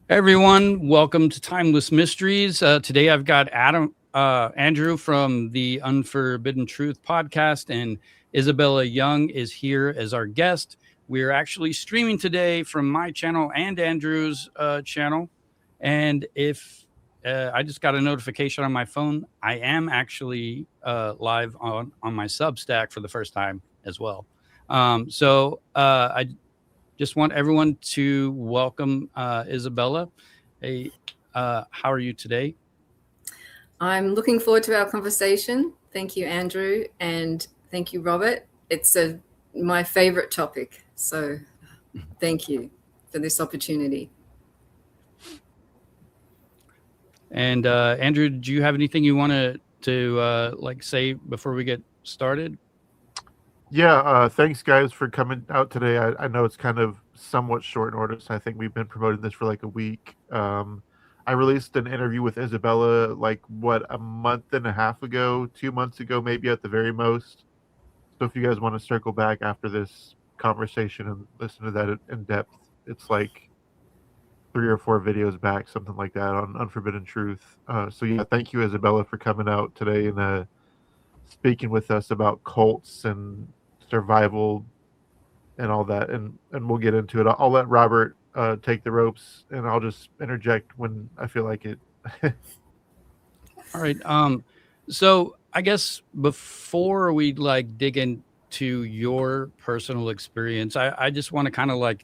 Everyone, welcome to Timeless Mysteries. Today I've got Andrew from the Unforbidden Truth podcast, and Isabella Young is here as our guest. We're actually streaming today from my channel and Andrew's channel. And if I just got a notification on my phone, I am actually live on my Substack for the first time as well. I just want everyone to welcome Isabella. Hey, how are you today? I'm looking forward to our conversation. Thank you, Andrew, and thank you, Robert. It's my favorite topic, so thank you for this opportunity. And Andrew, do you have anything you want to say before we get started? Yeah, thanks guys for coming out today. I know it's kind of somewhat short notice. I think we've been promoting this for like a week. I released an interview with Isabella a month and a half ago, 2 months ago, maybe at the very most. So if you guys want to circle back after this conversation and listen to that in depth, it's like 3 or 4 videos back, something like that, on Unforbidden Truth. So yeah, thank you, Isabella, for coming out today and speaking with us about cults and survival and all that, and we'll get into it. I'll let Robert take the ropes, and I'll just interject when I feel like it. All right. So I guess before we dig into your personal experience, I just want to kind of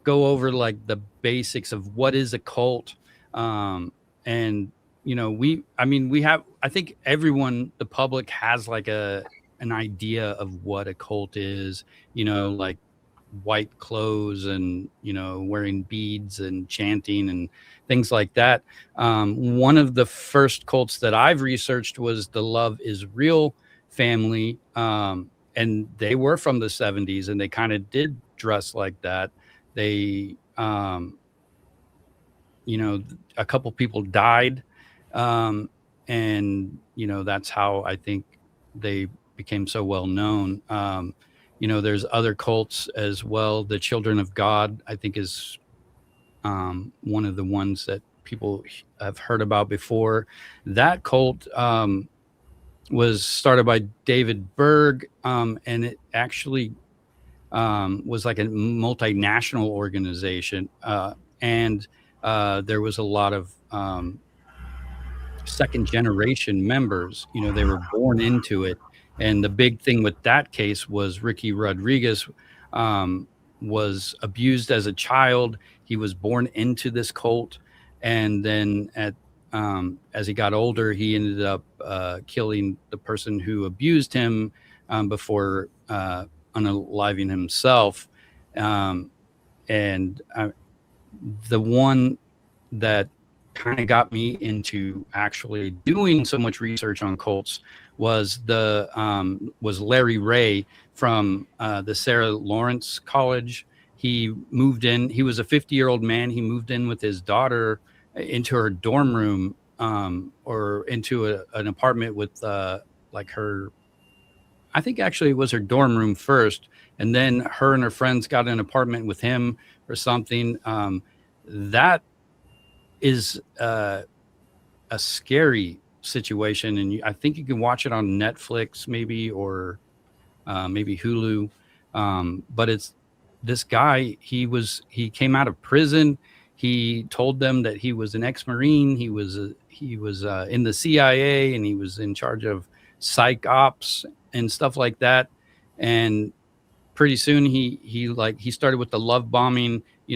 go over the basics of what is a cult. And we have, I think everyone, the public has an idea of what a cult is, like white clothes and, wearing beads and chanting and things like that. One of the first cults that I've researched was the Love Is Real family. And they were from the 70s, and they kind of did dress like that. They, a couple people died. And that's how I think they became so well known. There's other cults as well. The Children of God, I think, is one of the ones that people have heard about before. That cult was started by David Berg, and it actually was like a multinational organization. And there was a lot of second generation members. They were born into it. And the big thing with that case was Ricky Rodriguez was abused as a child. He was born into this cult, and then as he got older, he ended up killing the person who abused him before unaliving himself. And the one that kind of got me into actually doing so much research on cults was Larry Ray from the Sarah Lawrence College. He moved in. He was a 50-year-old man. He moved in with his daughter into her dorm room, or into an apartment with her. I think actually it was her dorm room first, and then her and her friends got an apartment with him or something. That is a scary situation, and I think you can watch it on Netflix maybe, or maybe Hulu. But it's this guy. He came out of prison. He told them that he was an ex-Marine. He was in the CIA, and he was in charge of psych ops and stuff like that. And pretty soon he started with the love bombing. He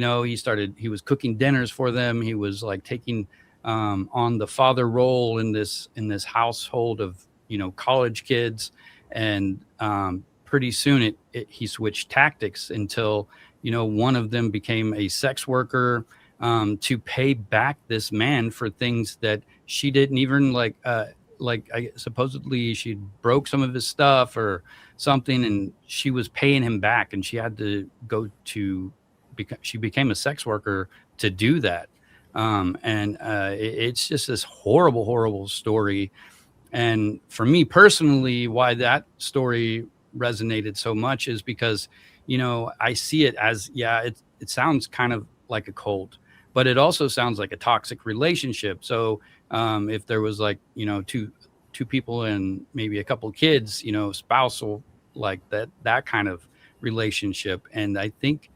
was cooking dinners for them. He was taking on the father role in this household of college kids. And pretty soon he switched tactics until one of them became a sex worker to pay back this man for things that she didn't even supposedly she broke some of his stuff or something, and she was paying him back, and she had to she became a sex worker to do that. It's just this horrible story. And for me personally, why that story resonated so much is because, I see it as, it sounds kind of like a cult, but it also sounds like a toxic relationship. So if there was like, two people and maybe a couple kids, spousal, like that kind of relationship. And I think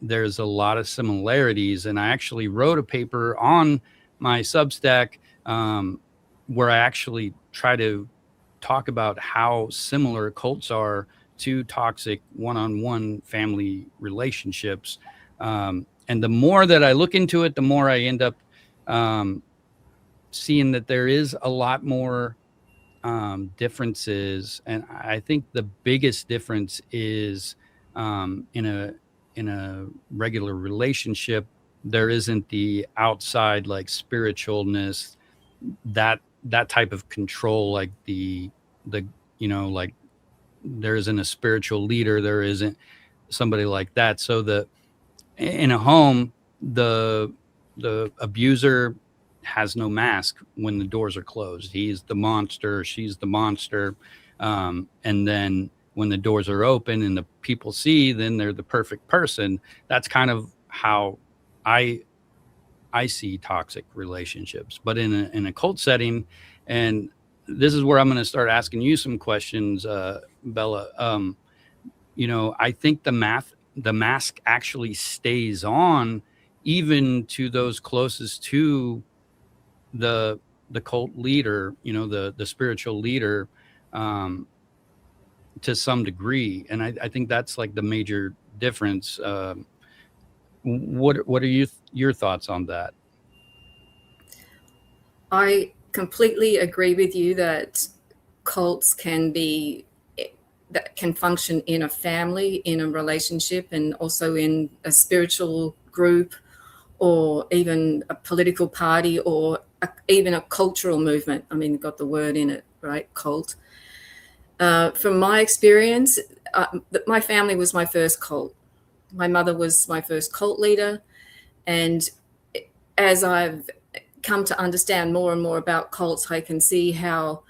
there's a lot of similarities. And I actually wrote a paper on my Substack where I actually try to talk about how similar cults are to toxic one-on-one family relationships. And the more that I look into it, the more I end up seeing that there is a lot more differences. And I think the biggest difference is in a regular relationship, there isn't the outside like spiritualness, that type of control, like the like there isn't a spiritual leader, there isn't somebody like that. So in a home, the abuser has no mask when the doors are closed. He's the monster, she's the monster. And then when the doors are open and the people see, then they're the perfect person. That's kind of how I see toxic relationships. But in a cult setting, and this is where I'm going to start asking you some questions, Bella. I think the mask actually stays on even to those closest to the cult leader, the spiritual leader, to some degree. And I think that's like the major difference. What are your thoughts on that? I completely agree with you that cults that can function in a family, in a relationship, and also in a spiritual group, or even a political party, or even a cultural movement. I mean, got the word in it, right? Cult. From my experience, my family was my first cult. My mother was my first cult leader. And as I've come to understand more and more about cults, I can see how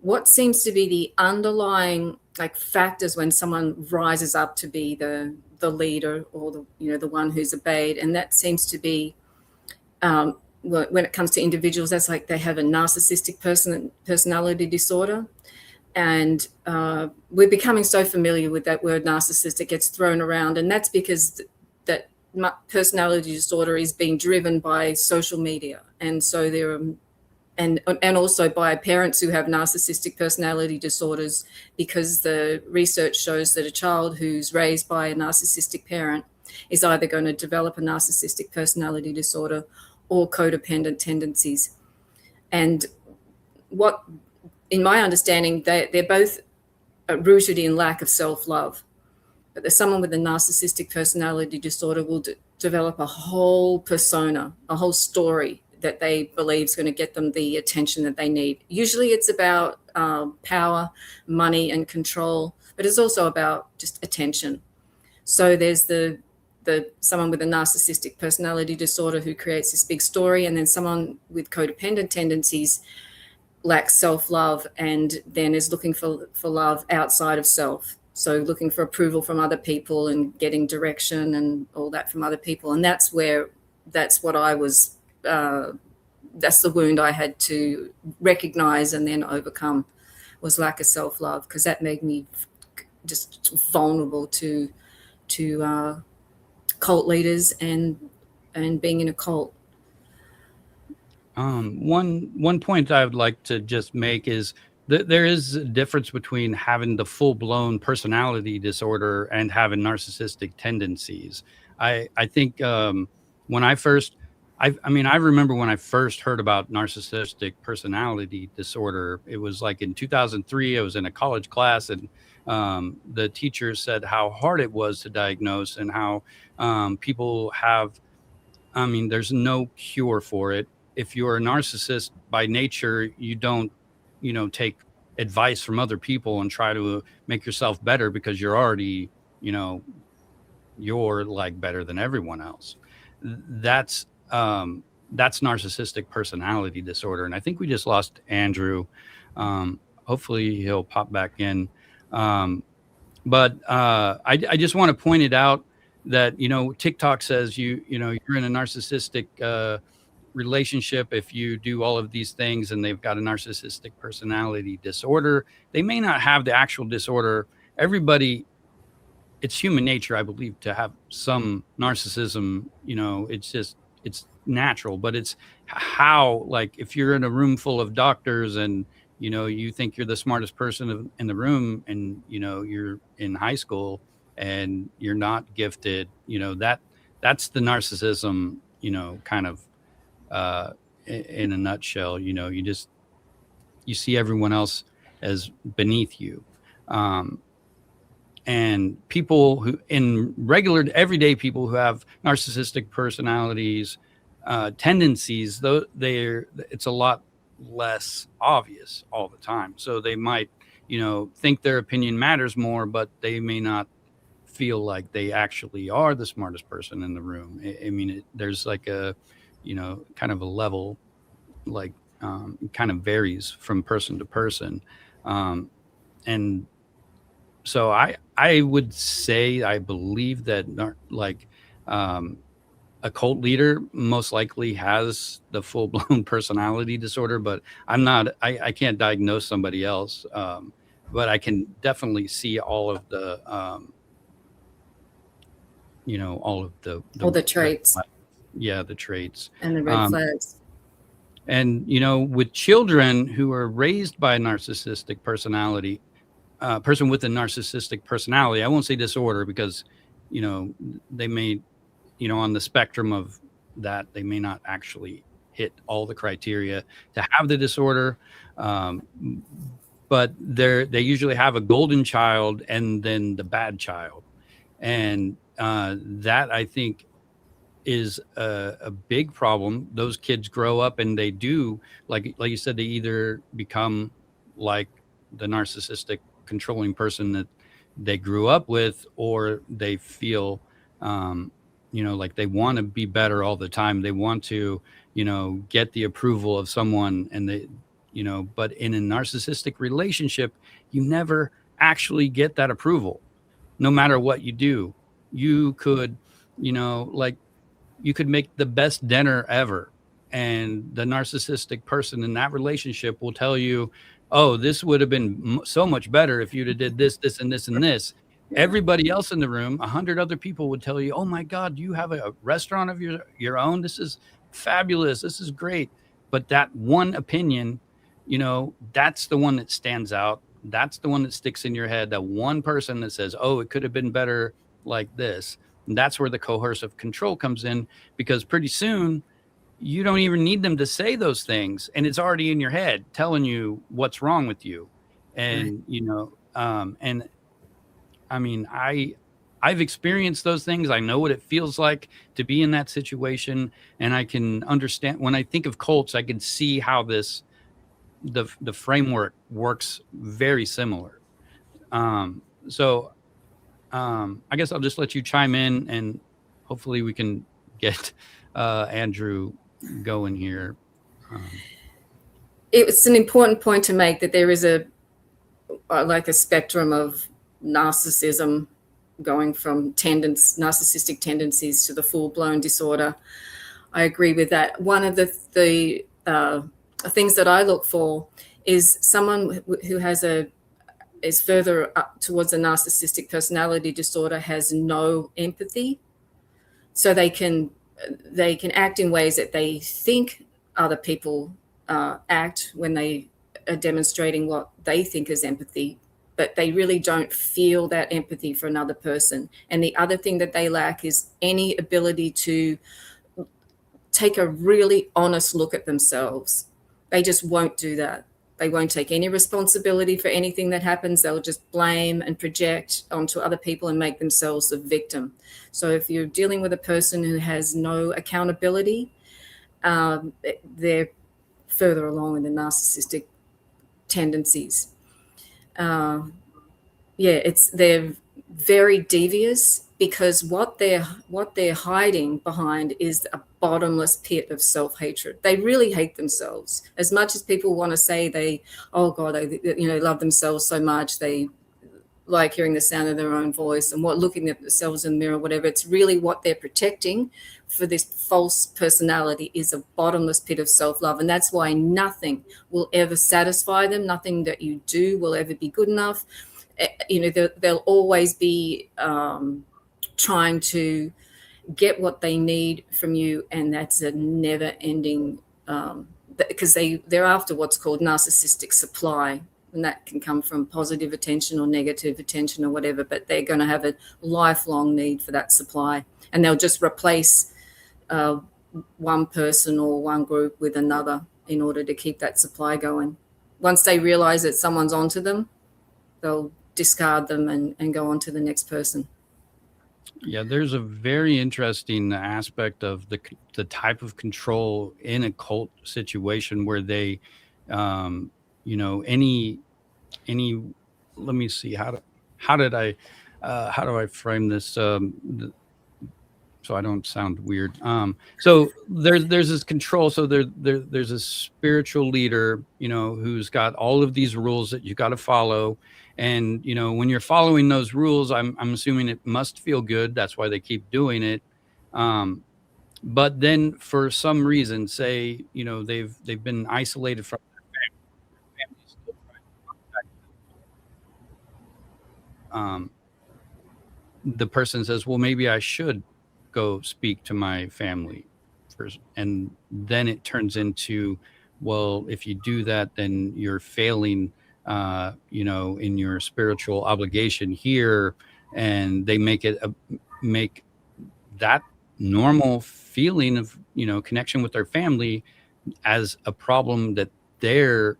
what seems to be the underlying factors when someone rises up to be the leader, or the one who's obeyed. And that seems to be when it comes to individuals, that's like they have a narcissistic personality disorder. And we're becoming so familiar with that word narcissist, it gets thrown around. And that's because that personality disorder is being driven by social media. And so there are, and also by parents who have narcissistic personality disorders, because the research shows that a child who's raised by a narcissistic parent is either going to develop a narcissistic personality disorder or codependent tendencies. And in my understanding, they're both rooted in lack of self-love. But there's someone with a narcissistic personality disorder will develop a whole persona, a whole story that they believe is going to get them the attention that they need. Usually it's about power, money, and control, but it's also about just attention. So there's the someone with a narcissistic personality disorder who creates this big story, and then someone with codependent tendencies lacks self-love and then is looking for love outside of self. So looking for approval from other people and getting direction and all that from other people. And that's what I was, that's the wound I had to recognize and then overcome, was lack of self-love, because that made me just vulnerable to cult leaders and being in a cult. One point I would like to just make is that there is a difference between having the full-blown personality disorder and having narcissistic tendencies. I think when I remember when I first heard about narcissistic personality disorder, it was like in 2003. I was in a college class, and the teacher said how hard it was to diagnose, and how people have, there's no cure for it. If you're a narcissist by nature, you don't, take advice from other people and try to make yourself better, because you're already, you're like better than everyone else. That's narcissistic personality disorder. And I think we just lost Andrew. Hopefully he'll pop back in. But I just want to point it out that, TikTok says you're in a narcissistic relationship if you do all of these things, and they've got a narcissistic personality disorder. They may not have the actual disorder. Everybody, it's human nature, I believe, to have some narcissism. It's natural, but it's how, like, if you're in a room full of doctors and you think you're the smartest person in the room, and you're in high school and you're not gifted, that's the narcissism, kind of in a nutshell. You see everyone else as beneath you. And people who, in regular everyday people who have narcissistic personalities, tendencies, though, it's a lot less obvious all the time. So they might, think their opinion matters more, but they may not feel like they actually are the smartest person in the room. I mean, there's like a, kind of a level, like, it kind of varies from person to person. And so I would say, I believe that, like, a cult leader most likely has the full-blown personality disorder, but I can't diagnose somebody else. But I can definitely see all of the, all the traits. Yeah, the traits and the red flags. And with children who are raised by a narcissistic personality, person with a narcissistic personality, I won't say disorder, because they may, on the spectrum of that, they may not actually hit all the criteria to have the disorder, but they usually have a golden child and then the bad child, and that, I think, is a big problem. Those kids grow up and they do, like you said, they either become like the narcissistic controlling person that they grew up with, or they feel like they want to be better all the time. They want to get the approval of someone, and but in a narcissistic relationship, you never actually get that approval. No matter what you do, you could like, you could make the best dinner ever, and the narcissistic person in that relationship will tell you, oh, this would have been so much better if you'd have did this, this, and this, and this. Yeah. Everybody else in the room, 100 other people, would tell you, oh my God, you have a restaurant of your own. This is fabulous. This is great. But that one opinion, that's the one that stands out. That's the one that sticks in your head. That one person that says, oh, it could have been better like this. And that's where the coercive control comes in, because pretty soon you don't even need them to say those things, and it's already in your head telling you what's wrong with you. And and I mean, I've experienced those things. I know what it feels like to be in that situation, and I can understand. When I think of cults, I can see how the framework works very similar. So I guess I'll just let you chime in, and hopefully we can get Andrew going here. It's an important point to make, that there is a spectrum of narcissism, going from narcissistic tendencies to the full-blown disorder. I agree with that. One of the things that I look for is someone who is further up towards a narcissistic personality disorder, has no empathy, so they can act in ways that they think other people act when they are demonstrating what they think is empathy, but they really don't feel that empathy for another person. And the other thing that they lack is any ability to take a really honest look at themselves. They just won't do that. They won't take any responsibility for anything that happens. They'll just blame and project onto other people and make themselves the victim. So if you're dealing with a person who has no accountability, they're further along in the narcissistic tendencies. They're very devious, because what they're hiding behind is a bottomless pit of self-hatred. They really hate themselves. As much as people want to say they love themselves so much, they like hearing the sound of their own voice and looking at themselves in the mirror, whatever. It's really what they're protecting for this false personality is a bottomless pit of self-love. And that's why nothing will ever satisfy them. Nothing that you do will ever be good enough. They'll always be trying to get what they need from you. And that's a never ending, because they're after what's called narcissistic supply. And that can come from positive attention or negative attention or whatever, but they're going to have a lifelong need for that supply. And they'll just replace one person or one group with another in order to keep that supply going. Once they realize that someone's onto them, they'll discard them and go on to the next person. Yeah, there's a very interesting aspect of the type of control in a cult situation where they, any, let me see, how do I frame this so I don't sound weird. So there's this control. So there's a spiritual leader, who's got all of these rules that you got to follow. And, when you're following those rules, I'm assuming it must feel good. That's why they keep doing it. But then for some reason, say, they've been isolated from their family still trying to contact them. The person says, well, maybe I should go speak to my family first. And then it turns into, well, if you do that, then you're failing in your spiritual obligation here. And they make that normal feeling of, connection with their family as a problem that they're,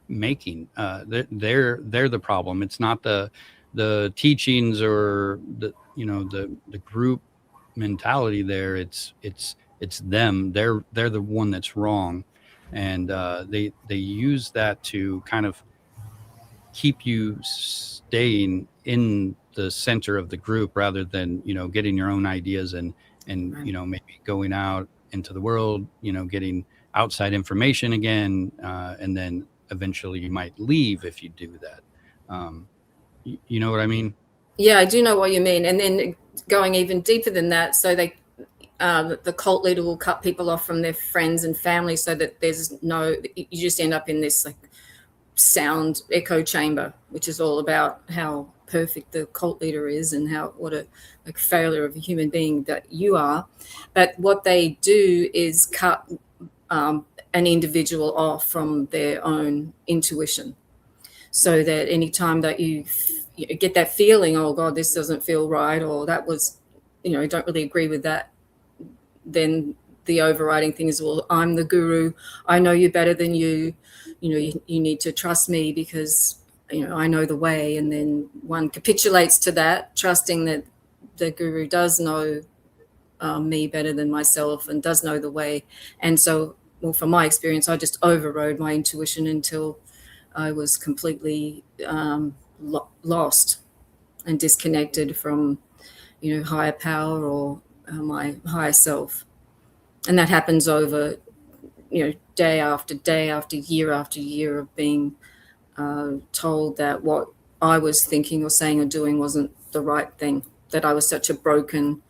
making. They're the problem. It's not the teachings or the group mentality there. It's them. They're the one that's wrong. And they use that to kind of keep you staying in the center of the group rather than, getting your own ideas and Right. maybe going out into the world, getting outside information again. And then eventually you might leave if you do that. You know what I mean? Yeah, I do know what you mean. And then going even deeper than that, so the cult leader will cut people off from their friends and family so that you just end up in this like sound echo chamber, which is all about how perfect the cult leader is and what a failure of a human being that you are. But what they do is cut an individual off from their own intuition, so that anytime that you get that feeling, oh God, this doesn't feel right, or that was, don't really agree with that, then the overriding thing is, well, I'm the guru. I know you better than you. You need to trust me because, I know the way. And then one capitulates to that, trusting that the guru does know me better than myself and does know the way. And so, well, from my experience, I just overrode my intuition until I was completely lost and disconnected from, higher power or my higher self. And that happens over, day after day after year of being told that what I was thinking or saying or doing wasn't the right thing, that I was such a broken,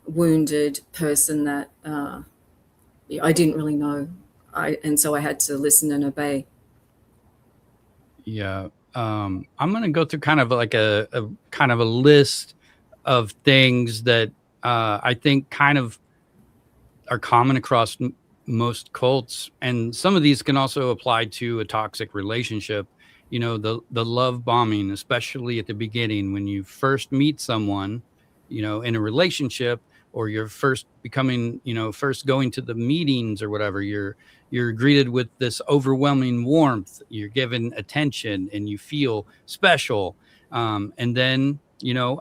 wounded person that I didn't really know. And so I had to listen and obey. Yeah. I'm going to go through kind of like a kind of a list of things that I think kind of are common across most cults. And some of these can also apply to a toxic relationship. The love bombing, especially at the beginning when you first meet someone, in a relationship, or you're first becoming, first going to the meetings or whatever, you're greeted with this overwhelming warmth. You're given attention and you feel special. And then,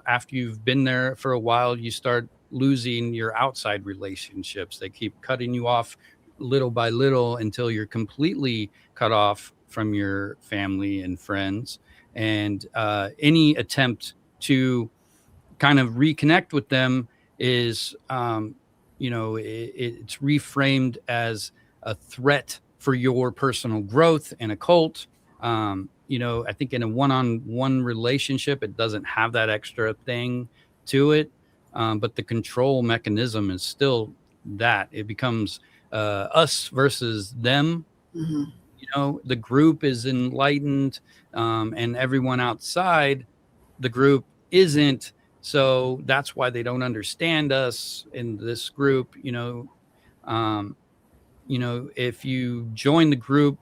after you've been there for a while, you start losing your outside relationships. They keep cutting you off little by little until you're completely cut off from your family and friends. And any attempt to kind of reconnect with them is, it's reframed as a threat for your personal growth in a cult. I think in a one-on-one relationship, it doesn't have that extra thing to it. But the control mechanism is still that it becomes us versus them. Hmm. The group is enlightened, and everyone outside the group isn't. So that's why they don't understand us in this group. Um, if you join the group,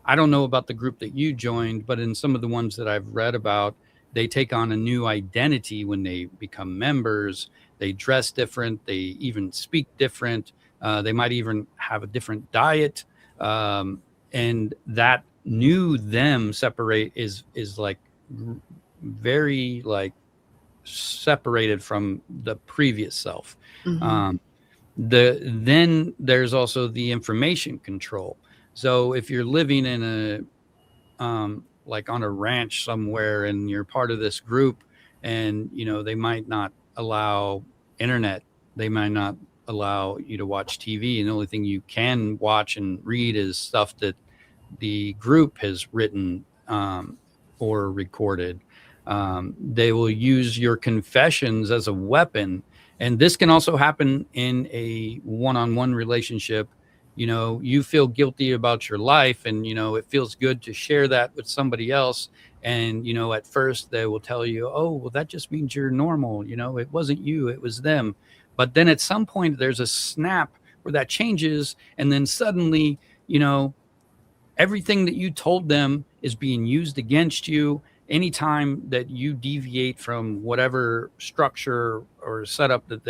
I don't know about the group that you joined, but in some of the ones that I've read about, they take on a new identity when they become members. They dress different. They even speak different. They might even have a different diet. And that new them separate is like very like separated from the previous self. Hmm. Um, then there's also the information control. So if you're living in like on a ranch somewhere and you're part of this group, and they might not allow internet, they might not allow you to watch TV, and the only thing you can watch and read is stuff that the group has written, or recorded. They will use your confessions as a weapon. And this can also happen in a one-on-one relationship. You feel guilty about your life, and, it feels good to share that with somebody else. And, at first they will tell you, oh, well, that just means you're normal. It wasn't you, it was them. But then at some point there's a snap where that changes. And then suddenly, everything that you told them is being used against you anytime that you deviate from whatever structure or setup that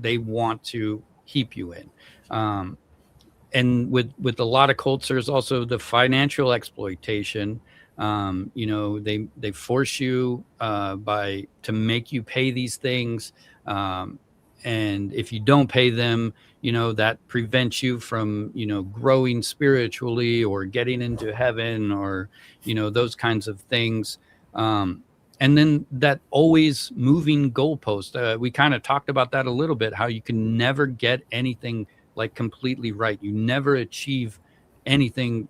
they want to keep you in. And with a lot of cults, there's also the financial exploitation. They force you to make you pay these things. And if you don't pay them, that prevents you from, growing spiritually or getting into heaven, or, those kinds of things. And then that always moving goalpost. We kind of talked about that a little bit, how you can never get anything like completely right. You never achieve anything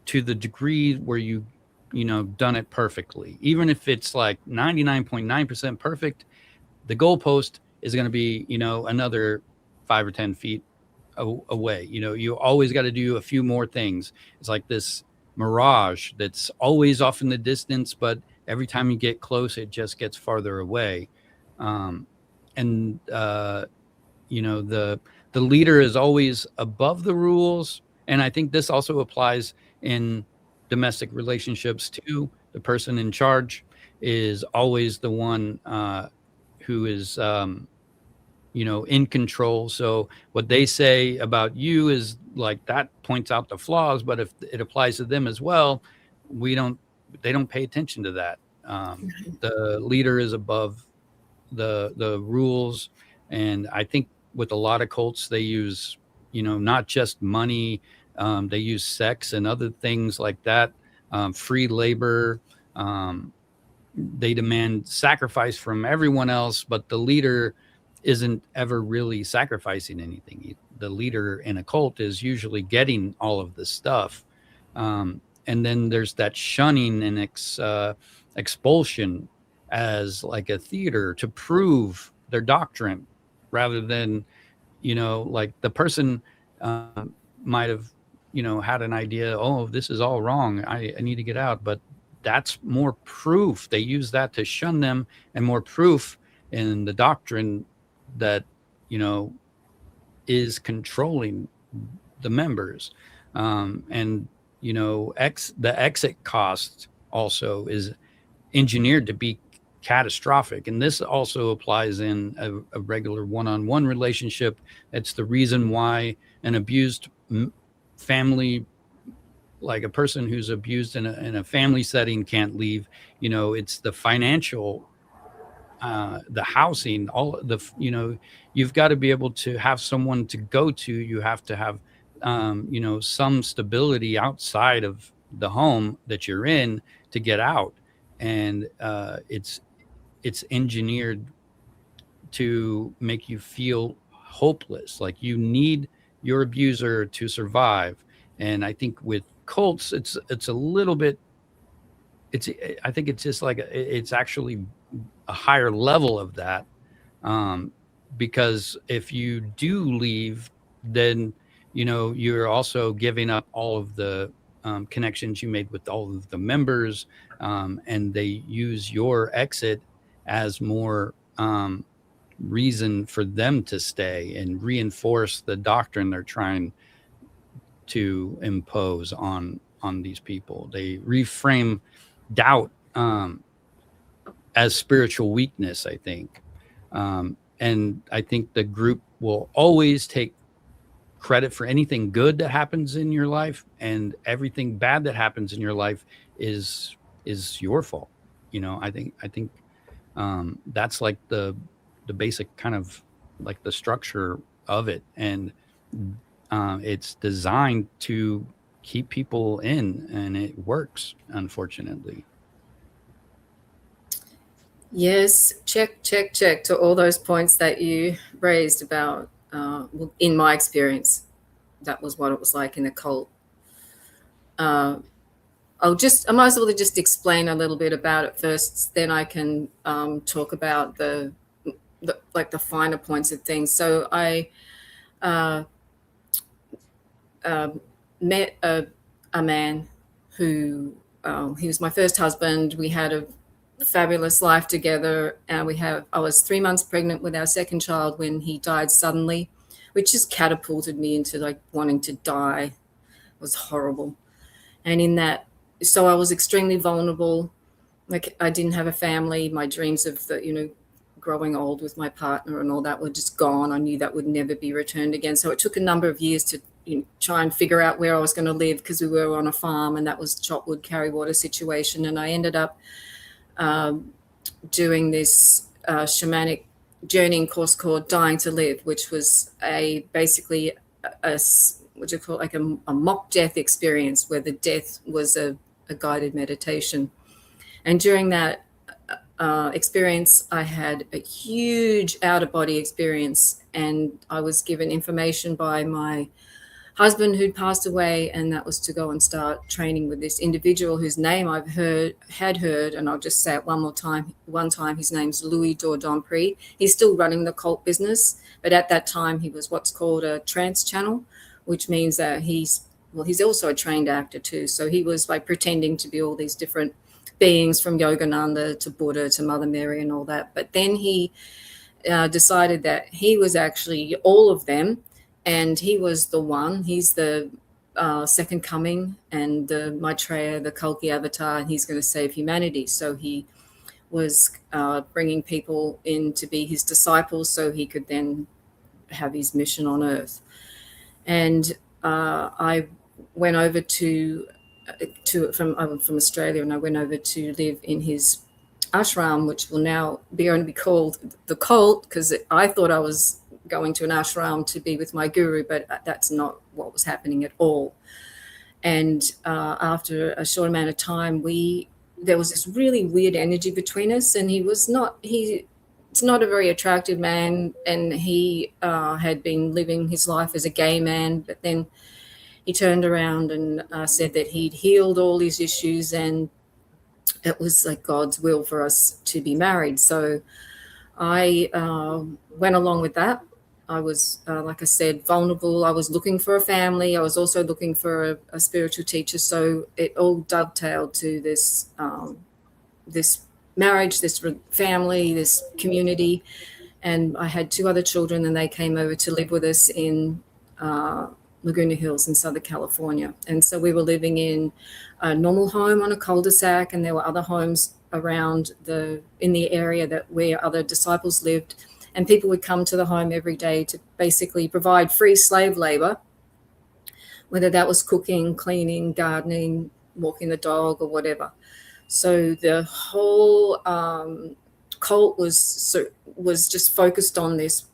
to the degree where done it perfectly. Even if it's like 99.9% perfect, the goalpost is going to be, another 5 or 10 feet away. You always got to do a few more things. It's like this mirage that's always off in the distance, but every time you get close, it just gets farther away. And the leader is always above the rules. And I think this also applies in domestic relationships too. The person in charge is always the one who is in control. So what they say about you is like that points out the flaws, but if it applies to them as well, they don't pay attention to that. The leader is above the rules. And I think with a lot of cults, they use not just money, they use sex and other things like that, free labor. They demand sacrifice from everyone else, but the leader isn't ever really sacrificing anything. The leader in a cult is usually getting all of this stuff. And then there's that shunning and expulsion as like a theater to prove their doctrine, rather than, like the person might have, had an idea, oh, this is all wrong, I need to get out. But that's more proof. They use that to shun them, and more proof in the doctrine that, is controlling the members. And, the exit cost also is engineered to be catastrophic. And this also applies in a regular one-on-one relationship. It's the reason why an abused family, like a person who's abused in a family setting, can't leave. It's the financial, the housing, all the, you've got to be able to have someone to go to. You have to have, some stability outside of the home that you're in to get out. And it's engineered to make you feel hopeless, like you need your abuser to survive. And I think with cults, it's a little bit I think it's just like it's actually a higher level of that, because if you do leave, then you're also giving up all of the connections you made with all of the members, and they use your exit as more reason for them to stay and reinforce the doctrine they're trying to impose on these people. They reframe doubt as spiritual weakness, I think. And I think the group will always take credit for anything good that happens in your life, and everything bad that happens in your life is your fault. I think that's like the basic kind of like the structure of it, and it's designed to keep people in, and it works, unfortunately. Yes, check to all those points that you raised about, in my experience, that was what it was like in the cult. I might as well just explain a little bit about it first, then I can talk about the like the finer points of things. So I met a man who, he was my first husband. We had a fabulous life together, and I was 3 months pregnant with our second child when he died suddenly, which just catapulted me into like wanting to die. It was horrible. And so I was extremely vulnerable. Like, I didn't have a family. My dreams of growing old with my partner and all that were just gone. I knew that would never be returned again. So it took a number of years to try and figure out where I was going to live, because we were on a farm, and that was chop wood, carry water situation. And I ended up doing this shamanic journeying course called Dying to Live, which was basically what do you call it, like a mock death experience, where the death was a guided meditation. And during that experience, I had a huge out-of-body experience, and I was given information by my husband who'd passed away, and that was to go and start training with this individual whose name I've had heard, and I'll just say it one time. His name's Louis Dordompré. He's still running the cult business, but at that time he was what's called a trance channel, which means that he's also a trained actor too. So he was like pretending to be all these different beings, from Yogananda to Buddha to Mother Mary and all that. But then he decided that he was actually all of them, and he was the one. He's the second coming, and the Maitreya, the Kalki avatar, and he's going to save humanity. So he was bringing people in to be his disciples, so he could then have his mission on earth. And I went over I'm from Australia, and I went over to live in his ashram, which will now only be called the cult, because I thought I was going to an ashram to be with my guru, but that's not what was happening at all. And after a short amount of time, there was this really weird energy between us, and he's not a very attractive man, and he had been living his life as a gay man, but then he turned around and said that he'd healed all his issues, and it was like God's will for us to be married. So I went along with that. I was, like I said, vulnerable. I was looking for a family. I was also looking for a spiritual teacher. So it all dovetailed to this marriage, this family, this community. And I had 2 other children, and they came over to live with us in Laguna Hills in Southern California. And so we were living in a normal home on a cul-de-sac, and there were other homes around in the area where other disciples lived. And people would come to the home every day to basically provide free slave labor, whether that was cooking, cleaning, gardening, walking the dog, or whatever. So the whole cult was just focused on this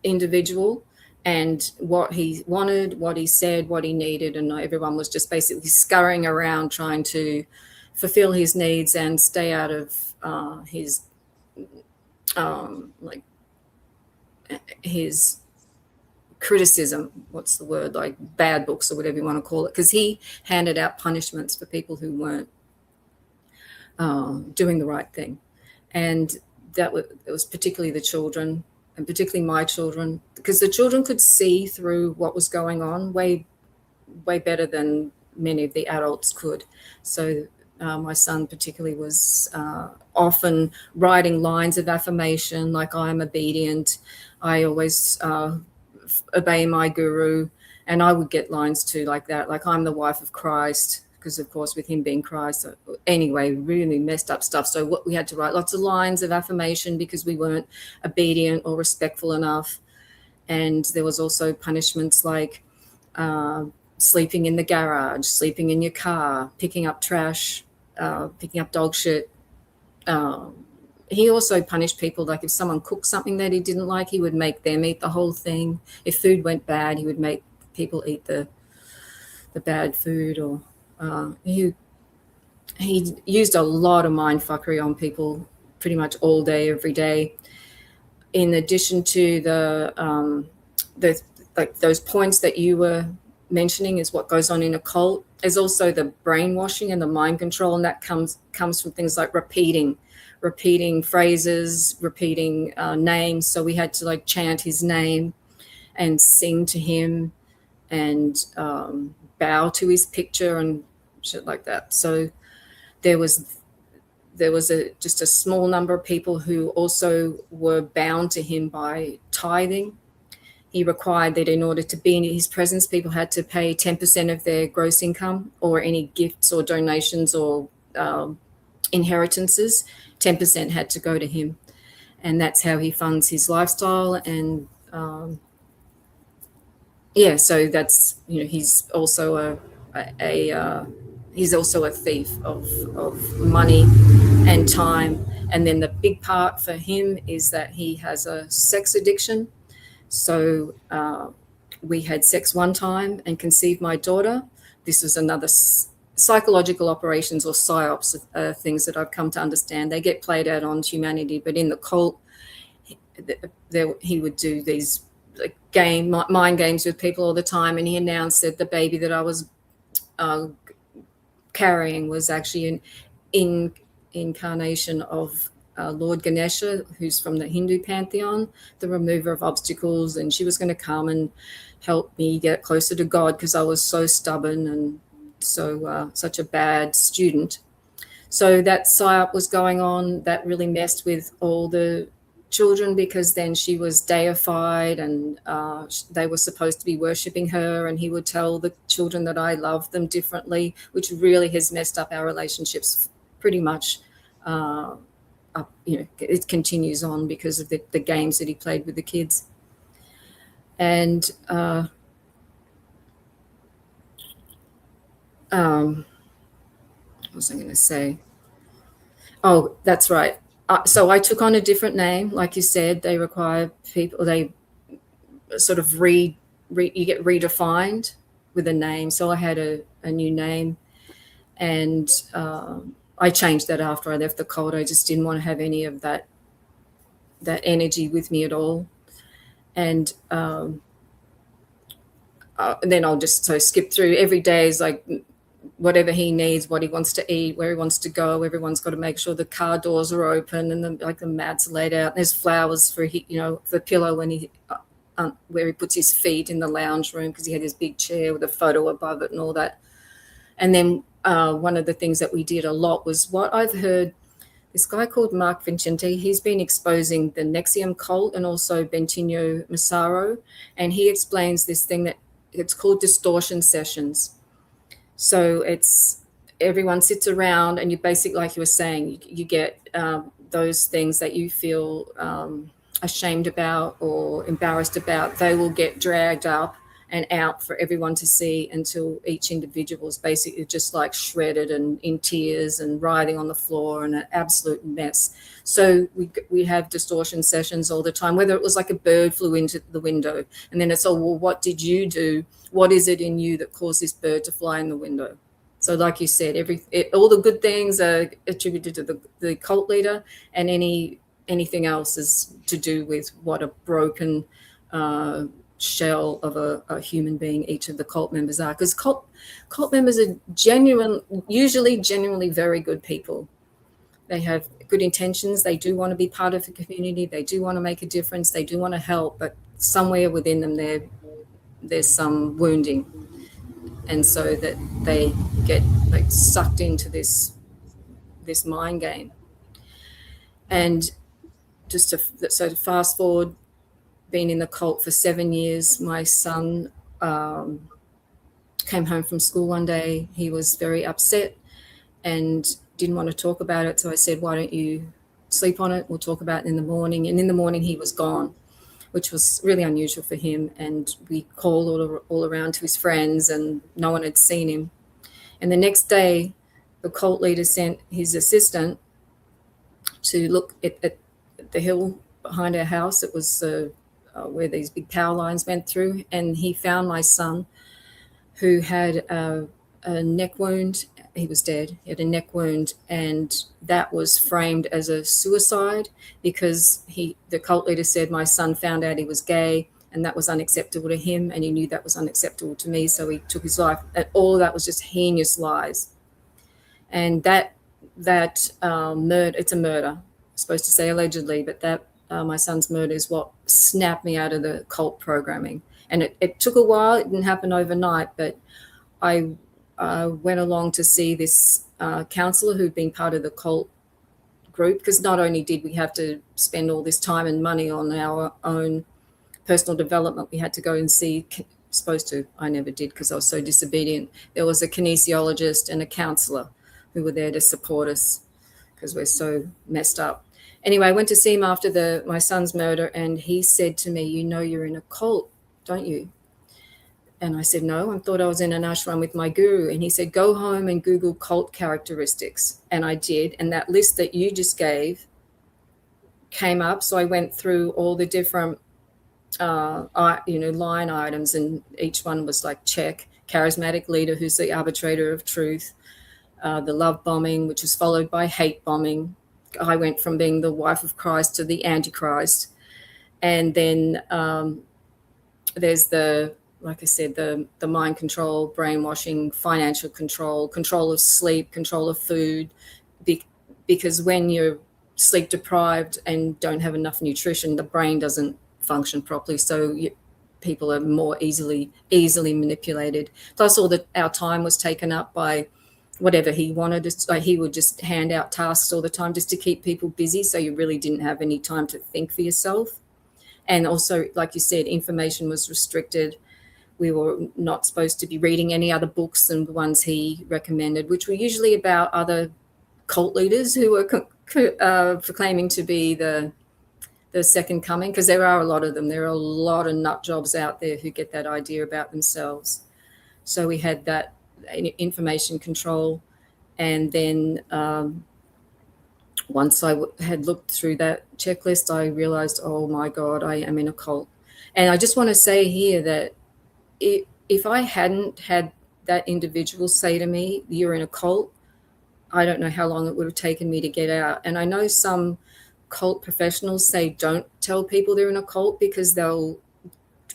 individual and what he wanted, what he said, what he needed, and everyone was just basically scurrying around trying to fulfill his needs and stay out of his criticism, what's the word, like bad books or whatever you want to call it, because he handed out punishments for people who weren't doing the right thing. And it was particularly the children, and particularly my children, because the children could see through what was going on way better than many of the adults could. So my son particularly was often writing lines of affirmation like, I am obedient, I always obey my guru. And I would get lines too like that, like, I'm the wife of Christ, because of course with him being Christ. So anyway, really messed up stuff. So what we had to write lots of lines of affirmation because we weren't obedient or respectful enough. And there was also punishments like sleeping in the garage, sleeping in your car, picking up trash, picking up dog shit. He also punished people, like if someone cooked something that he didn't like, he would make them eat the whole thing. If food went bad, he would make people eat the bad food. Or he used a lot of mind fuckery on people pretty much all day, every day. In addition to the like those points that you were mentioning is what goes on in a cult. There's also the brainwashing and the mind control, and that comes from things like repeating phrases, repeating names. So we had to like chant his name and sing to him and bow to his picture and shit like that. So there was just a small number of people who also were bound to him by tithing. He required that in order to be in his presence, people had to pay 10% of their gross income, or any gifts or donations or inheritances. 10% had to go to him. And that's how he funds his lifestyle. And so that's, he's also he's also a thief of money and time. And then the big part for him is that he has a sex addiction. So we had sex one time and conceived my daughter. This was another psychological operations, or psyops, things that I've come to understand. They get played out on humanity, but in the cult, he would do these mind games with people all the time. And he announced that the baby that I was carrying was actually an incarnation of Lord Ganesha, who's from the Hindu pantheon, the remover of obstacles, and she was going to come and help me get closer to God because I was so stubborn and so such a bad student. So that psyop was going on. That really messed with all the children, because then she was deified and they were supposed to be worshipping her, and he would tell the children that I loved them differently, which really has messed up our relationships pretty much. It continues on because of the games that he played with the kids. And what was I going to say? Oh, that's right. So I took on a different name. Like you said, they require people, they sort of you get redefined with a name. So I had a new name, and I changed that after I left the cult. I just didn't want to have any of that energy with me at all. And then I'll just skip through. Every day is like whatever he needs, what he wants to eat, where he wants to go. Everyone's got to make sure the car doors are open and the mats are laid out. There's flowers for the pillow when he where he puts his feet in the lounge room, because he had his big chair with a photo above it and all that. And then one of the things that we did a lot was what I've heard, this guy called Mark Vincente, he's been exposing the Nexium cult and also Bentinho Massaro, and he explains this thing that it's called distortion sessions. So it's everyone sits around and you basically, like you were saying, you get those things that you feel ashamed about or embarrassed about, they will get dragged up and out for everyone to see until each individual is basically just like shredded and in tears and writhing on the floor and an absolute mess. So we have distortion sessions all the time, whether it was like a bird flew into the window and then it's, oh, well, what did you do? What is it in you that caused this bird to fly in the window? So like you said, all the good things are attributed to the cult leader, and anything else is to do with what a broken shell of a human being each of the cult members are, because cult members are usually genuinely very good people, They have good intentions. They do want to be part of the community. They do want to make a difference. They do want to help, but somewhere within them there's some wounding, and so that they get like sucked into this mind game. And just to fast forward, been in the cult for 7 years. My son came home from school one day. He was very upset and didn't want to talk about it. So I said, why don't you sleep on it? We'll talk about it in the morning. And in the morning he was gone, which was really unusual for him. And we called all around to his friends and no one had seen him. And the next day, the cult leader sent his assistant to look at the hill behind our house. It was where these big power lines went through. And he found my son, who had a neck wound. He was dead. He had a neck wound, and that was framed as a suicide because the cult leader said my son found out he was gay, and that was unacceptable to him, and he knew that was unacceptable to me, so he took his life. And all of that was just heinous lies. And that murder, it's a murder. I'm supposed to say allegedly, but that my son's murder is what snapped me out of the cult programming. And it took a while. It didn't happen overnight, but I went along to see this counselor who'd been part of the cult group, because not only did we have to spend all this time and money on our own personal development, we had to go and see, I never did because I was so disobedient. There was a kinesiologist and a counselor who were there to support us because we're so messed up. Anyway, I went to see him after my son's murder, and he said to me, you know you're in a cult, don't you? And I said, no, I thought I was in an ashram with my guru. And he said, go home and Google cult characteristics. And I did. And that list that you just gave came up. So I went through all the different, line items, and each one was like check. Charismatic leader, who's the arbitrator of truth. The love bombing, which is followed by hate bombing. I went from being the wife of Christ to the Antichrist. And then there's like I said, the mind control, brainwashing, financial control of sleep, control of food, because when you're sleep deprived and don't have enough nutrition, the brain doesn't function properly. So people are more easily manipulated. Plus our time was taken up by whatever he wanted. He would just hand out tasks all the time just to keep people busy. So you really didn't have any time to think for yourself. And also, like you said, information was restricted. We were not supposed to be reading any other books than the ones he recommended, which were usually about other cult leaders who were proclaiming to be the second coming, because there are a lot of them. There are a lot of nut jobs out there who get that idea about themselves. So we had that information control. And then once I had looked through that checklist, I realized, oh my God, I am in a cult. And I just want to say here that if I hadn't had that individual say to me, you're in a cult, I don't know how long it would have taken me to get out. And I know some cult professionals say don't tell people they're in a cult because they'll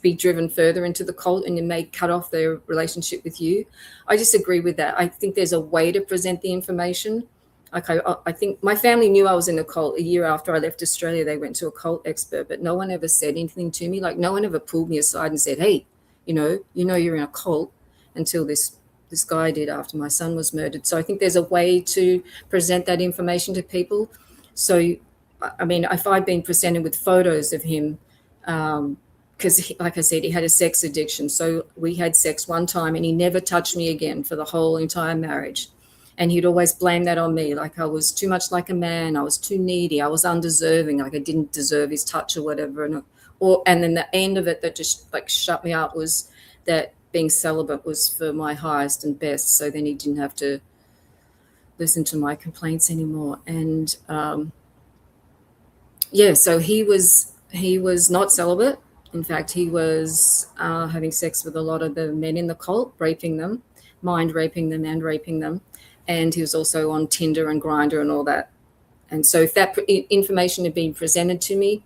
be driven further into the cult and it may cut off their relationship with you. I disagree with that. I think there's a way to present the information. Like I think my family knew I was in a cult. A year after I left Australia, they went to a cult expert, but no one ever said anything to me. Like no one ever pulled me aside and said, hey, you know you're in a cult, until this guy did after my son was murdered. So I think there's a way to present that information to people. So, I mean, if I'd been presented with photos of him, because like I said, he had a sex addiction. So we had sex one time and he never touched me again for the whole entire marriage. And he'd always blame that on me. Like I was too much like a man. I was too needy. I was undeserving. Like I didn't deserve his touch or whatever. And then the end of it that just like shut me up was that being celibate was for my highest and best. So then he didn't have to listen to my complaints anymore. And so he was not celibate. In fact, he was having sex with a lot of the men in the cult, raping them, mind raping them and raping them. And he was also on Tinder and Grindr and all that. And so if that information had been presented to me,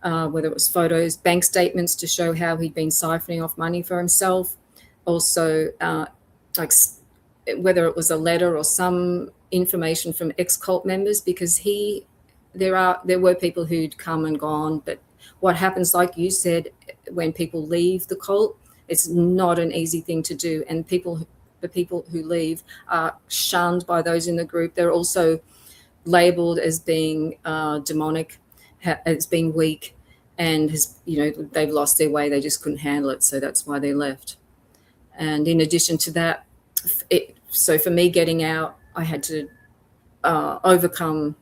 whether it was photos, bank statements to show how he'd been siphoning off money for himself, also like whether it was a letter or some information from ex-cult members, because there were people who'd come and gone, but what happens, like you said, when people leave the cult, it's not an easy thing to do, and the people who leave are shunned by those in the group. They're also labeled as being demonic, as being weak, and they've lost their way. They just couldn't handle it, so that's why they left. And in addition to that, so for me getting out, I had to overcome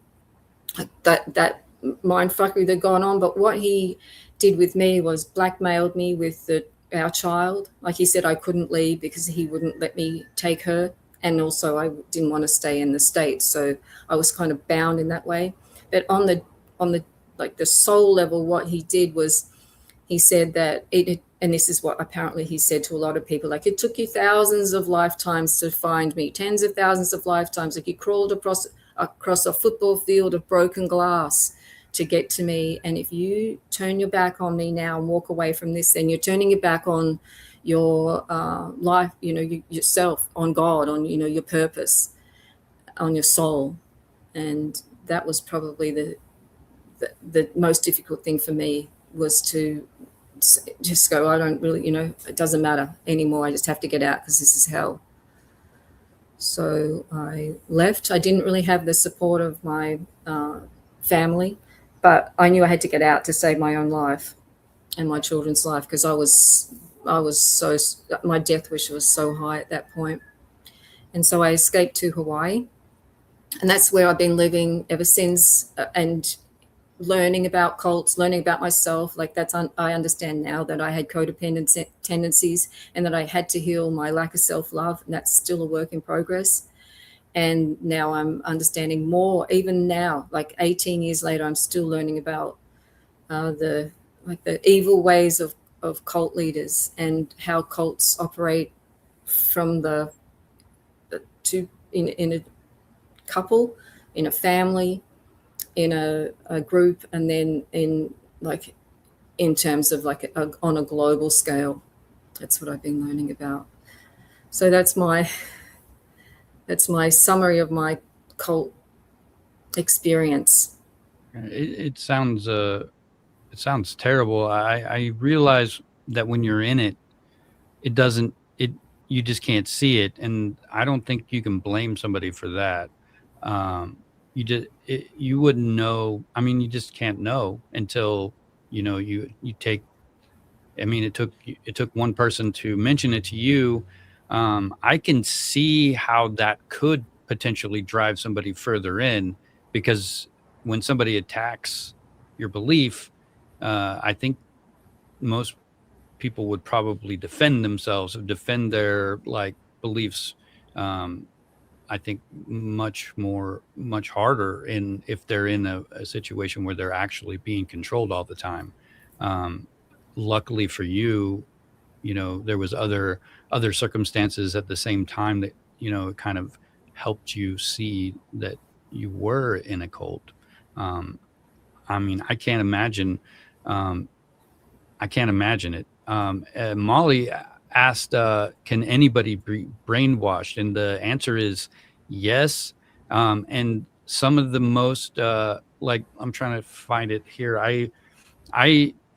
that mind fuckery that gone on. But what he did with me was blackmailed me with our child. Like he said, I couldn't leave because he wouldn't let me take her, and also I didn't want to stay in the States, so I was kind of bound in that way. But on the like the soul level, what he did was he said that and this is what apparently he said to a lot of people, like, it took you thousands of lifetimes to find me, tens of thousands of lifetimes. Like, you crawled across a football field of broken glass to get to me. And if you turn your back on me now and walk away from this, then you're turning your back on your life, yourself, on God, on, your purpose, on your soul. And that was probably the most difficult thing for me, was to just go, I don't really, it doesn't matter anymore. I just have to get out because this is hell. So I left. I didn't really have the support of my family, but I knew I had to get out to save my own life and my children's life, because my death wish was so high at that point. And so I escaped to Hawaii, and that's where I've been living ever since, and learning about cults, learning about myself. Like, I understand now that I had codependent tendencies and that I had to heal my lack of self-love, and that's still a work in progress. And now I'm understanding more. Even now, like 18 years later, I'm still learning about the evil ways of cult leaders, and how cults operate from in a couple, in a family, in a group, and then in terms of on a global scale. That's what I've been learning about. So that's my summary of my cult experience. It sounds terrible. I realize that when you're in it, you just can't see it, and I don't think you can blame somebody for that. You wouldn't know. I mean, you just can't know until you take. I mean, it took one person to mention it to you. I can see how that could potentially drive somebody further in, because when somebody attacks your belief, I think most people would probably defend themselves, or defend their beliefs. I think much harder if they're in a situation where they're actually being controlled all the time. Luckily for you, there was other circumstances at the same time that, it kind of helped you see that you were in a cult. I mean, I can't imagine it. Molly asked, can anybody be brainwashed? And the answer is yes. And some of the most, I'm trying to find it here. I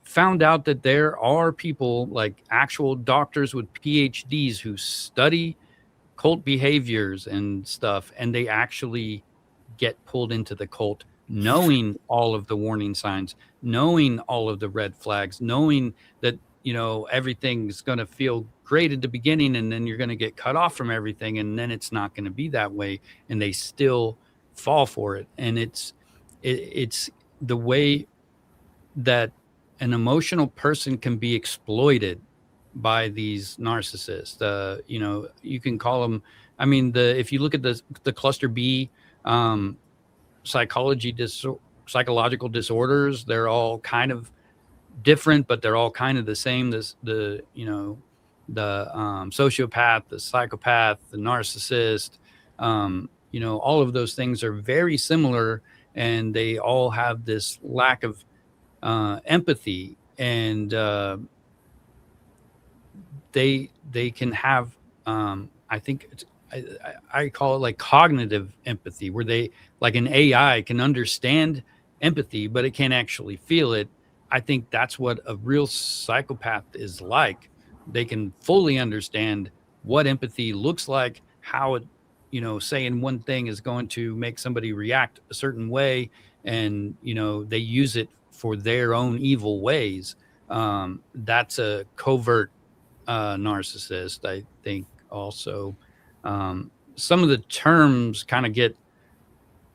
found out that there are people, like actual doctors with PhDs, who study cult behaviors and stuff, and they actually get pulled into the cult, knowing all of the warning signs, knowing all of the red flags, knowing that everything's going to feel great at the beginning, and then you're going to get cut off from everything, and then it's not going to be that way, and they still fall for it. And it's the way that an emotional person can be exploited by these narcissists. You can call them, I mean, if you look at the cluster B psychological disorders, they're all kind of different, but they're all kind of the same. The sociopath, the psychopath, the narcissist, all of those things are very similar, and they all have this lack of empathy, and they can have, I think I call it like cognitive empathy, where they, like an AI, can understand empathy, but it can't actually feel it. I think that's what a real psychopath is like. They can fully understand what empathy looks like, how it, saying one thing is going to make somebody react a certain way, and they use it for their own evil ways. That's a covert narcissist, I think. Also, some of the terms get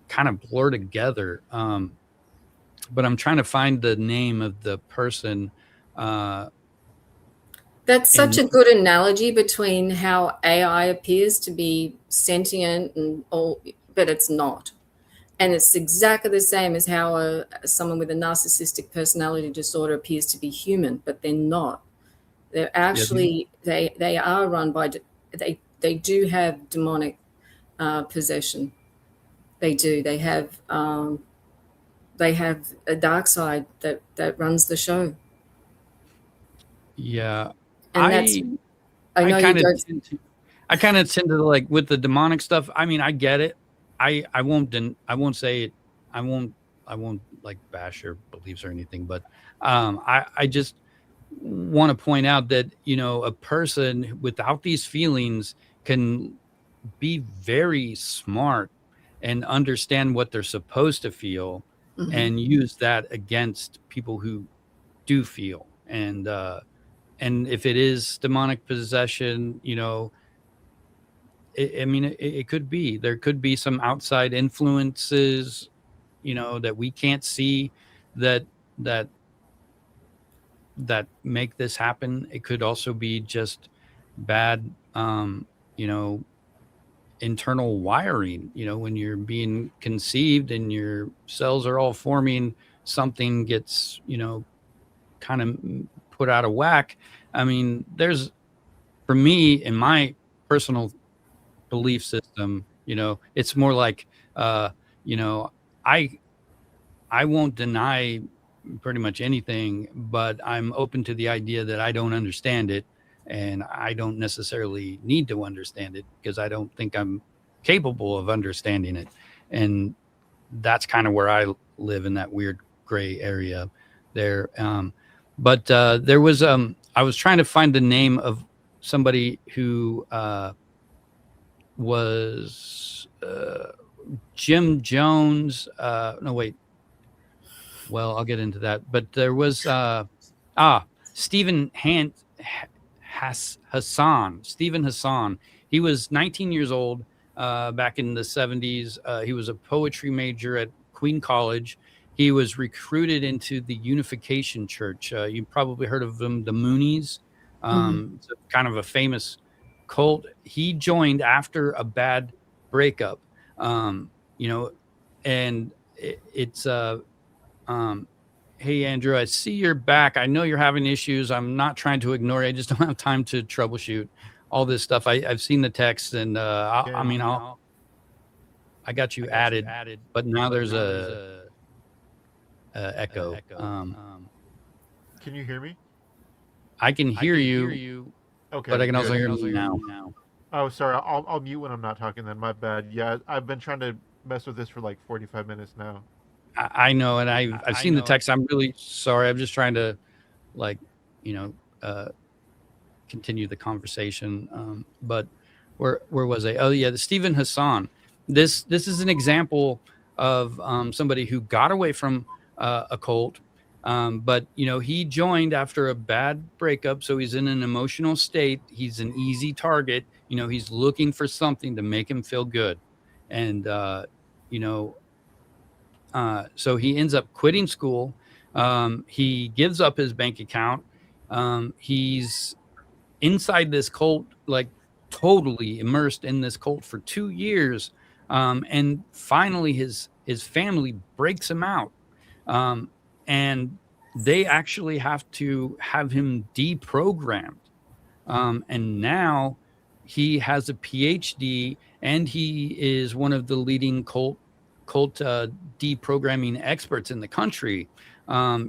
kind of blur together. But I'm trying to find the name of the person. Uh, That's such and a good analogy between how AI appears to be sentient and all, but it's not. And it's exactly the same as how someone with a narcissistic personality disorder appears to be human, but they're not. They're yeah, actually they are run by they do have demonic possession. They do. They have a dark side that runs the show, yeah, and that's. I I I know you kind of don't. tend to, like, with the demonic stuff. I mean, I get it. I won't I won't say it. I won't like bash your beliefs or anything, but I just want to point out that a person without these feelings can be very smart and understand what they're supposed to feel, Mhm. and use that against people who do feel. And if it is demonic possession, I mean, it could be, there could be some outside influences, that we can't see, that that that make this happen. It could also be just bad, you know, internal wiring. When you're being conceived and your cells are all forming, something gets, kind of put out of whack. I mean, for me, in my personal belief system, it's more like, you know, I I won't deny pretty much anything, but I'm open to the idea that I don't understand it, and I don't necessarily need to understand it because I don't think I'm capable of understanding it. And that's kind of where I live, in that weird gray area there. But there was I was trying to find the name of somebody who was Jim Jones. No, wait. Well, I'll get into that. But there was Stephen Hassan. Stephen Hassan. He was 19 years old back in the 70s. He was a poetry major at Queen College. He was recruited into the Unification Church. You probably heard of them, the Moonies. Mhm. It's kind of a famous cult. He joined after a bad breakup. You know, and it's um, hey, Andrew, I see you're back. I know you're having issues. I'm not trying to ignore you. I just don't have time to troubleshoot all this stuff. I've seen the text, and Yeah, I got you added, but now there's a echo. can you hear me? I can hear you, but Okay, I can also good. hear me now. Oh, sorry. I'll mute when I'm not talking. Then my bad. Yeah, I've been trying to mess with this for like 45 minutes now. I know, and I've seen the text. I'm really sorry. I'm just trying to, like, you know, uh, continue the conversation. But where was I? Oh yeah, the Stephen Hassan. This is an example of somebody who got away from a cult, but he joined after a bad breakup, so he's in an emotional state. He's an easy target. He's looking for something to make him feel good, and you know. So he ends up quitting school. He gives up his bank account. He's inside this cult, like totally immersed in this cult for 2 years, and finally his family breaks him out, um, and they actually have to have him deprogrammed, and now he has a PhD, and he is one of the leading cult deprogramming experts in the country.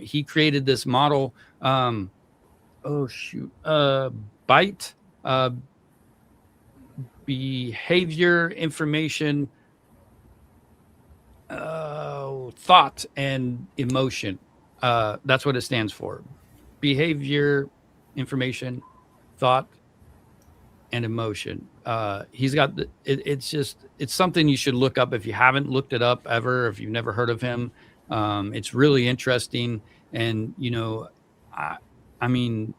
He created this model. Oh shoot, Byte, uh, behavior, information, thought, and emotion. That's what it stands for. Behavior, information, thought, and emotion. He's got it's something you should look up if you haven't looked it up ever, if you've never heard of him. It's really interesting. And, I mean,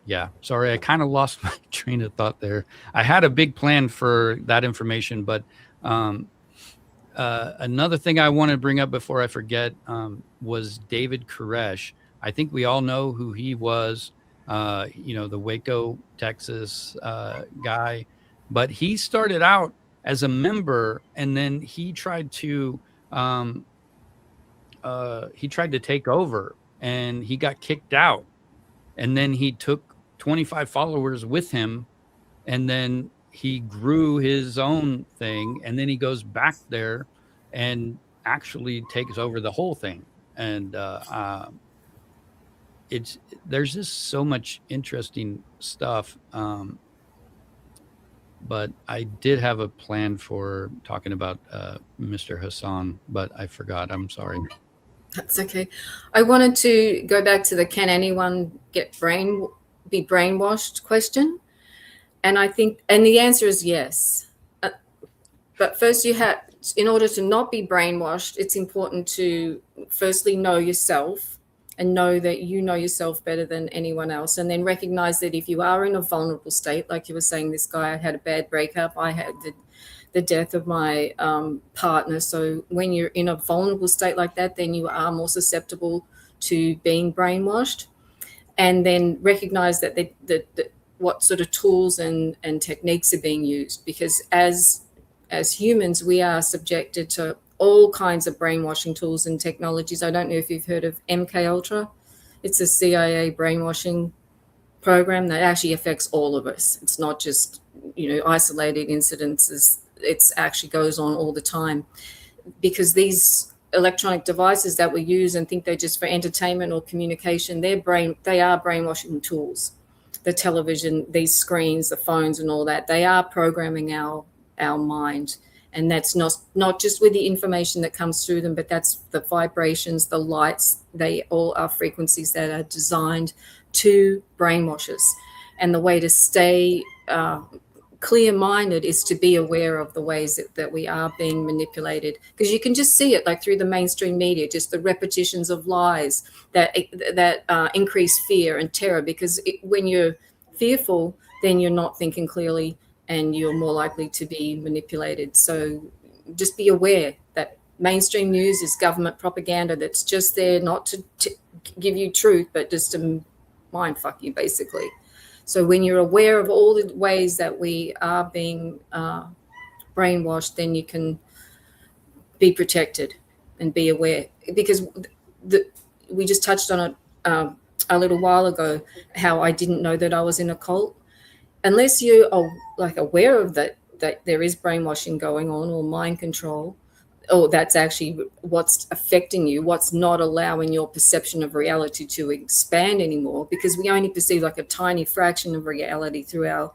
yeah, sorry, I kind of lost my train of thought there. I had a big plan for that information, but another thing I want to bring up before I forget was David Koresh. I think we all know who he was, the Waco, Texas guy, but he started out as a member, and then he tried to take over, and he got kicked out, and then he took 25 followers with him, and then he grew his own thing, and then he goes back there and actually takes over the whole thing. And there's just so much interesting stuff. But I did have a plan for talking about Mr. Hassan, but I forgot. I'm sorry. That's okay. I wanted to go back to the can anyone be brainwashed question. And I think, and the answer is yes. But first in order to not be brainwashed, it's important to firstly know yourself and know that you know yourself better than anyone else. And then recognize that if you are in a vulnerable state, like you were saying, this guy had a bad breakup, I had the death of my partner. So when you're in a vulnerable state like that, then you are more susceptible to being brainwashed. And then recognize that what sort of tools and techniques are being used, because as humans, we are subjected to all kinds of brainwashing tools and technologies. I don't know if you've heard of MK Ultra. It's a CIA brainwashing program that actually affects all of us. It's not just isolated incidences. It's actually goes on all the time, because these electronic devices that we use and think they're just for entertainment or communication, they are brainwashing tools. The television, these screens, the phones and all that, they are programming our mind. And that's not just with the information that comes through them, but that's the vibrations, the lights, they all are frequencies that are designed to brainwash us. And the way to stay clear-minded is to be aware of the ways that we are being manipulated, because you can just see it like through the mainstream media, just the repetitions of lies that increase fear and terror, because when you're fearful, then you're not thinking clearly and you're more likely to be manipulated. So just be aware that mainstream news is government propaganda that's just there not to give you truth, but just to mind fuck you, basically. So when you're aware of all the ways that we are being brainwashed, then you can be protected and be aware. Because we just touched on it a little while ago, how I didn't know that I was in a cult. Unless you are aware of that there is brainwashing going on, or mind control, or that's actually what's affecting you, what's not allowing your perception of reality to expand anymore, because we only perceive like a tiny fraction of reality through our,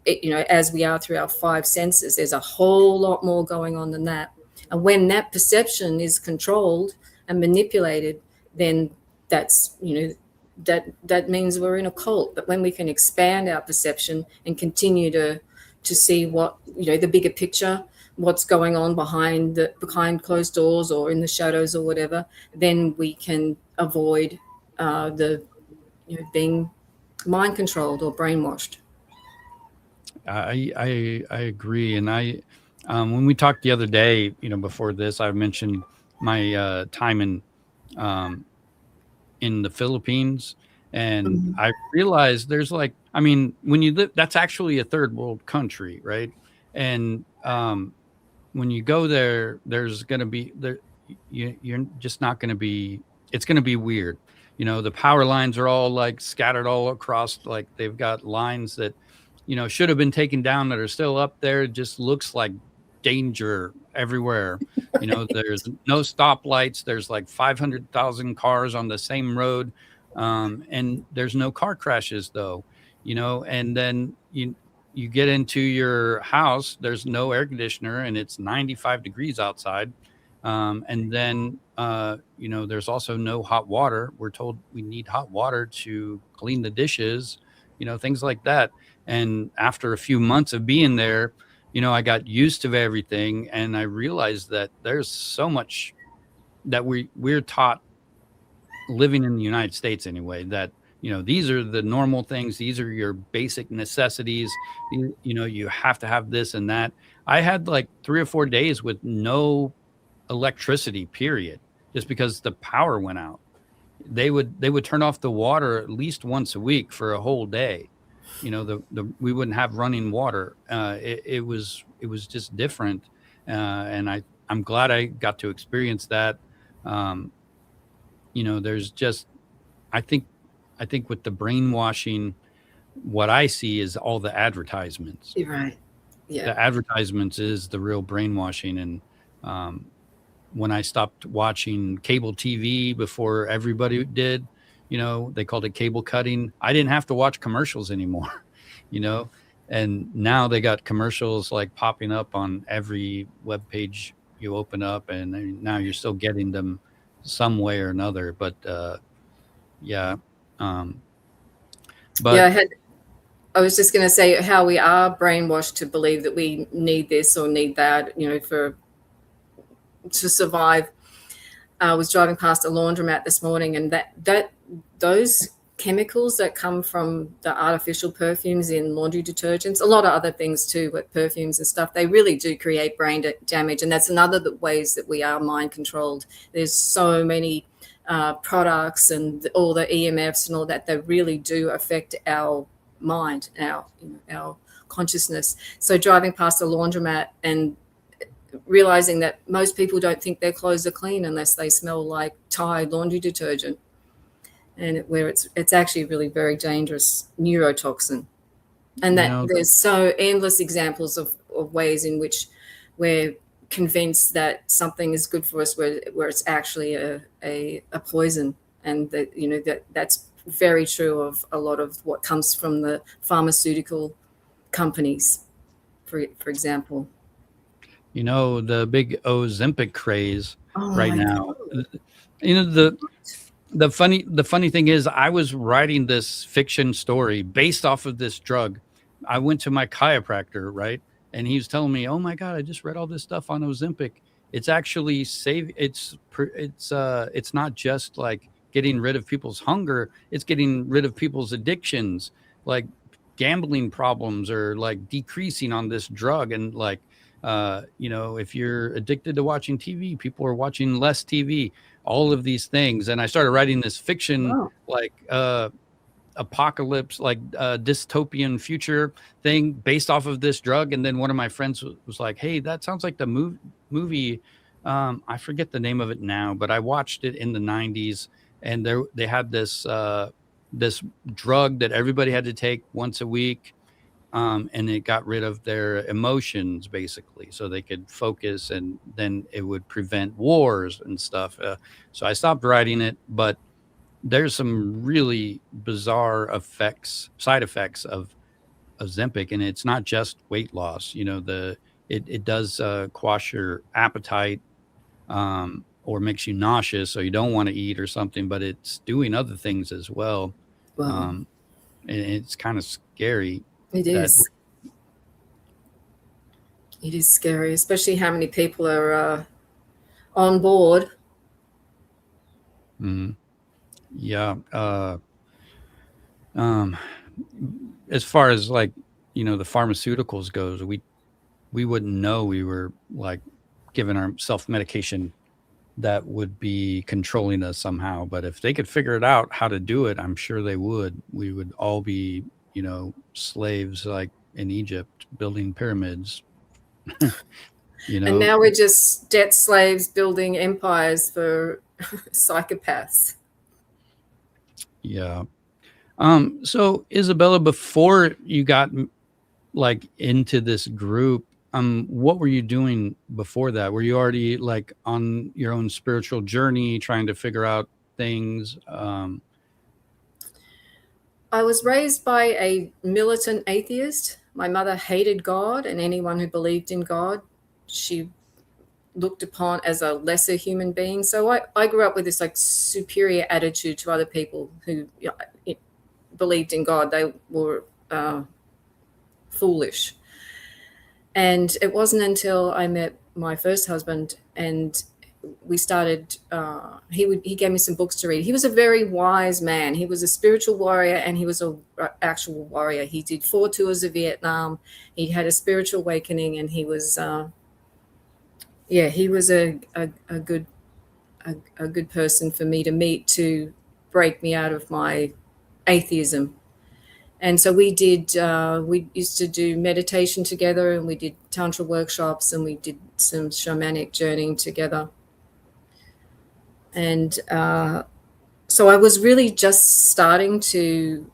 as we are through our five senses. There's a whole lot more going on than that. And when that perception is controlled and manipulated, then that's, that means we're in a cult. But when we can expand our perception and continue to see what, the bigger picture, what's going on behind closed doors or in the shadows or whatever, then we can avoid being mind controlled or brainwashed. I agree. And when we talked the other day, before this, I mentioned my time in the Philippines, and I realized there's when you live, that's actually a third world country, right? And when you go there, there's going to be you're just not going to be. It's going to be weird. The power lines are all scattered all across. They've got lines that should have been taken down that are still up there. It just looks like danger everywhere. There's no stoplights. There's 500,000 cars on the same road, and there's no car crashes though. and then you get into your house, there's no air conditioner and it's 95 degrees outside. And then, there's also no hot water. We're told we need hot water to clean the dishes, things like that. And after a few months of being there, I got used to everything, and I realized that there's so much that we're taught living in the United States anyway, that these are the normal things, these are your basic necessities. You have to have this and that. I had like 3 or 4 days with no electricity, period, just because the power went out. They would turn off the water at least once a week for a whole day. We wouldn't have running water. It was just different. And I'm glad I got to experience that. There's just, I think with the brainwashing, what I see is all the advertisements. You're right. Yeah. The advertisements is the real brainwashing. And when I stopped watching cable TV before everybody did, they called it cable cutting. I didn't have to watch commercials anymore, and now they got commercials like popping up on every web page you open up, and now you're still getting them some way or another. But yeah. But Yeah, I was just going to say how we are brainwashed to believe that we need this or need that, to survive. I was driving past a laundromat this morning, and those chemicals that come from the artificial perfumes in laundry detergents, a lot of other things too, but perfumes and stuff, they really do create brain damage. And that's another ways that we are mind controlled. There's so many products and all the EMFs and all that really do affect our mind, our consciousness. So driving past a laundromat and realizing that most people don't think their clothes are clean unless they smell like Tide laundry detergent, and where it's actually really very dangerous neurotoxin. And that there's so endless examples of ways in which we're convinced that something is good for us where it's actually a poison. And that's very true of a lot of what comes from the pharmaceutical companies, for example. The big Ozempic craze right now. God. The funny thing is, I was writing this fiction story based off of this drug. I went to my chiropractor, right? And he was telling me, "Oh my God, I just read all this stuff on Ozempic. It's actually it's not just like getting rid of people's hunger. It's getting rid of people's addictions, like gambling problems, or like decreasing on this drug. And like, if you're addicted to watching TV, people are watching less TV, all of these things." And I started writing this fiction, like apocalypse, like dystopian future thing based off of this drug. And then one of my friends was like, "Hey, that sounds like the movie. I forget the name of it now, but I watched it in the 90s. And they had this drug that everybody had to take once a week. And it got rid of their emotions, basically, so they could focus, and then it would prevent wars and stuff." So I stopped writing it, but there's some really bizarre side effects of Ozempic, and it's not just weight loss. It does quash your appetite, or makes you nauseous, so you don't want to eat or something, but it's doing other things as well. Wow. And it's kind of scary. It is. It is scary, especially how many people are on board. Yeah. As far as like, the pharmaceuticals goes, we wouldn't know we were like giving ourselves medication that would be controlling us somehow. But if they could figure it out how to do it, I'm sure they would. We would all be, slaves like in Egypt building pyramids. And now we're just debt slaves building empires for psychopaths. Yeah. So Isabella, before you got like into this group, what were you doing before that? Were you already like on your own spiritual journey, trying to figure out things? I was raised by a militant atheist. My mother hated God, and anyone who believed in God, she looked upon as a lesser human being. So I grew up with this like superior attitude to other people who believed in God. They were foolish. And it wasn't until I met my first husband and we started, he gave me some books to read. He was a very wise man. He was a spiritual warrior and he was an actual warrior. He did 4 tours of Vietnam. He had a spiritual awakening, and he was, he was a good person for me to meet to break me out of my atheism. And so we used to do meditation together, and we did Tantra workshops, and we did some shamanic journeying together. And so I was really just starting to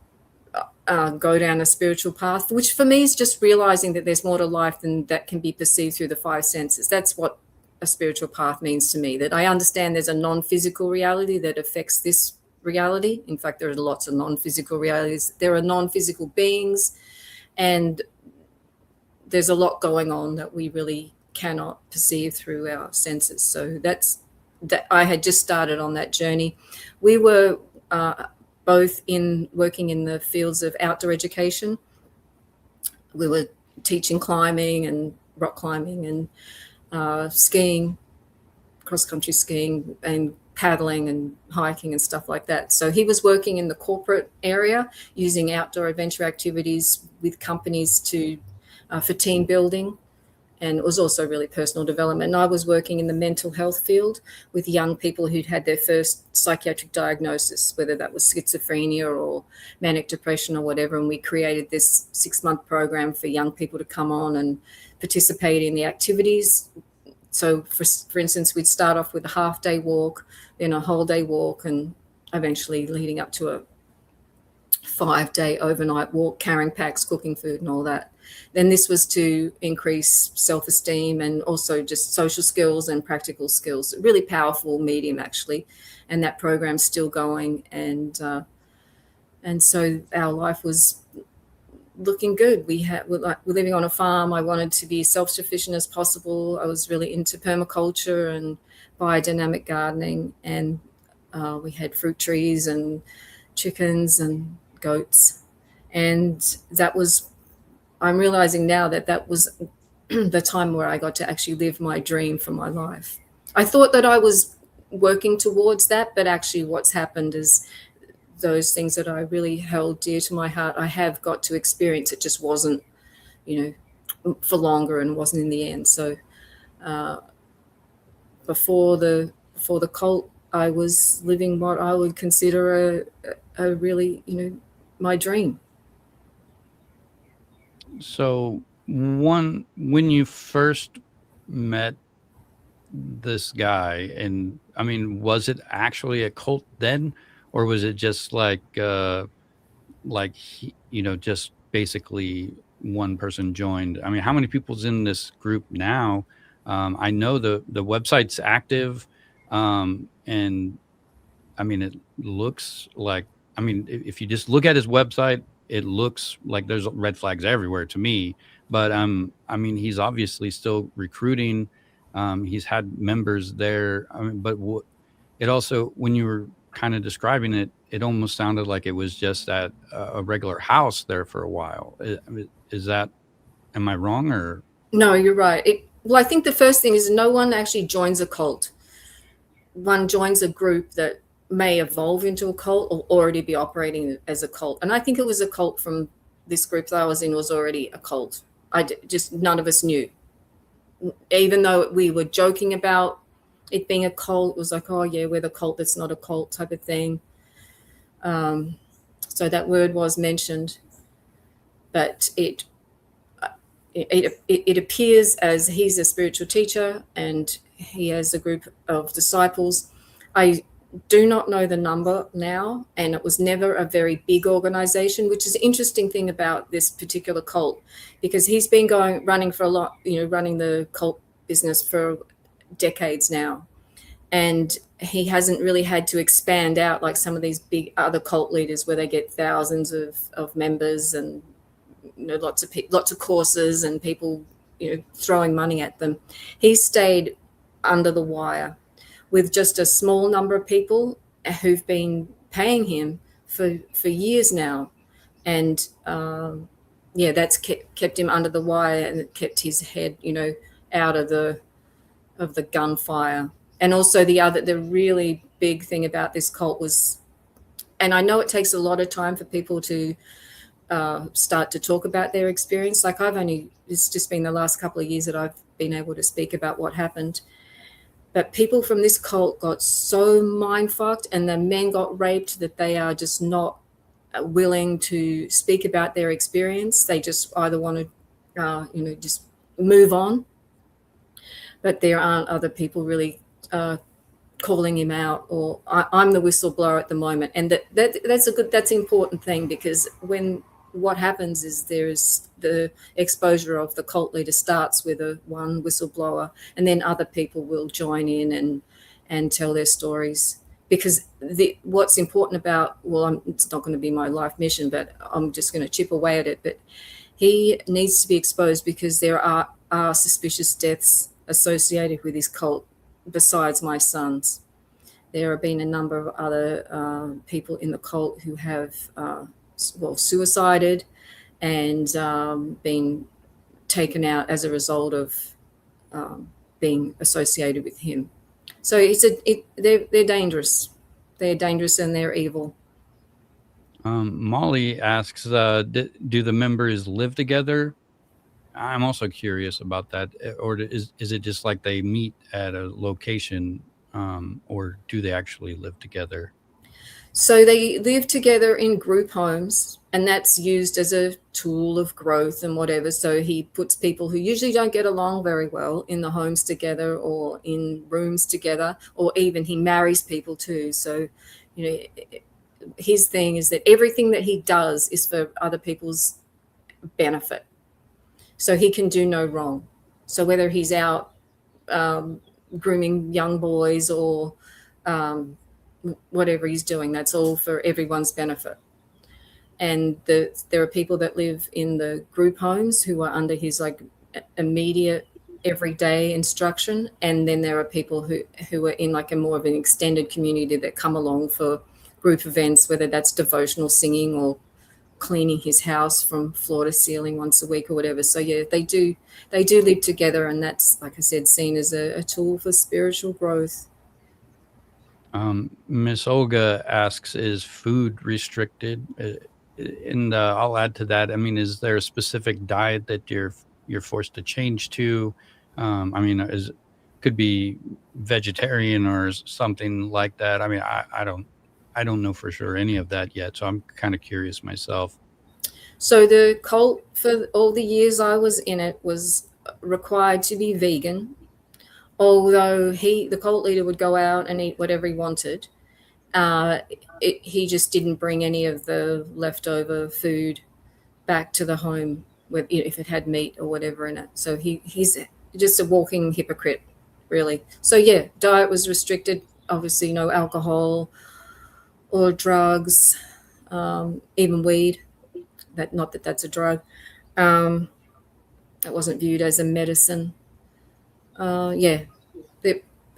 go down a spiritual path, which for me is just realizing that there's more to life than that can be perceived through the 5 senses. That's what a spiritual path means to me, that I understand there's a non-physical reality that affects this reality. In fact, there are lots of non-physical realities. There are non-physical beings, and there's a lot going on that we really cannot perceive through our senses. So that I had just started on that journey. We were both working in the fields of outdoor education. We were teaching climbing and rock climbing and skiing, cross-country skiing, and paddling and hiking and stuff like that. So he was working in the corporate area using outdoor adventure activities with companies for team building, and it was also really personal development. And I was working in the mental health field with young people who'd had their first psychiatric diagnosis, whether that was schizophrenia or manic depression or whatever. And we created this 6-month program for young people to come on and participate in the activities. So for instance, we'd start off with a half-day walk, then a whole-day walk, and eventually leading up to a 5-day overnight walk, carrying packs, cooking food and all that. Then this was to increase self-esteem and also just social skills and practical skills. A really powerful medium, actually. And that program's still going. And so our life was looking good. We're living on a farm. I wanted to be self-sufficient as possible. I was really into permaculture and biodynamic gardening. And we had fruit trees and chickens and goats. And I'm realizing now that was the time where I got to actually live my dream for my life. I thought that I was working towards that, but actually what's happened is those things that I really held dear to my heart, I have got to experience. It just wasn't, for longer and wasn't in the end. So before the cult, I was living what I would consider a really, my dream. So when you first met this guy, and I mean, was it actually a cult then, or was it just like just basically one person joined? I mean, how many people's in this group now? I know the website's active, and I mean, it looks like, I mean, if you just look at his website, it looks like there's red flags everywhere to me. But I mean, he's obviously still recruiting. He's had members there. I mean, but it also, when you were kind of describing it, it almost sounded like it was just at a regular house there for a while. Am I wrong, or? No, you're right. Well, I think the first thing is no one actually joins a cult. One joins a group that may evolve into a cult or already be operating as a cult. And I think it was a cult from this group that I was in was already a cult. Just none of us knew. Even though we were joking about it being a cult, it was like, oh yeah, we're the cult that's not a cult type of thing. So that word was mentioned, but it appears as he's a spiritual teacher and he has a group of disciples. I do not know the number now, and it was never a very big organization, which is an interesting thing about this particular cult, because he's been running for a lot, running the cult business for decades now. and he hasn't really had to expand out like some of these big other cult leaders where they get thousands of members and lots of courses and people throwing money at them. He stayed under the wire with just a small number of people who've been paying him for years now, and that's kept him under the wire, and it kept his head out of the gunfire. And also the really big thing about this cult was, and I know it takes a lot of time for people to start to talk about their experience. Like it's just been the last couple of years that I've been able to speak about what happened. But people from this cult got so mind fucked, and the men got raped, that they are just not willing to speak about their experience. They just either want to, just move on. But there aren't other people really calling him out, or I'm the whistleblower at the moment. And that's an important thing, because when what happens is there's the exposure of the cult leader starts with one whistleblower, and then other people will join in and tell their stories. Because what's important about, it's not going to be my life mission, but I'm just going to chip away at it. But he needs to be exposed, because there are suspicious deaths associated with his cult besides my son's. There have been a number of other people in the cult who have suicided and been taken out as a result of being associated with him. So they're dangerous. They're dangerous and they're evil. Molly asks, do the members live together? I'm also curious about that. Or is it just like they meet at a location, or do they actually live together? So they live together in group homes, and that's used as a tool of growth and whatever. So he puts people who usually don't get along very well in the homes together, or in rooms together, or even he marries people too. So, his thing is that everything that he does is for other people's benefit. So he can do no wrong. So whether he's out grooming young boys or whatever he's doing, that's all for everyone's benefit. And there are people that live in the group homes who are under his immediate everyday instruction, and then there are people who are in a more of an extended community that come along for group events, whether that's devotional singing or cleaning his house from floor to ceiling once a week or whatever. So yeah, they do live together, and that's, like I said, seen as a tool for spiritual growth. Miss Olga asks, is food restricted? And I'll add to that. I mean, is there a specific diet that you're forced to change to? Could be vegetarian or something like that. I mean, I don't know for sure any of that yet, so I'm kind of curious myself. So the cult, for all the years I was in it, was required to be vegan, although the cult leader would go out and eat whatever he wanted. He just didn't bring any of the leftover food back to the home if it had meat or whatever in it. So he's just a walking hypocrite, really. So yeah, diet was restricted. Obviously, no alcohol or drugs, even weed. Not that that's a drug. It wasn't viewed as a medicine. It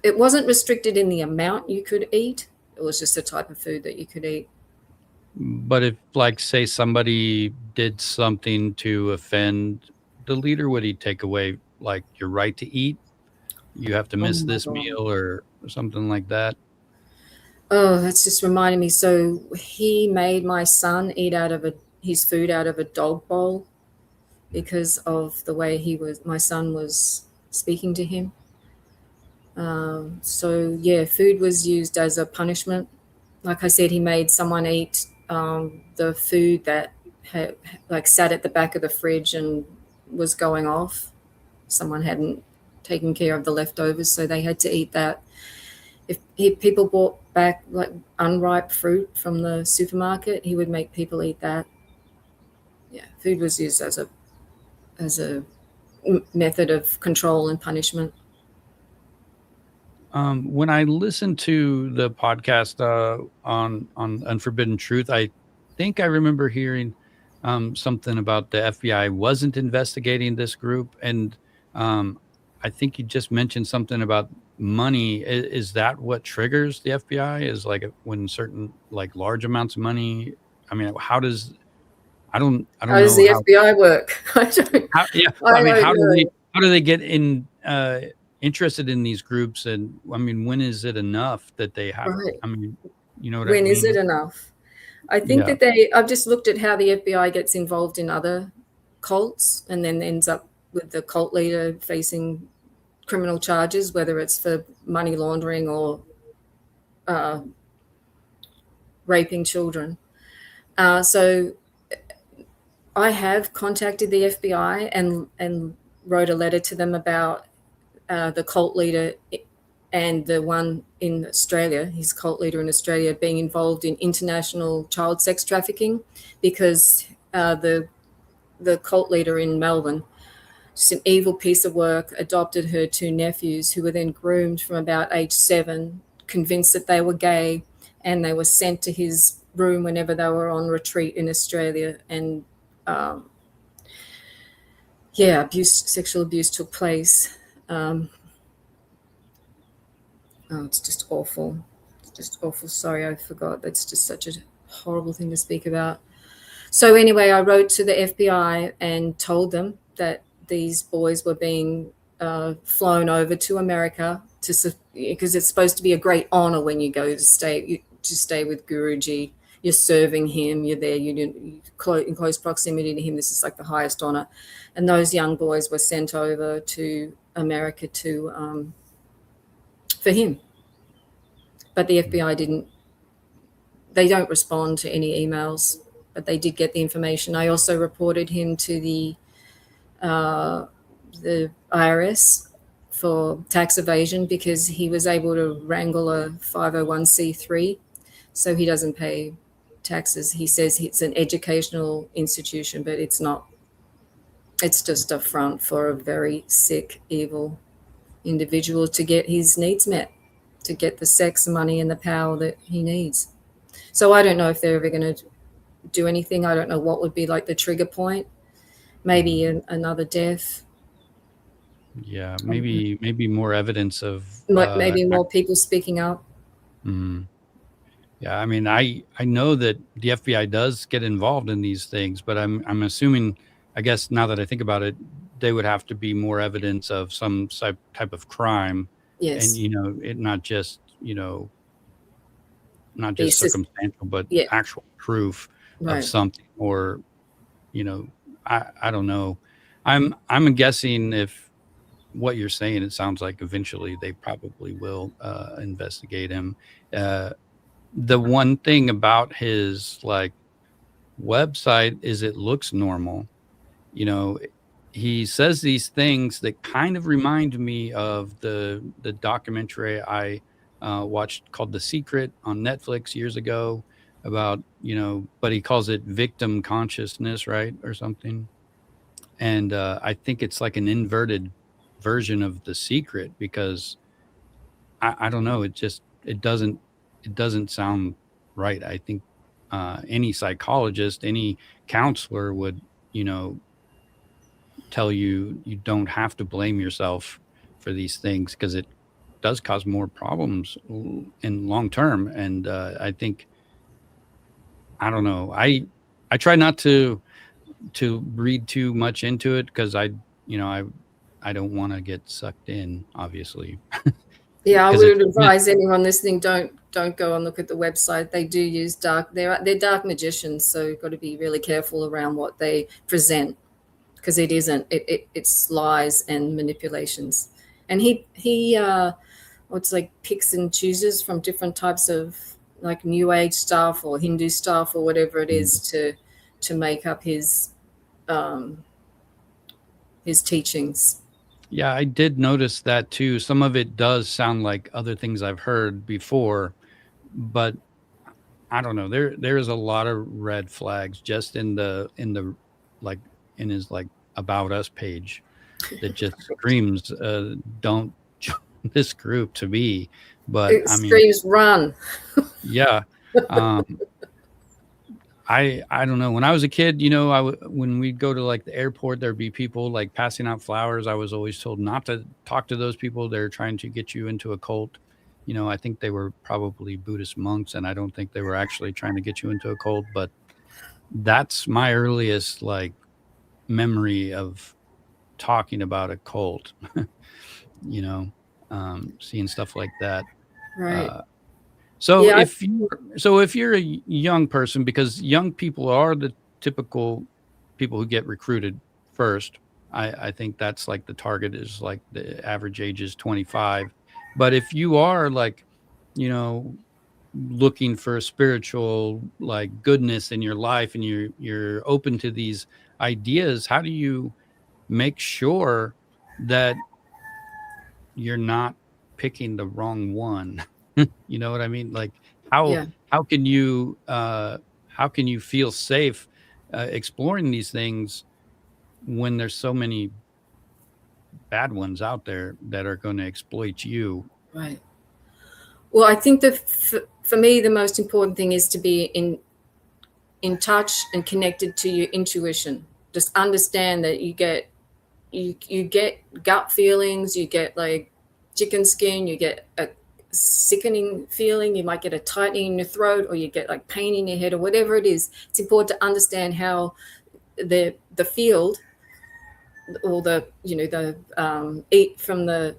wasn't restricted in the amount you could eat. It was just a type of food that you could eat. But if, say, somebody did something to offend the leader, would he take away, your right to eat? You have to miss this meal or something like that? Oh, that's just reminding me. So he made my son eat his food out of a dog bowl because of the way my son was speaking to him. So yeah, food was used as a punishment. Like I said, he made someone eat the food that had sat at the back of the fridge and was going off. Someone hadn't taken care of the leftovers, so they had to eat that. If people brought back unripe fruit from the supermarket, he would make people eat that. Yeah, food was used as a method of control and punishment. When I listened to the podcast on Unforbidden Truth, I think I remember hearing something about the FBI wasn't investigating this group, and um, I think you just mentioned something about money. Is that what triggers the FBI? Is like when certain like large amounts of money? I mean, how does I How don't does know the how FBI work? yeah. I I mean, don't know. how do they get in interested in these groups? And I mean, when is it enough that they have? Right. I mean, you know what I When is it mean? enough? I think Yeah. that I've just looked at how the FBI gets involved in other cults and then ends up with the cult leader facing criminal charges, whether it's for money laundering or uh, raping children. So I have contacted the FBI and wrote a letter to them about the cult leader and the one in Australia, his cult leader in Australia, being involved in international child sex trafficking, because the cult leader in Melbourne, just an evil piece of work, adopted her two nephews, who were then groomed from about age 7, convinced that they were gay, and they were sent to his room whenever they were on retreat in Australia. And um, yeah, sexual abuse took place. Oh, it's just awful. It's just awful. Sorry, I forgot. That's just such a horrible thing to speak about. So anyway, I wrote to the FBI and told them that these boys were being flown over to America because it's supposed to be a great honor when you go to stay with Guruji. You're serving him. You're there. You're in close proximity to him. This is like the highest honor. And those young boys were sent over to America for him. But the FBI didn't. They don't respond to any emails, but they did get the information. I also reported him to the IRS for tax evasion because he was able to wrangle a 501c3, so he doesn't pay taxes. He says it's an educational institution, but it's not. It's just a front for a very sick, evil individual to get his needs met, to get the sex, money, and the power that he needs. So I don't know if they're ever going to do anything. I don't know what would be like the trigger point. Maybe another death. Yeah. Maybe more evidence of Maybe more people speaking up. mm, yeah. I mean, I know that the FBI does get involved in these things, but I'm assuming, I guess now that I think about it, they would have to be more evidence of some type of crime, and Yes. it not just not The just circumstantial, but Yeah. actual proof of Right. something, or I don't know. I'm guessing if what you're saying, it sounds like eventually they probably will investigate him. The one thing about his like website is it looks normal. You know, he says these things that kind of remind me of the documentary I watched called The Secret on Netflix years ago about, but he calls it victim consciousness, right? Or something. And I think it's like an inverted version of The Secret because I don't know. It doesn't sound right. I think any psychologist, any counselor would, tell you don't have to blame yourself for these things because it does cause more problems in long term. And I think I don't know. I try not to read too much into it because I don't want to get sucked in, obviously. Yeah, I 'Cause would it's advise anyone listening, don't go and look at the website. They do use they're dark magicians, so you've got to be really careful around what they present because it isn't. It's lies and manipulations. And he what's like picks and chooses from different types of like New Age stuff or Hindu stuff or whatever it is to make up his teachings. Yeah, I did notice that too. Some of it does sound like other things I've heard before, but I don't know. There is a lot of red flags just in the like in his like about us page that just screams don't this group to be. But It I mean, screams run. yeah. Um, I don't know. When I was a kid, when we'd go to like the airport, there'd be people like passing out flowers. I was always told not to talk to those people. They're trying to get you into a cult. I think they were probably Buddhist monks, and I don't think they were actually trying to get you into a cult. But that's my earliest like memory of talking about a cult. you know, Seeing stuff like that. Right. Uh, So Yeah. if you're a young person, because young people are the typical people who get recruited first, I think that's like the target is like the average age is 25. But if you are like, you know, looking for a spiritual like goodness in your life and you're open to these ideas, how do you make sure that you're not picking the wrong one? You know what I mean? Like how Yeah. how can you how can you feel safe exploring these things when there's so many bad ones out there that are going to exploit you? Right. Well, I think that for me, the most important thing is to be in touch and connected to your intuition. Just understand that you get gut feelings, you get like chicken skin, you get a sickening feeling, you might get a tightening in your throat, or you get like pain in your head, or whatever it is. It's important to understand how the field, or the eat from the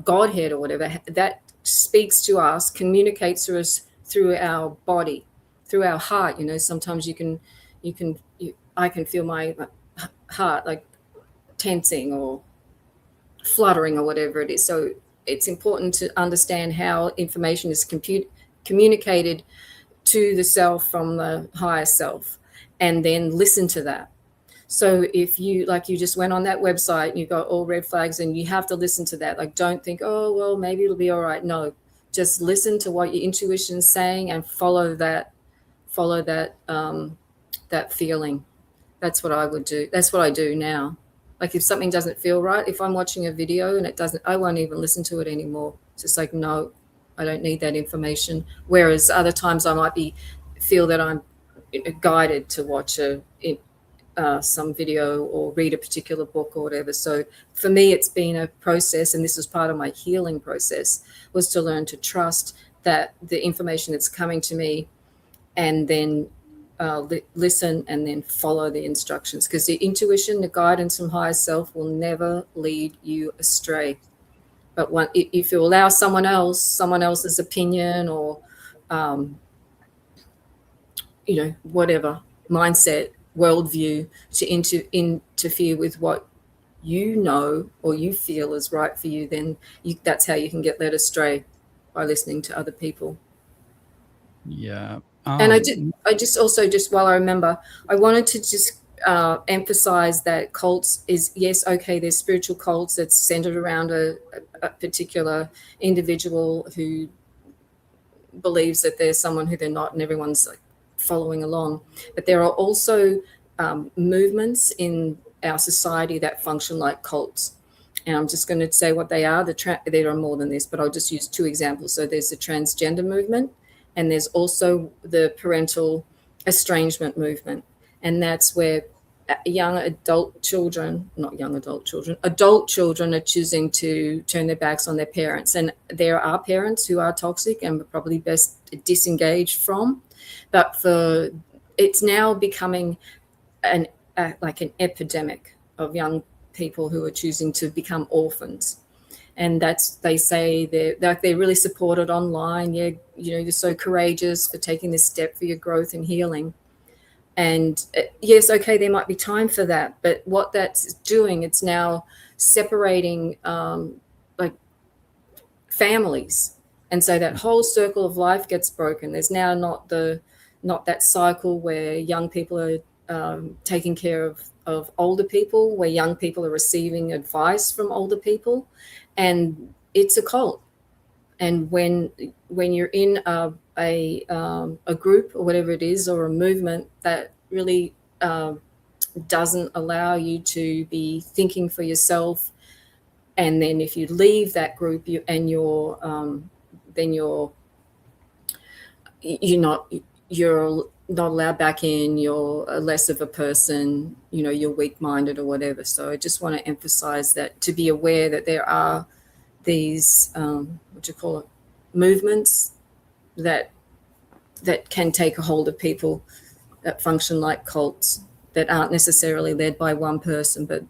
Godhead or whatever, that speaks to us, communicates to us through our body, through our heart. Sometimes I can feel my heart like tensing or fluttering or whatever it is. So it's important to understand how information is communicated to the self from the higher self, and then listen to that. So if you just went on that website and you got all red flags, and you have to listen to that. Like, don't think, oh, well, maybe it'll be all right. No, just listen to what your intuition is saying and follow that that feeling. That's what I would do. That's what I do now. Like, if something doesn't feel right, if I'm watching a video and it doesn't, I won't even listen to it anymore. It's just like, no, I don't need that information. Whereas other times I might feel that I'm guided to watch some video or read a particular book or whatever. So for me, it's been a process, and this was part of my healing process, was to learn to trust that the information that's coming to me, and then listen and then follow the instructions, because the intuition, the guidance from higher self will never lead you astray. But if you allow someone else's opinion or whatever mindset, worldview to interfere with what you know or you feel is right for you, then that's how you can get led astray, by listening to other people. Yeah. And I just also, just while I remember, I wanted to just emphasize that cults is, yes, okay, there's spiritual cults that's centered around a particular individual who believes that there's someone who they're not, and everyone's like following along. But there are also movements in our society that function like cults. And I'm just going to say what they are. There are more than this, but I'll just use two examples. So there's the transgender movement, and there's also the parental estrangement movement. And that's where adult children are choosing to turn their backs on their parents. And there are parents who are toxic and probably best disengaged from. But it's now becoming like an epidemic of young people who are choosing to become orphans. And they say they're really supported online. Yeah, you're so courageous for taking this step for your growth and healing. And yes, okay, there might be time for that, but what that's doing, it's now separating like families, and so that whole circle of life gets broken. There's now not that cycle where young people are taking care of older people, where young people are receiving advice from older people, and it's a cult. And when you're in a group or whatever it is, or a movement that really doesn't allow you to be thinking for yourself And then if you leave that group, then you're not allowed back in. You're less of a person. You're weak-minded or whatever. So I just want to emphasize that, to be aware that there are these movements that can take a hold of people that function like cults, that aren't necessarily led by one person, but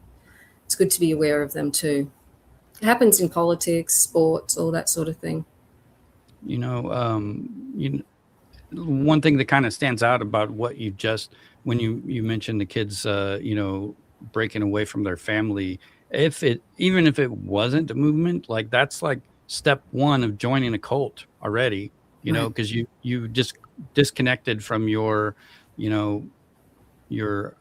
it's good to be aware of them too. It happens in politics, sports, all that sort of thing. One thing that kind of stands out about what you just, when you mentioned the kids, breaking away from their family, even if it wasn't a movement, like that's like step one of joining a cult already, Right. because you just disconnected from your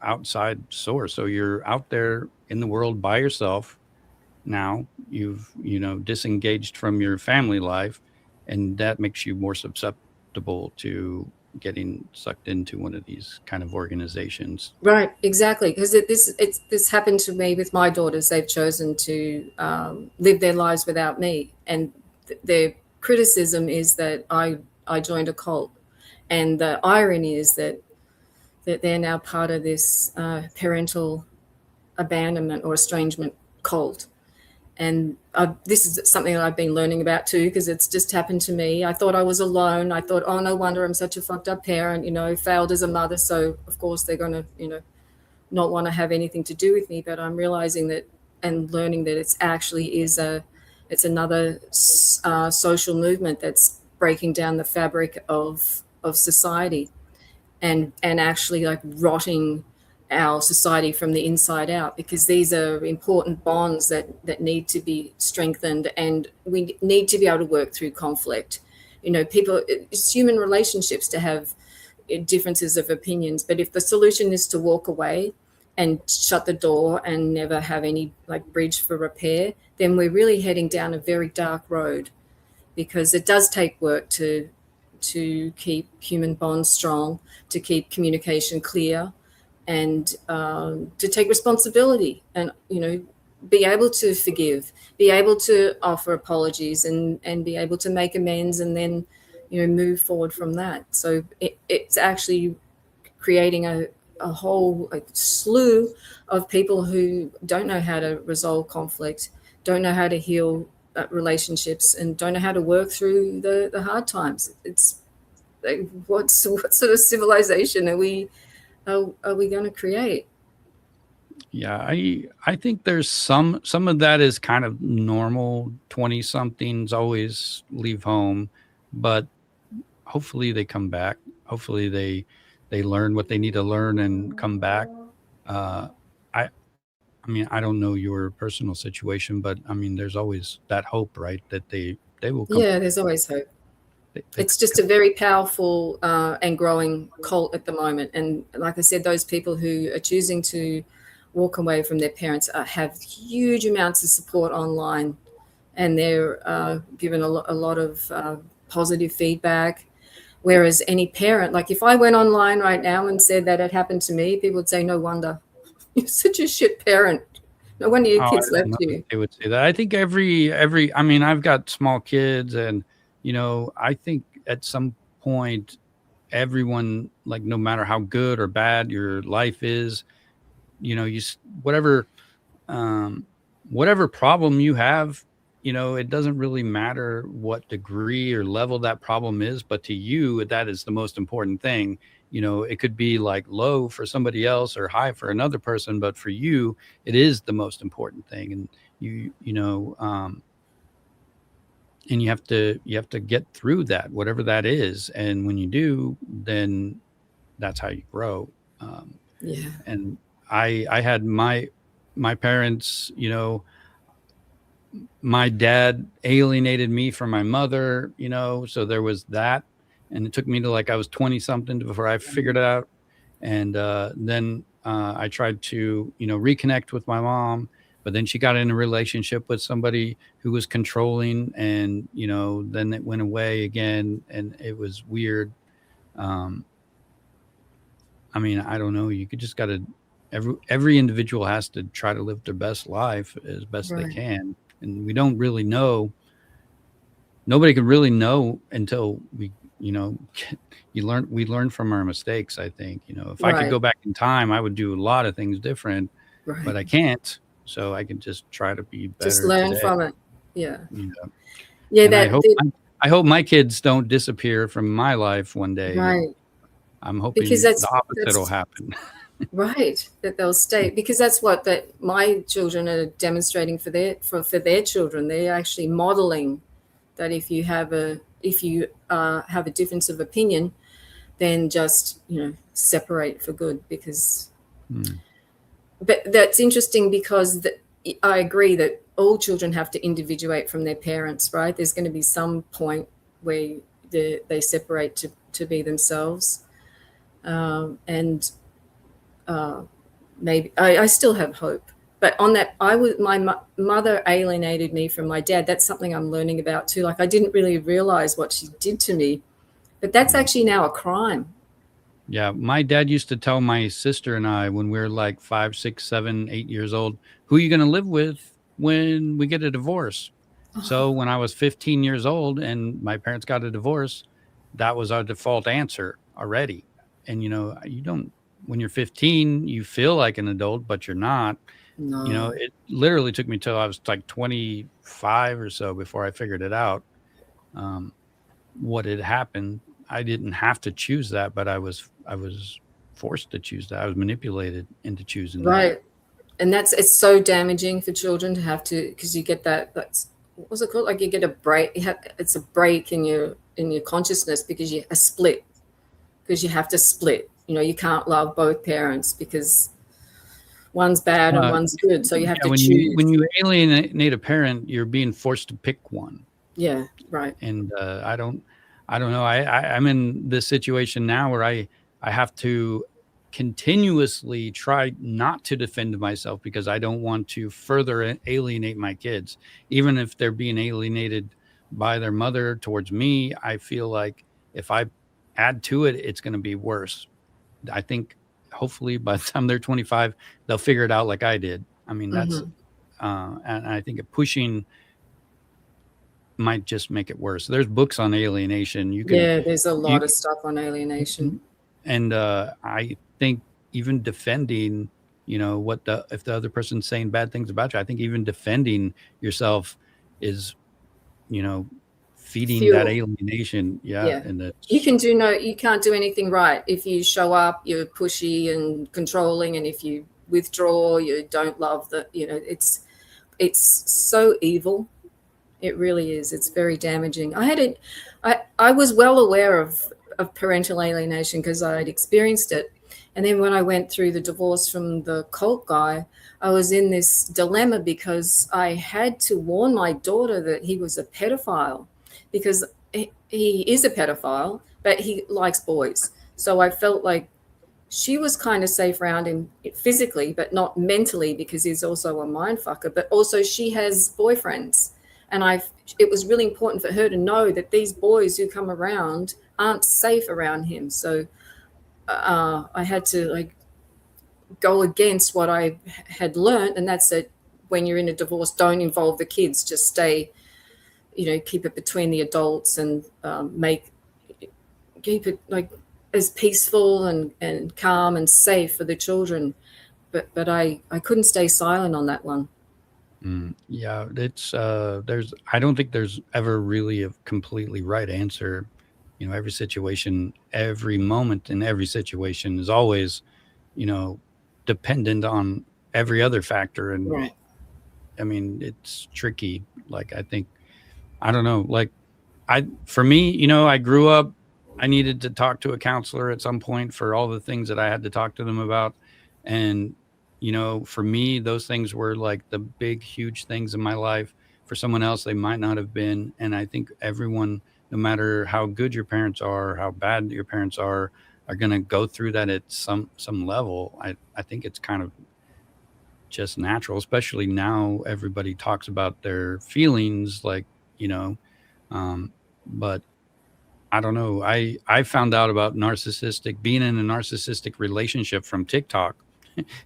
outside source. So you're out there in the world by yourself. Now you've disengaged from your family life, and that makes you more susceptible to getting sucked into one of these kind of organizations. Right, exactly. Because this happened to me with my daughters. They've chosen to live their lives without me, and their criticism is that I joined a cult, and the irony is that they're now part of this parental abandonment or estrangement cult. And this is something that I've been learning about too, because it's just happened to me. I thought I was alone. I thought, oh, no wonder I'm such a fucked up parent, failed as a mother. So of course they're going to, not want to have anything to do with me. But I'm realizing that and learning that it's another social movement that's breaking down the fabric of society, and actually like rotting our society from the inside out, because these are important bonds that need to be strengthened, and we need to be able to work through conflict. It's human relationships to have differences of opinions, but if the solution is to walk away and shut the door and never have any like bridge for repair, then we're really heading down a very dark road, because it does take work to keep human bonds strong, to keep communication clear, and to take responsibility, and be able to forgive, be able to offer apologies, and be able to make amends, and then move forward from that. So it's actually creating a whole slew of people who don't know how to resolve conflict, don't know how to heal relationships, and don't know how to work through the hard times. It's like, what sort of civilization are we going to create? Yeah, I think there's some of that is kind of normal. 20 somethings always leave home, but hopefully they come back. Hopefully they learn what they need to learn and come back. I mean, I don't know your personal situation, but I mean, there's always that hope, right? That they will come. Yeah, there's always hope. They It's just a very powerful and growing cult at the moment. And like I said, those people who are choosing to walk away from their parents have huge amounts of support online, and they're given a lot of positive feedback. Whereas any parent, like if I went online right now and said that it happened to me, people would say, no wonder. You're such a shit parent. No wonder your kids I don't left know you. if they would say that. I think every I mean, I've got small kids, and I think at some point everyone, like, no matter how good or bad your life is, whatever whatever problem you have, it doesn't really matter what degree or level that problem is, but to you, that is the most important thing. It could be like low for somebody else or high for another person, but for you, it is the most important thing. And and you have to get through that, whatever that is. And when you do, then that's how you grow. Yeah. And I had my parents, my dad alienated me from my mother, so there was that. And it took me to, like, I was 20 something before I figured it out. And then I tried to, reconnect with my mom, but then she got in a relationship with somebody who was controlling, and, then it went away again, and it was weird. I mean, I don't know. You could just got to, every individual has to try to live their best life as best they Right. can. and we don't really know. Nobody can really know until we, you know, we learn from our mistakes. I think, you know, if I could Right. go back in time, I would do a lot of things different, but I Right. can't. So I can just try to be Just better learn today. from it. Yeah. You know, Yeah. and That. I hope my kids don't disappear from my life one day. Right. I'm Because hoping the opposite will happen. right, that they'll stay, because that's what that my children are demonstrating for their children. They're actually modeling that if you have a difference of opinion, then just, you know, separate for good. Because but that's interesting, because I agree that all children have to individuate from their parents, right? There's going to be some point where they separate to be themselves, and maybe I still have hope. But on that, my mother alienated me from my dad. That's something I'm learning about too. Like, I didn't really realize what she did to me, but that's actually now a crime. Yeah, my dad used to tell my sister and I when we were like 5, 6, 7, 8 years old, who are you going to live with when we get a divorce? So when I was 15 years old and my parents got a divorce, that was our default answer already. And, you know, you don't, when you're 15, you feel like an adult, but you're not. You know, No. it literally took me till I was like 25 or so before I figured it out. What had happened. I didn't have to choose that, but I was forced to choose that. I was manipulated into choosing that. Right. And it's so damaging for children to have to, because you get that's, what was it called? Like, you get a break. It's a break in your consciousness, because you a split, because you have to split. You know, you can't love both parents because one's bad and Uh, one's good. So you have yeah, to when choose. you alienate a parent, you're being forced to pick one. Yeah. Right. And I don't know. I'm in this situation now where I have to continuously try not to defend myself because I don't want to further alienate my kids, even if they're being alienated by their mother towards me. I feel like if I add to it, it's going to be worse. I think hopefully by the time they're 25, they'll figure it out like I did. I mean, that's and I think pushing might just make it worse. There's books on alienation. Yeah. There's a You lot of stuff on alienation. and I think even defending, you know, if the other person's saying bad things about you, I think even defending yourself is, you know, feeding that Fuel. alienation. Yeah, Yeah. and You can't do anything right. If you show up, you're pushy and controlling, and if you withdraw, you don't love you know, it's so evil. It really is. It's very damaging. I was well aware of parental alienation because I had experienced it. And then when I went through the divorce from the cult guy, I was in this dilemma because I had to warn my daughter that he was a pedophile, because he is a pedophile, but he likes boys. So I felt like she was kind of safe around him physically, but not mentally, because he's also a mind fucker. But also, she has boyfriends, and it was really important for her to know that these boys who come around aren't safe around him. So I had to, like, go against what I had learned, and that's that when you're in a divorce, don't involve the kids. Just stay, you know, keep it between the adults, and keep it like as peaceful and calm and safe for the children. But I couldn't stay silent on that one. Yeah, it's I don't think there's ever really a completely right answer. You know, every situation, every moment in every situation is always, you know, dependent on every other factor. And Right. I mean, it's tricky. Like, I think, I don't know, like for me, you know, I grew up, I needed to talk to a counselor at some point for all the things that I had to talk to them about. And, you know, for me, those things were like the big, huge things in my life. For someone else, they might not have been. And I think everyone, no matter how good your parents are, how bad your parents are going to go through that at some level. I think it's kind of just natural, especially now everybody talks about their feelings, like, you know, but I don't know. I found out about being in a narcissistic relationship from TikTok,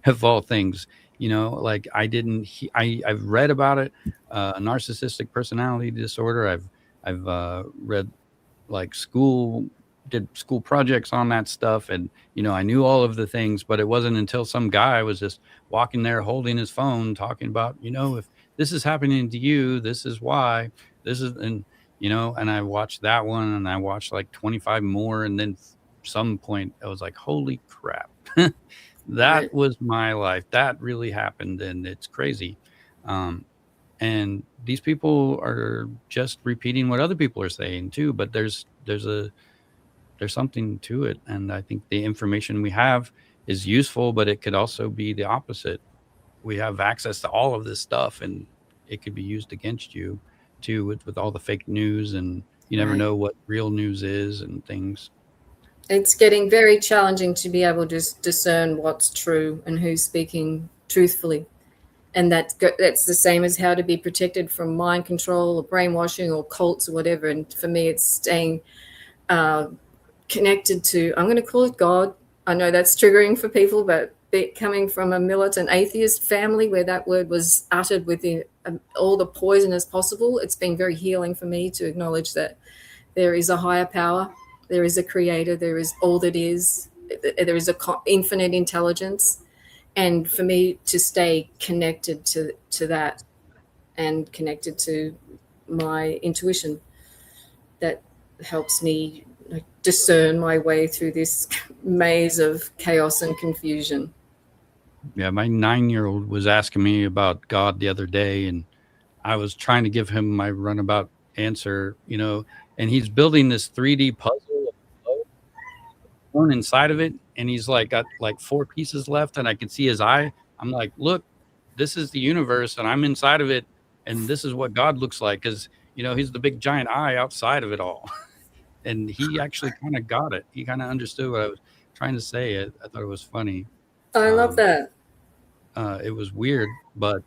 of all things. like I've read about it, narcissistic personality disorder. I've read like did school projects on that stuff, and I knew all of the things, but it wasn't until some guy was just walking there holding his phone talking about, if this is happening to you, this is why, this is, and I watched that one, and I watched like 25 more, and then some point I was like, holy crap. That Right. was my life. That really happened, and it's crazy. And these people are just repeating what other people are saying too, but there's something to it, and I think the information we have is useful, but it could also be the opposite. We have access to all of this stuff, and it could be used against you too, with all the fake news, and you never Right. know what real news is and things. It's getting very challenging to be able to discern what's true and who's speaking truthfully. And that's the same as how to be protected from mind control or brainwashing or cults or whatever. And for me, it's staying connected to, I'm going to call it God. I know that's triggering for people, but coming from a militant atheist family where that word was uttered with all the poison as possible, it's been very healing for me to acknowledge that there is a higher power, there is a creator, there is all that is, there is a infinite intelligence. And for me to stay connected to that and connected to my intuition, that helps me discern my way through this maze of chaos and confusion. Yeah, my 9-year-old was asking me about God the other day, and I was trying to give him my runabout answer, and he's building this 3D puzzle of one inside of it, and he's like got like 4 pieces left, and I can see his eye. I'm like, look, this is the universe, and I'm inside of it, and this is what God looks like, because he's the big giant eye outside of it all. And he actually kind of got it. He kind of understood what I was trying to say. I thought it was funny. I love that. It was weird, but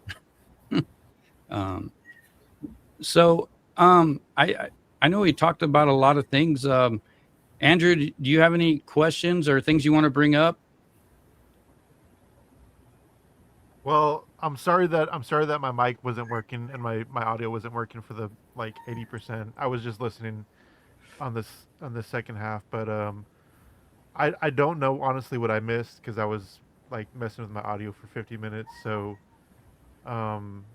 so I know we talked about a lot of things. Andrew, do you have any questions or things you want to bring up? Well, I'm sorry that my mic wasn't working and my audio wasn't working for the like 80%. I was just listening on this second half, but I don't know honestly what I missed because I was like messing with my audio for 50 minutes. So um,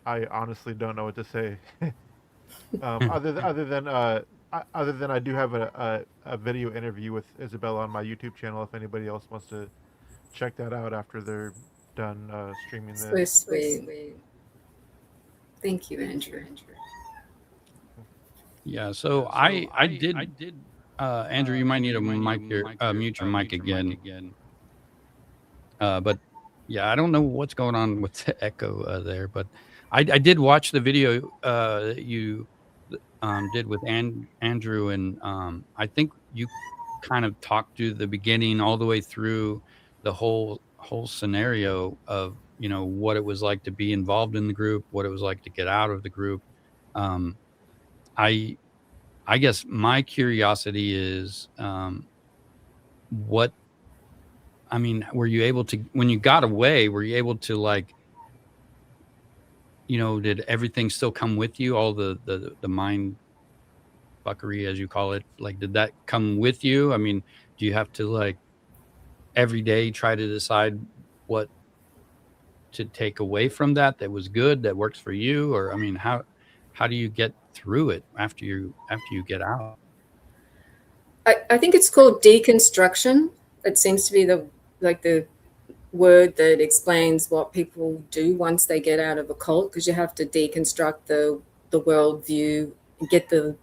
I honestly don't know what to say. Other than I do have a video interview with Isabella on my YouTube channel. If anybody else wants to check that out after they're done streaming So this. sweet. Thank you, Andrew. Yeah, so I did. Andrew, you might need to mute your mic again. But yeah, I don't know what's going on with the echo there, but I did watch the video that you did with Andrew, and I think you kind of talked through the beginning all the way through the whole scenario of what it was like to be involved in the group, what it was like to get out of the group. I guess my curiosity is were you able to, when you got away, were you able to like, did everything still come with you? All the mind fuckery, as you call it, like, did that come with you? I mean, do you have to like every day try to decide what to take away from that was good, that works for you? Or, I mean, how do you get through it after you get out? I think it's called deconstruction. It seems to be the word that explains what people do once they get out of a cult, because you have to deconstruct the worldview and get the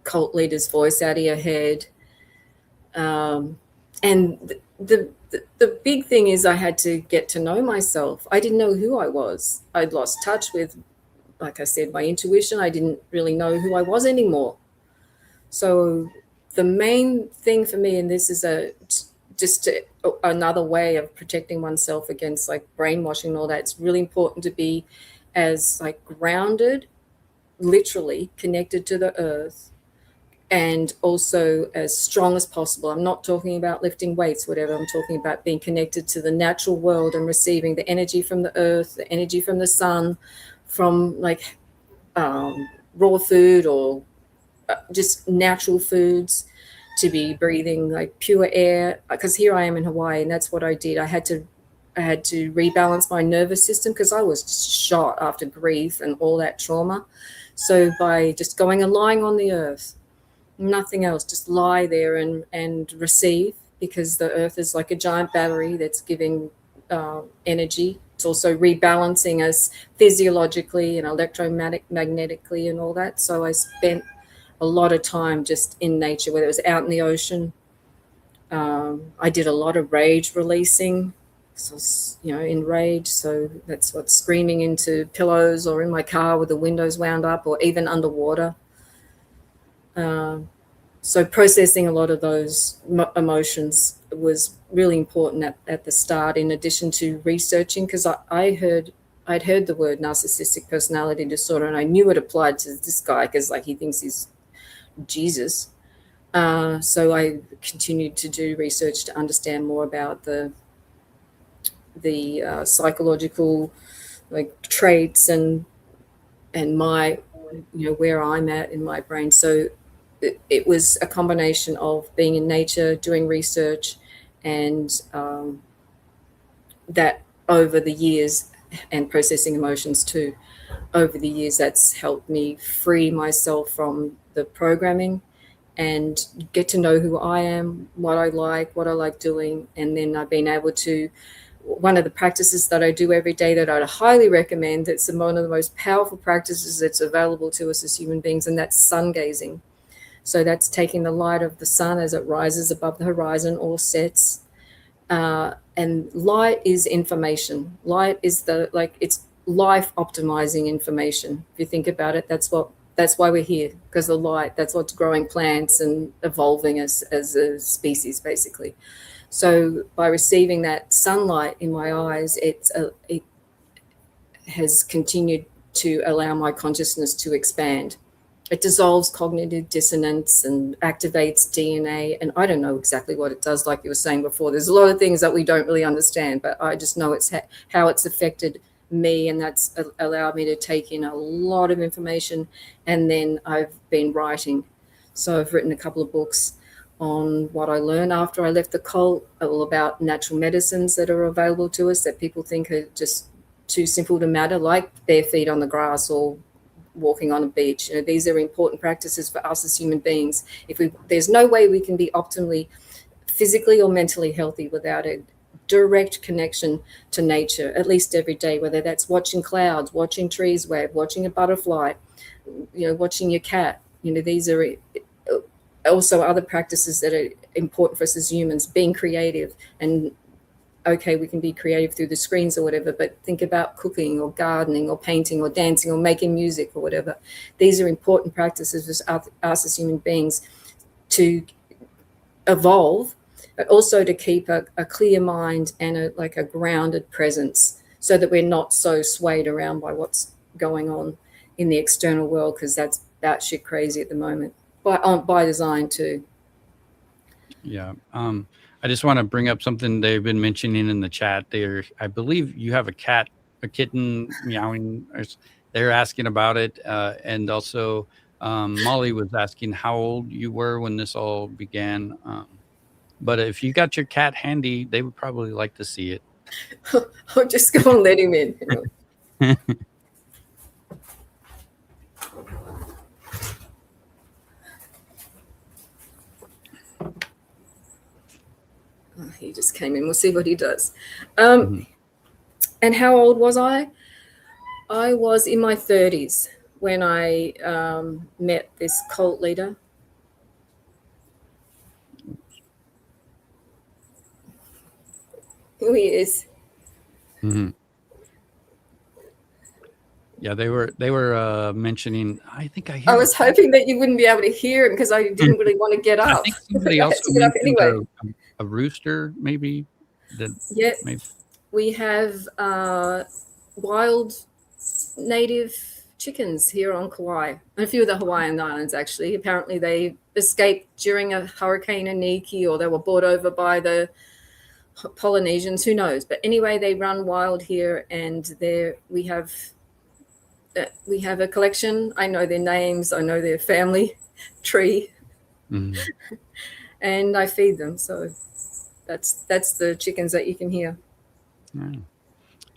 cult leader's voice out of your head. And the big thing is I had to get to know myself. I didn't know who I was. I'd lost touch with, like I said, my intuition. I didn't really know who I was anymore. So the main thing for me, and this is another way of protecting oneself against like brainwashing and all that, it's really important to be as like grounded, literally connected to the earth, and also as strong as possible. I'm not talking about lifting weights, whatever. I'm talking about being connected to the natural world and receiving the energy from the earth, the energy from the sun, from like raw food or just natural foods, to be breathing like pure air. Because here I am in Hawaii, and that's what I did. I had to rebalance my nervous system because I was just shot after grief and all that trauma. So by just going and lying on the earth, nothing else, just lie there and receive, because the earth is like a giant battery that's giving energy. It's also rebalancing us physiologically and electromagnetically and all that. So I spent a lot of time just in nature, whether it was out in the ocean. I did a lot of rage releasing. So, in rage. So that's what, screaming into pillows or in my car with the windows wound up or even underwater. So processing a lot of those emotions was really important at the start, in addition to researching, because I'd heard the word narcissistic personality disorder, and I knew it applied to this guy because like he thinks he's Jesus. So I continued to do research to understand more about the psychological like traits and my where I'm at in my brain. So it was a combination of being in nature, doing research, and that over the years, and processing emotions too, over the years, that's helped me free myself from the programming and get to know who I am, what I like doing. And then I've been able to, one of the practices that I do every day that I'd highly recommend, it's one of the most powerful practices that's available to us as human beings, and that's sun gazing. So that's taking the light of the sun as it rises above the horizon or sets. And light is information. Light is it's life optimizing information. If you think about it, that's why we're here, because the light, that's what's growing plants and evolving as a species, basically. So by receiving that sunlight in my eyes, it has continued to allow my consciousness to expand. It dissolves cognitive dissonance and activates DNA. And I don't know exactly what it does, like you were saying before. There's a lot of things that we don't really understand, but I just know it's how it's affected me, and that's allowed me to take in a lot of information. And then I've been writing. So I've written a couple of books on what I learned after I left the cult, all about natural medicines that are available to us that people think are just too simple to matter, like bare feet on the grass or walking on a beach. These are important practices for us as human beings. There's no way we can be optimally physically or mentally healthy without a direct connection to nature, at least every day, whether that's watching clouds, watching trees wave, watching a butterfly, watching your cat. These are also other practices that are important for us as humans, being creative. And okay, we can be creative through the screens or whatever, but think about cooking or gardening or painting or dancing or making music or whatever. These are important practices for us as human beings to evolve, but also to keep a clear mind and a grounded presence, so that we're not so swayed around by what's going on in the external world, because that's batshit crazy at the moment, by design too. Yeah. I just want to bring up something they've been mentioning in the chat there. I believe you have a kitten meowing. They're asking about it. And also Molly was asking how old you were when this all began. But if you got your cat handy, they would probably like to see it. I'll just go and let him in. He just came in. We'll see what he does. And how old was I? I was in my 30s when I met this cult leader. Who he is. Mm-hmm. Yeah, they were mentioning. I think I was hoping that you wouldn't be able to hear him, because I didn't really want to get up. I think somebody else to get up anyway. A rooster, maybe. We have wild native chickens here on Kauai, and a few of the Hawaiian Islands, actually. Apparently they escaped during a Hurricane Iniki, or they were brought over by the Polynesians, who knows. But anyway, they run wild here, and there we have a collection. I know their names, I know their family tree, and I feed them. So that's the chickens that you can hear.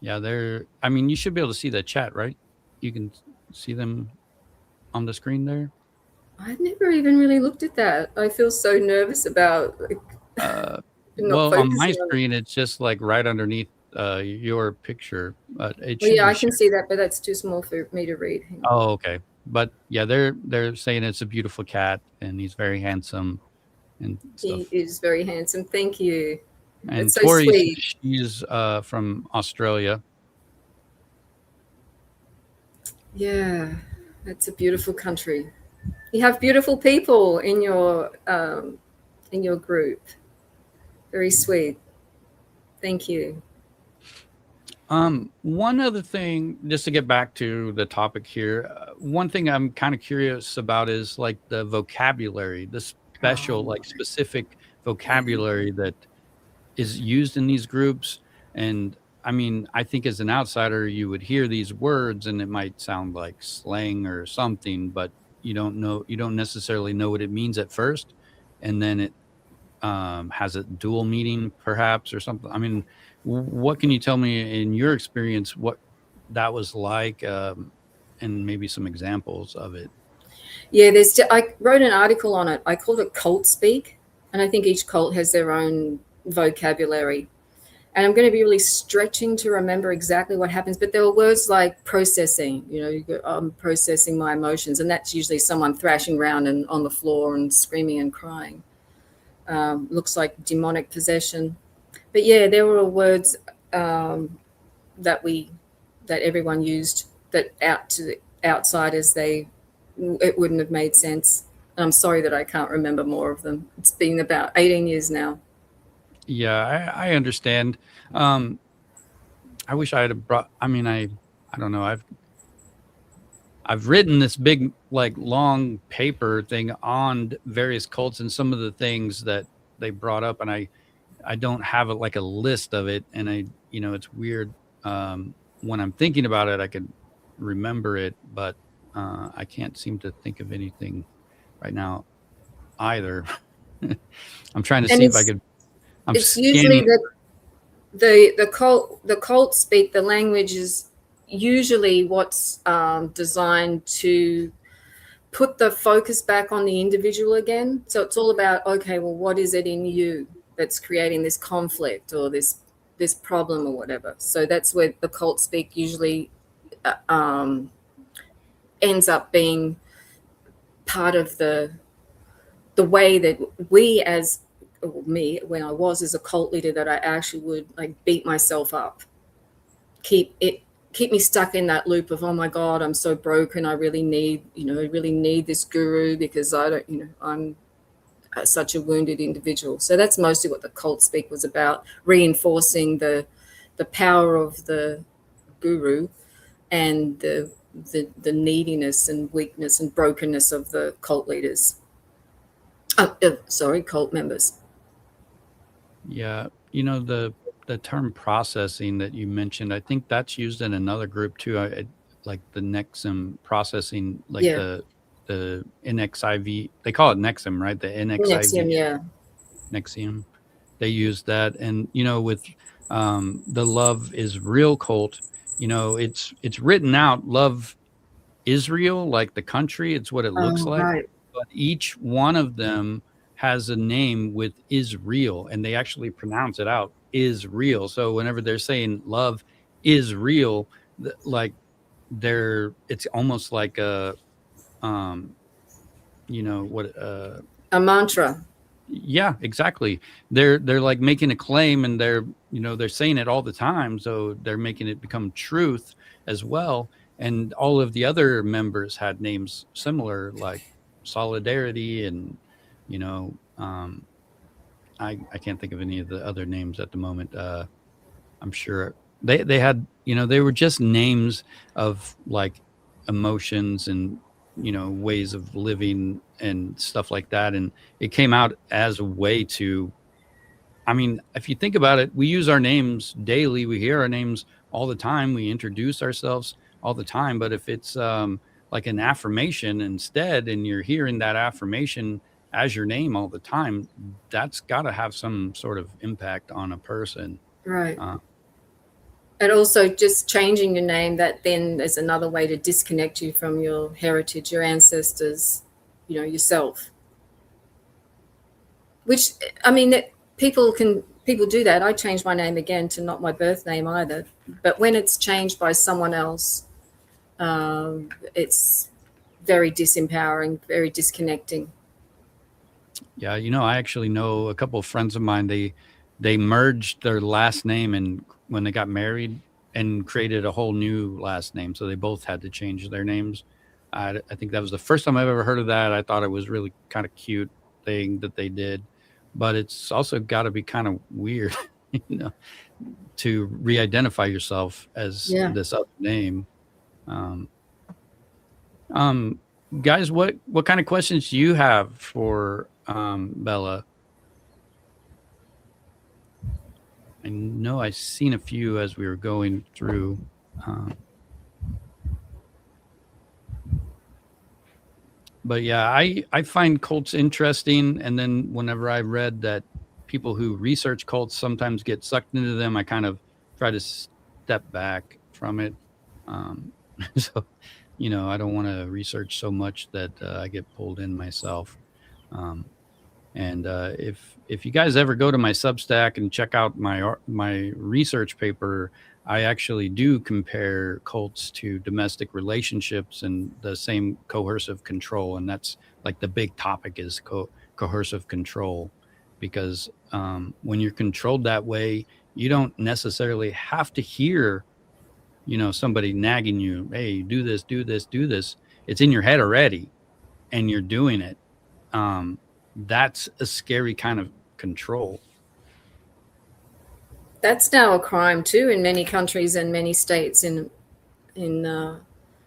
Yeah, they're, I mean, you should be able to see the chat, right? You can see them on the screen there. I've never even really looked at that. I feel so nervous about well, on my screen, it's just like right underneath your picture. Yeah, I can see that, but that's too small for me to read. Oh, okay. But yeah, they're saying it's a beautiful cat and he's very handsome and stuff. He is very handsome. Thank you. And that's so Tori, sweet. she's from Australia. Yeah, that's a beautiful country. You have beautiful people in your group. Very sweet. Thank you. One other thing, just to get back to the topic here, one thing I'm kind of curious about is like the vocabulary, the special, like specific vocabulary that is used in these groups. And I mean, I think as an outsider, you would hear these words and it might sound like slang or something, but you don't necessarily know what it means at first. And then it has a dual meaning perhaps or something. I mean, what can you tell me in your experience what that was like, and maybe some examples of it? Yeah, I wrote an article on it. I called it cult speak, and I think each cult has their own vocabulary. And I'm going to be really stretching to remember exactly what happens, but there were words like processing. You go, I'm processing my emotions, and that's usually someone thrashing around and on the floor and screaming and crying. Looks like demonic possession. But yeah, there were words that everyone used that out to the outsiders it wouldn't have made sense. And I'm sorry that I can't remember more of them. It's been about 18 years now. Yeah, I understand. I wish I had brought. I mean, I don't know. I've written this big, like, long paper thing on various cults and some of the things that they brought up, and I don't have like a list of it, and it's weird. When I'm thinking about it, I could remember it, but I can't seem to think of anything right now either. I'm trying to see if I could. It's usually the cult speak. The language is usually what's designed to put the focus back on the individual again. So it's all about, okay, well, what is it in you that's creating this conflict or this problem or whatever? So that's where the cult speak usually ends up being part of the way that we me, when I was as a cult leader, that I actually would like beat myself up, keep me stuck in that loop of, oh my God, I'm so broken. I really need this guru because I'm such a wounded individual. So that's mostly what the cult speak was about, reinforcing the power of the guru and the neediness and weakness and brokenness of the cult leaders. Cult members. Yeah, the term processing that you mentioned, I think that's used in another group too. Like the Nexum processing, like the NXIV. They call it Nexum, right? The NXIV. Nexium, yeah. Nexium. They use that, and with the Love is Real cult. It's written out Love Israel, like the country. It's what it looks like. Right. But each one of them has a name with is real, and they actually pronounce it out, is real. So whenever they're saying love is real, like it's almost like a a mantra. Yeah, exactly. They're like making a claim, and they're saying it all the time, so they're making it become truth as well. And all of the other members had names similar, like Solidarity, and I can't think of any of the other names at the moment. I'm sure they had, they were just names of like emotions and, ways of living and stuff like that. And it came out as a way to, I mean, if you think about it, we use our names daily. We hear our names all the time. We introduce ourselves all the time. But if it's like an affirmation instead, and you're hearing that affirmation as your name all the time, that's got to have some sort of impact on a person. Right. And also just changing your name, that then is another way to disconnect you from your heritage, your ancestors, yourself. Which, I mean, people do that. I changed my name again to not my birth name either. But when it's changed by someone else, it's very disempowering, very disconnecting. Yeah, I actually know a couple of friends of mine. They merged their last name, and when they got married, and created a whole new last name. So they both had to change their names. I think that was the first time I've ever heard of that. I thought it was really kind of cute thing that they did, but it's also got to be kind of weird, to re-identify yourself as this other name. Guys, what kind of questions do you have for Bella? I know I've seen a few as we were going through. But yeah, I find cults interesting. And then whenever I read that people who research cults sometimes get sucked into them, I kind of try to step back from it. So, I don't want to research so much that I get pulled in myself. And if you guys ever go to my Substack and check out my research paper, I actually do compare cults to domestic relationships and the same coercive control. And that's like the big topic is coercive control, because when you're controlled that way, you don't necessarily have to hear, somebody nagging you, hey, do this, do this, do this. It's in your head already and you're doing it. That's a scary kind of control. That's now a crime too in many countries and many states in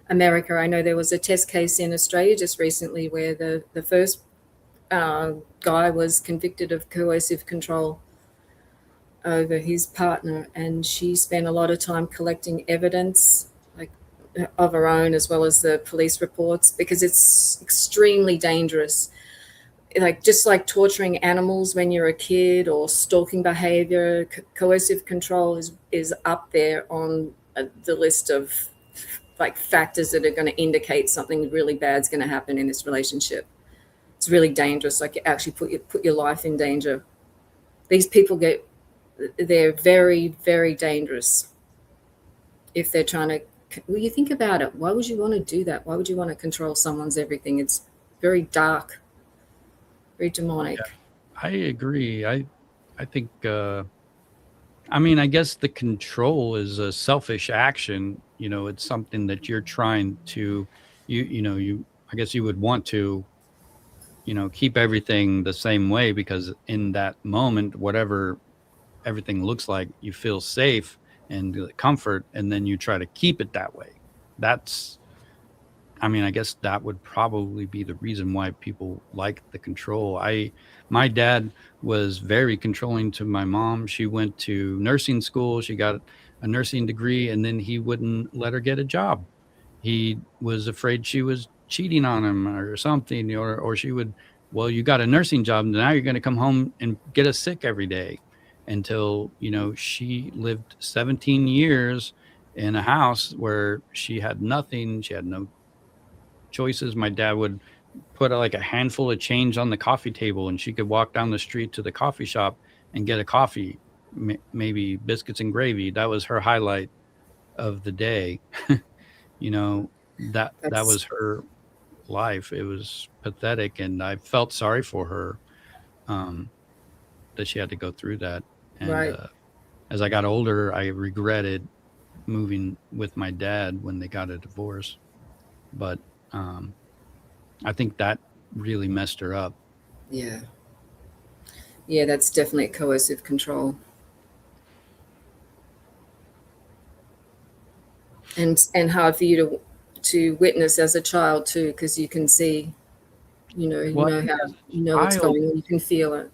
America. I know there was a test case in Australia just recently where the first guy was convicted of coercive control over his partner, and she spent a lot of time collecting evidence, like of her own as well as the police reports, because it's extremely dangerous. Just like torturing animals when you're a kid or stalking behavior, coercive control is up there on the list of like factors that are going to indicate something really bad is going to happen in this relationship. It's really dangerous. Like, you actually put your life in danger. These people they're very, very dangerous if they're trying to. Well, you think about it. Why would you want to do that? Why would you want to control someone's everything? It's very dark. Very demonic. Yeah, I agree. I think, I guess the control is a selfish action. It's something that you're trying to, I guess you would want to, keep everything the same way, because in that moment, whatever everything looks like, you feel safe and comfort, and then you try to keep it that way. I guess that would probably be the reason why people like the control. My dad was very controlling to my mom. She went to nursing school. She got a nursing degree, and then he wouldn't let her get a job. He was afraid she was cheating on him or something, or she would, well, you got a nursing job, now you're going to come home and get us sick every day, until, she lived 17 years in a house where she had nothing. She had no choices. My dad would put like a handful of change on the coffee table, and she could walk down the street to the coffee shop and get a coffee, maybe biscuits and gravy. That was her highlight of the day. That was her life. It was pathetic, and I felt sorry for her, that she had to go through that. And right. As I got older, I regretted moving with my dad when they got a divorce. But I think that really messed her up. Yeah. Yeah, that's definitely coercive control. And hard for you to witness as a child too, because you can see, Well, how, as what's a child, going on. You can feel it.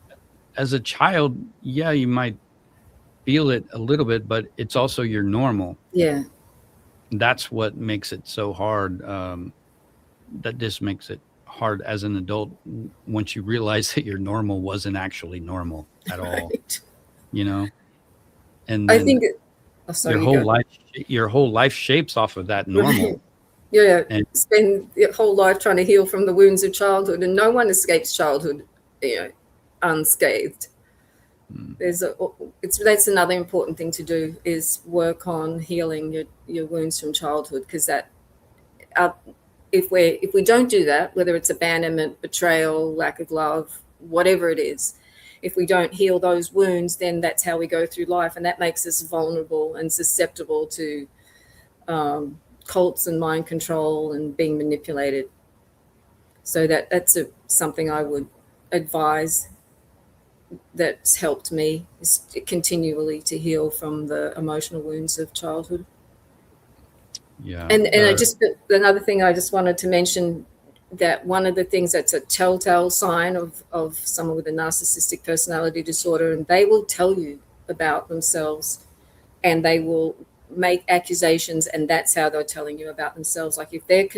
as a child, yeah, you might feel it a little bit, but it's also your normal. Yeah. That's what makes it so hard. That just makes it hard as an adult once you realize that your normal wasn't actually normal at all, Right. you know, and I then think. Oh, sorry, you go. your whole life shapes off of that normal. Right. Yeah. And Spend your whole life trying to heal from the wounds of childhood, and no one escapes childhood, unscathed. mm, That's another important thing to do, is work on healing your wounds from childhood, because uh, if we don't do that, whether it's abandonment, betrayal, lack of love, whatever it is, if we don't heal those wounds, then that's how we go through life, and that makes us vulnerable and susceptible to cults and mind control and being manipulated. So that's something I would advise, that's helped me, is continually to heal from the emotional wounds of childhood. yeah, And another thing I just wanted to mention, that one of the things that's a telltale sign of someone with a narcissistic personality disorder, and they will tell you about themselves, and they will make accusations, and that's how they're telling you about themselves. Like if they're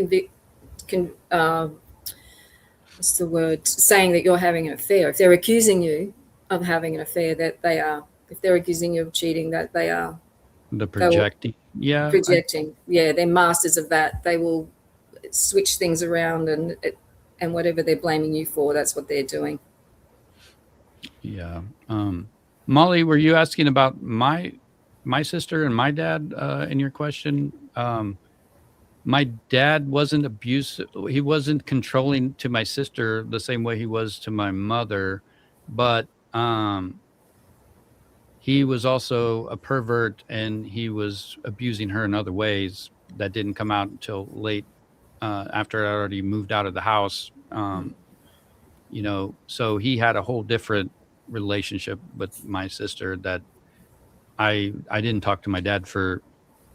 what's the word, saying that you're having an affair, if they're accusing you of having an affair, that they are. If they're accusing you of cheating, that they are. the projecting. Yeah, Projecting. Yeah, they're masters of that. They will switch things around, and whatever they're blaming you for, that's what they're doing. yeah. Molly, were you asking about my sister and my dad in your question? My dad wasn't abusive. He wasn't controlling to my sister the same way he was to my mother, but he was also a pervert, and he was abusing her in other ways that didn't come out until late, after I already moved out of the house. So he had a whole different relationship with my sister that I didn't talk to my dad for.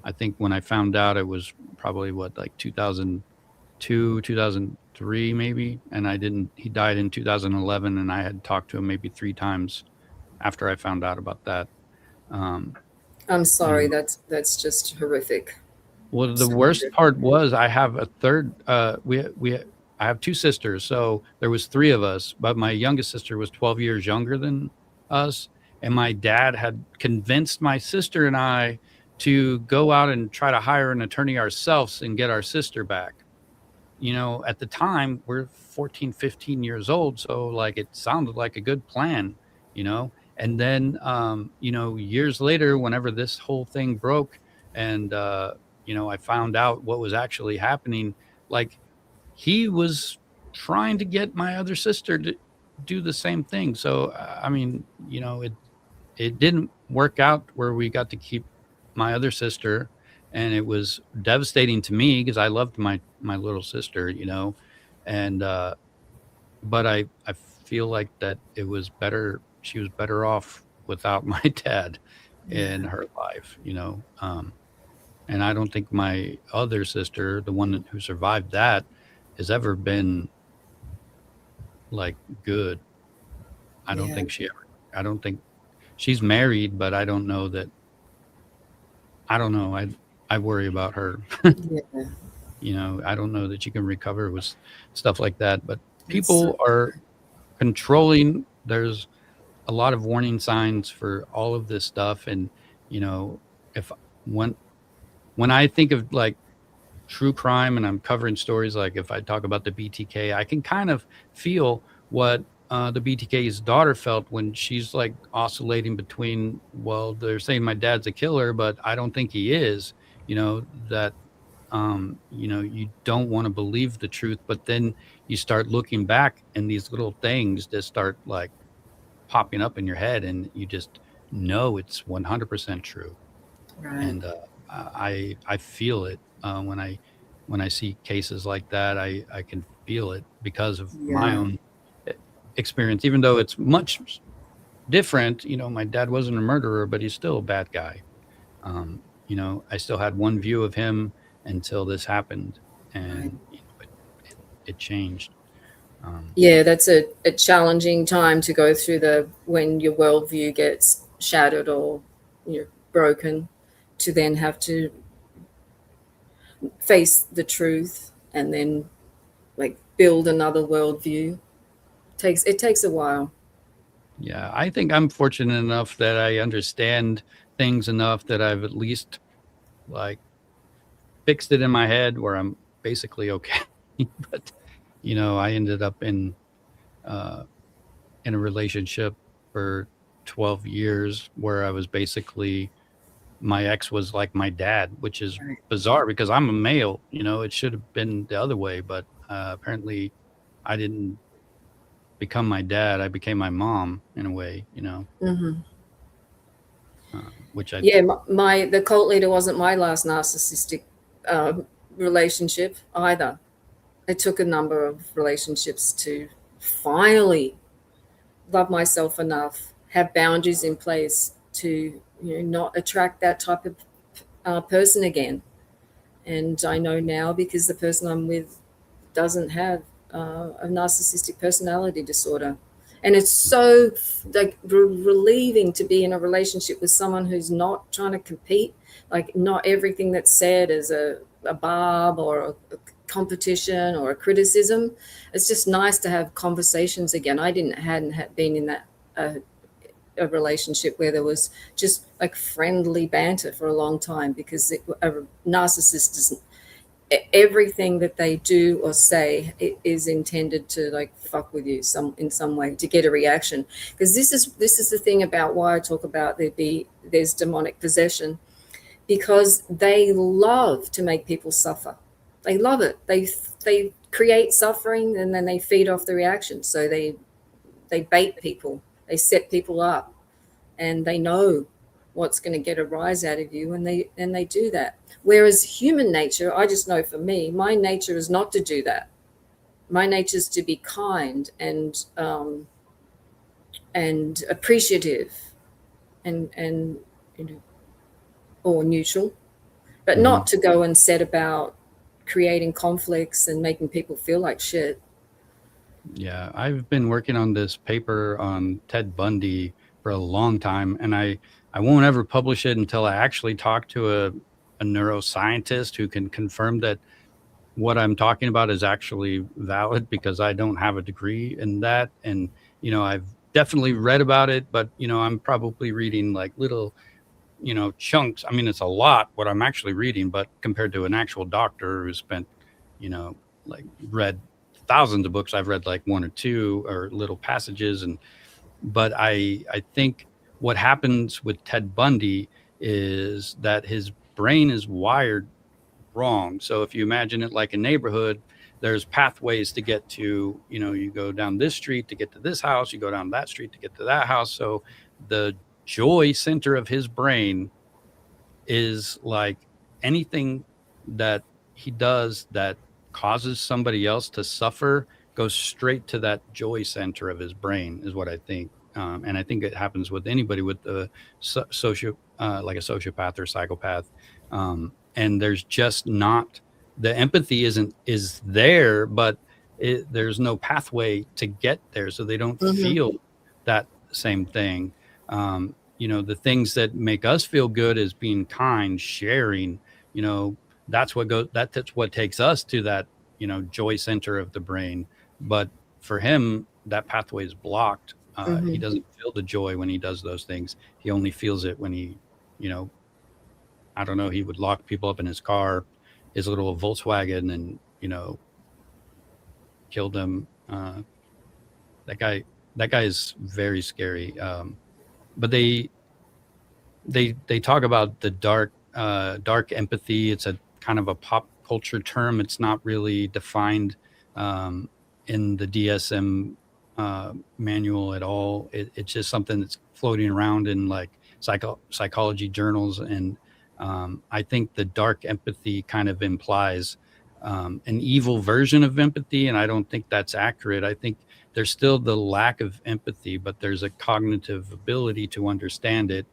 I think when I found out, it was probably like 2002, 2003 maybe, and I didn't. He died in 2011, and I had talked to him maybe 3 times after I found out about that. I'm sorry, You know, that's just horrific. well, the So worst horrific. part was I have a third. I have 2 sisters, so there was 3 of us. But my youngest sister was 12 years younger than us, and my dad had convinced my sister and I to go out and try to hire an attorney ourselves and get our sister back. At the time, we're 14, 15 years old, so like it sounded like a good plan. you know and then years later, whenever this whole thing broke, and I found out what was actually happening, like he was trying to get my other sister to do the same thing. So I mean, it didn't work out where we got to keep my other sister, and it was devastating to me because I loved my little sister, and but I feel like that it was better. She was better off without my dad in Yeah. her life, and I don't think my other sister, the one who survived that, has ever been like good. I don't Yeah. think she ever. I don't think she's married, but I don't know that. I don't know. I worry about her. Yeah. I don't know that you can recover with stuff like that. But It's so people are controlling. There's a lot of warning signs for all of this stuff, and if when when I think of like true crime and I'm covering stories, like if I talk about the BTK, I can kind of feel what the BTK's daughter felt when she's like oscillating between, well, they're saying my dad's a killer, but I don't think he is. That you don't want to believe the truth, but then you start looking back, and these little things just start like popping up in your head, and you just know it's 100% true. right. And I feel it when I see cases like that. I can feel it because of my Yeah. own experience, even though it's much different. My dad wasn't a murderer, but he's still a bad guy. I still had one view of him until this happened. and it changed. Yeah, that's a challenging time to go through when your worldview gets shattered or broken, to then have to face the truth and then like build another worldview. It takes a while. Yeah, I think I'm fortunate enough that I understand things enough that I've at least like fixed it in my head where I'm basically okay. But I ended up uh, in a relationship for 12 years where I was basically my ex was like my dad, which is Right. bizarre because I'm a male. It should have been the other way, but apparently I didn't become my dad. I became my mom in a way. Hmm. Which I Yeah, the cult leader wasn't my last narcissistic uh, relationship either. It took a number of relationships to finally love myself enough, have boundaries in place to not attract that type of person again. And I know now, because the person I'm with doesn't have a narcissistic personality disorder. And it's so like relieving to be in a relationship with someone who's not trying to compete. Like, not everything that's said is a barb or a competition or a criticism. It's just nice to have conversations again. I hadn't been in that a relationship where there was just like friendly banter for a long time, because a narcissist doesn't, everything that they do or say is intended to like fuck with you in some way to get a reaction. Because this is the thing about why I talk about there's demonic possession, because they love to make people suffer. They love it. They create suffering and then they feed off the reaction. So they bait people, they set people up, and they know what's going to get a rise out of you, and they do that. Whereas human nature, I just know for me, my nature is not to do that. My nature is to be kind and appreciative and or neutral, but Mhm. not to go and set about creating conflicts and making people feel like shit. Yeah, I've been working on this paper on Ted Bundy for a long time, and I won't ever publish it until I actually talk to a neuroscientist who can confirm that what I'm talking about is actually valid, because I don't have a degree in that. And, I've definitely read about it, but, I'm probably reading like little, chunks. I mean, it's a lot what I'm actually reading, but compared to an actual doctor who spent, you know, like read thousands of books, I've read like one or two or little passages. But I think what happens with Ted Bundy is that his brain is wired wrong. So if you imagine it like a neighborhood, there's pathways to get to, you go down this street to get to this house, you go down that street to get to that house. So the joy center of his brain is like anything that he does that causes somebody else to suffer goes straight to that joy center of his brain, is what I think. And I think it happens with anybody with the like a sociopath or psychopath. And there's just not, the empathy is there, but there's no pathway to get there. So they don't Mm-hmm. feel that same thing. The things that make us feel good is being kind, sharing, you know, that's what takes us to that, joy center of the brain. But for him, that pathway is blocked. He Mm-hmm. doesn't feel the joy when he does those things. He only feels it when you know, I don't know, he would lock people up in his car, his little Volkswagen, and, kill them. That guy, that guy is very scary. But they talk about the dark empathy. It's a kind of a pop culture term. It's not really defined um, in the DSM manual at all. It's just something that's floating around in like psychology journals. And I think the dark empathy kind of implies an evil version of empathy, and I don't think that's accurate. I think there's still the lack of empathy, but there's a cognitive ability to understand it.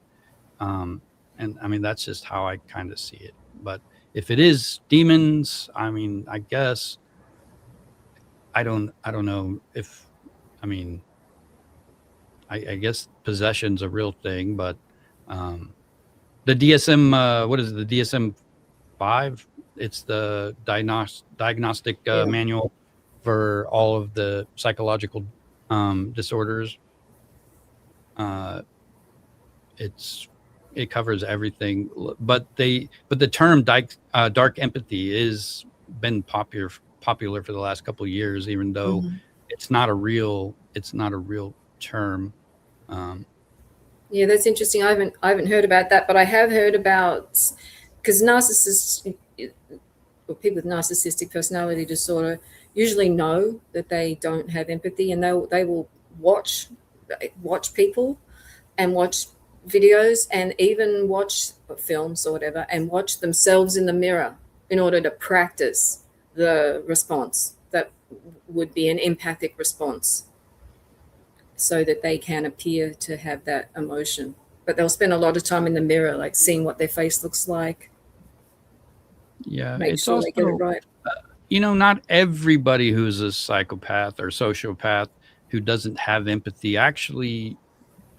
um, and I mean, that's just how I kind of see it. But if it is demons, I mean, I guess I don't know if, I mean, I guess possession's a real thing, but um, the DSM, what is it, the DSM-5? It's the diagnostic Yeah. manual for all of the psychological disorders. Uh, it covers everything, but the term dark empathy is been popular for the last couple of years, even though Mhm. it's not a real term. Um, Yeah, that's interesting. I haven't heard about that, but I have heard about, because narcissists or people with narcissistic personality disorder usually know that they don't have empathy, and they will watch people and watch videos and even watch films or whatever and watch themselves in the mirror in order to practice the response that would be an empathic response, so that they can appear to have that emotion. But they'll spend a lot of time in the mirror, like seeing what their face looks like, yeah, make it's sure they get it also, right. not everybody who's a psychopath or sociopath who doesn't have empathy actually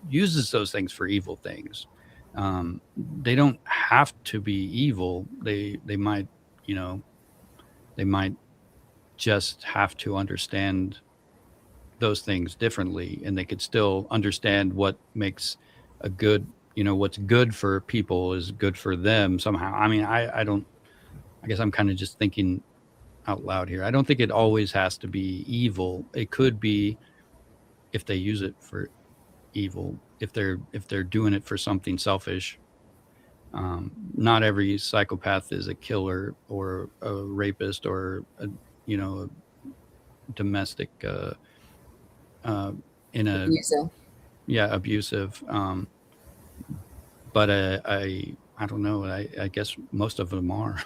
uses those things for evil things. They don't have to be evil. They might, they might just have to understand those things differently, and they could still understand what makes a good, what's good for people is good for them somehow. I mean, I don't. I guess I'm kind of just thinking out loud here. I don't think it always has to be evil. It could be, if they use it for evil, if they're doing it for something selfish. Not every psychopath is a killer or a rapist or a domestic uh, in a Abuser. yeah, abusive. But I don't know. I guess most of them are,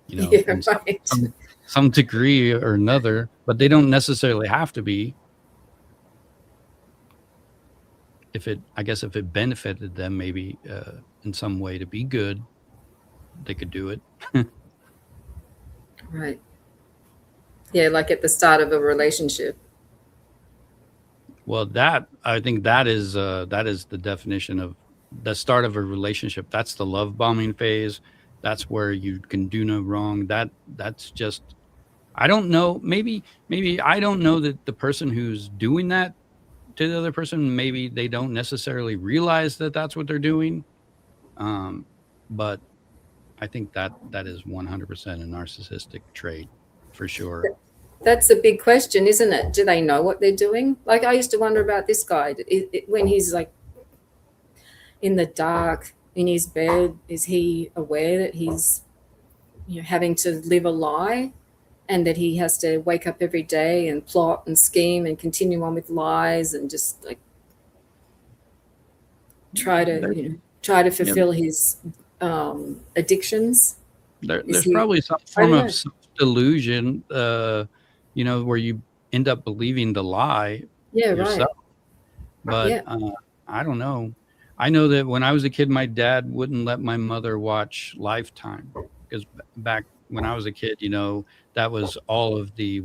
Yeah, in right. some degree or another, but they don't necessarily have to be. I guess if it benefited them, maybe in some way to be good, they could do it. Right. Yeah, like at the start of a relationship. Well, I think that is the definition of the start of a relationship. That's the love bombing phase. That's where you can do no wrong. That's just, I don't know. Maybe I don't know that the person who's doing that to the other person, maybe they don't necessarily realize that that's what they're doing. But I think that is 100% a narcissistic trait for sure. That's a big question, isn't it? Do they know what they're doing? Like, I used to wonder about this guy. When he's like in the dark in his bed, is he aware that he's having to live a lie, and that he has to wake up every day and plot and scheme and continue on with lies and just like try There, to yeah, fulfill his addictions? Is there's he? probably some I don't form of know. self-delusion, where you end up believing the lie Yeah, right. yourself. But Yeah. I don't know. I know that when I was a kid, my dad wouldn't let my mother watch Lifetime because back when I was a kid, that was all of the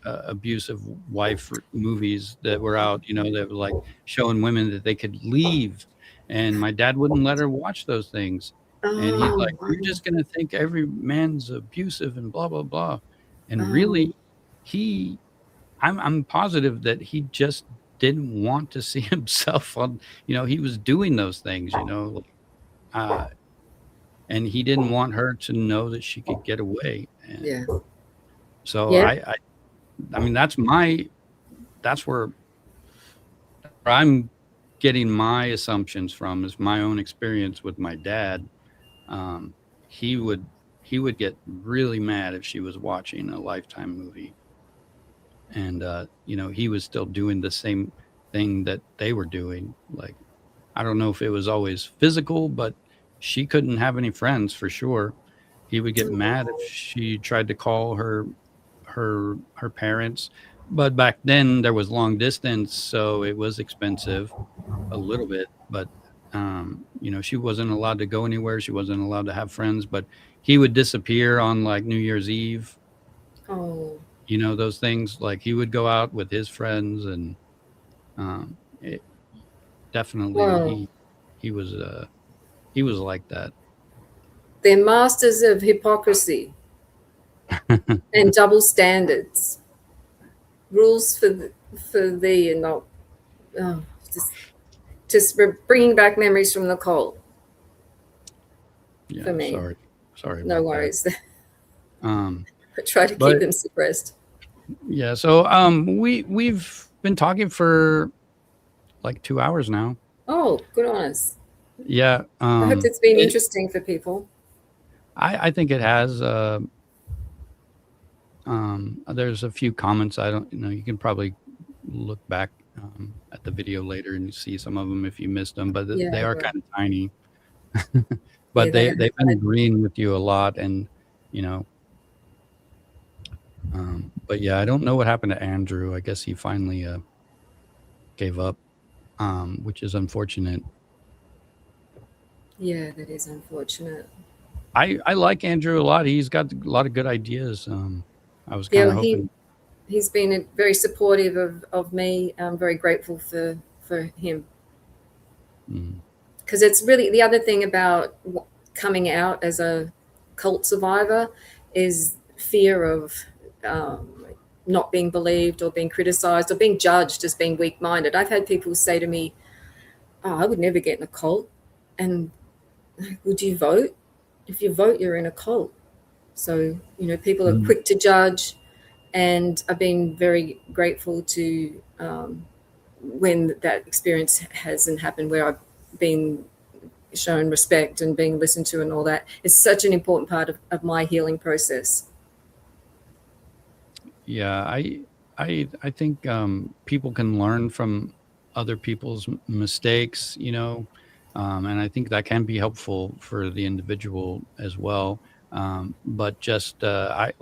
abusive wife movies that were out, that were like showing women that they could leave. And my dad wouldn't let her watch those things. And he's Oh, like, "You're wow. just going to think every man's abusive and blah, blah, blah." And Oh, really, he I'm positive that he just didn't want to see himself on, he was doing those things, uh, and he didn't want her to know that she could get away. And yeah. so Yeah. I mean, that's where I'm getting my assumptions from, is my own experience with my dad. Um, he would get really mad if she was watching a Lifetime movie, and he was still doing the same thing that they were doing. Like, I don't know if it was always physical, but she couldn't have any friends for sure. He would get mad if she tried to call her parents, but back then there was long distance, so it was expensive a little bit. But She wasn't allowed to go anywhere. She wasn't allowed to have friends, but he would disappear on like New Year's Eve. Oh, Those things, like he would go out with his friends, and it definitely well, he was like that. they're masters of hypocrisy and double standards. Rules for thee and not. Oh, just bringing back memories from the cult. Yeah, For me, sorry no about worries. that. I try to But keep them suppressed. yeah, so we've been talking for like 2 hours now. Oh, good on us. Yeah, I hope it's been interesting for people. I think it has. There's a few comments. I don't, you can probably look back at the video later and see some of them if you missed them, but Yeah, they are right. kind of tiny. Yeah, But they've been agreeing with you a lot, and you know. But yeah, I don't know what happened to Andrew. I guess he finally gave up, which is unfortunate. Yeah, that is unfortunate. I like Andrew a lot. He's got a lot of good ideas. I was kind Yeah, of hoping. he's been very supportive of me. I'm very grateful for him. Because it's really the other thing about coming out as a cult survivor is fear of not being believed or being criticized or being judged as being weak-minded. I've had people say to me, "Oh, I would never get in a cult," and would you vote? If you vote, you're in a cult. So people are quick to judge, and I've been very grateful to when that experience hasn't happened, where I've been shown respect and being listened to and all that. It's such an important part of my healing process. Yeah, I think people can learn from other people's mistakes, and I think that can be helpful for the individual as well. But just I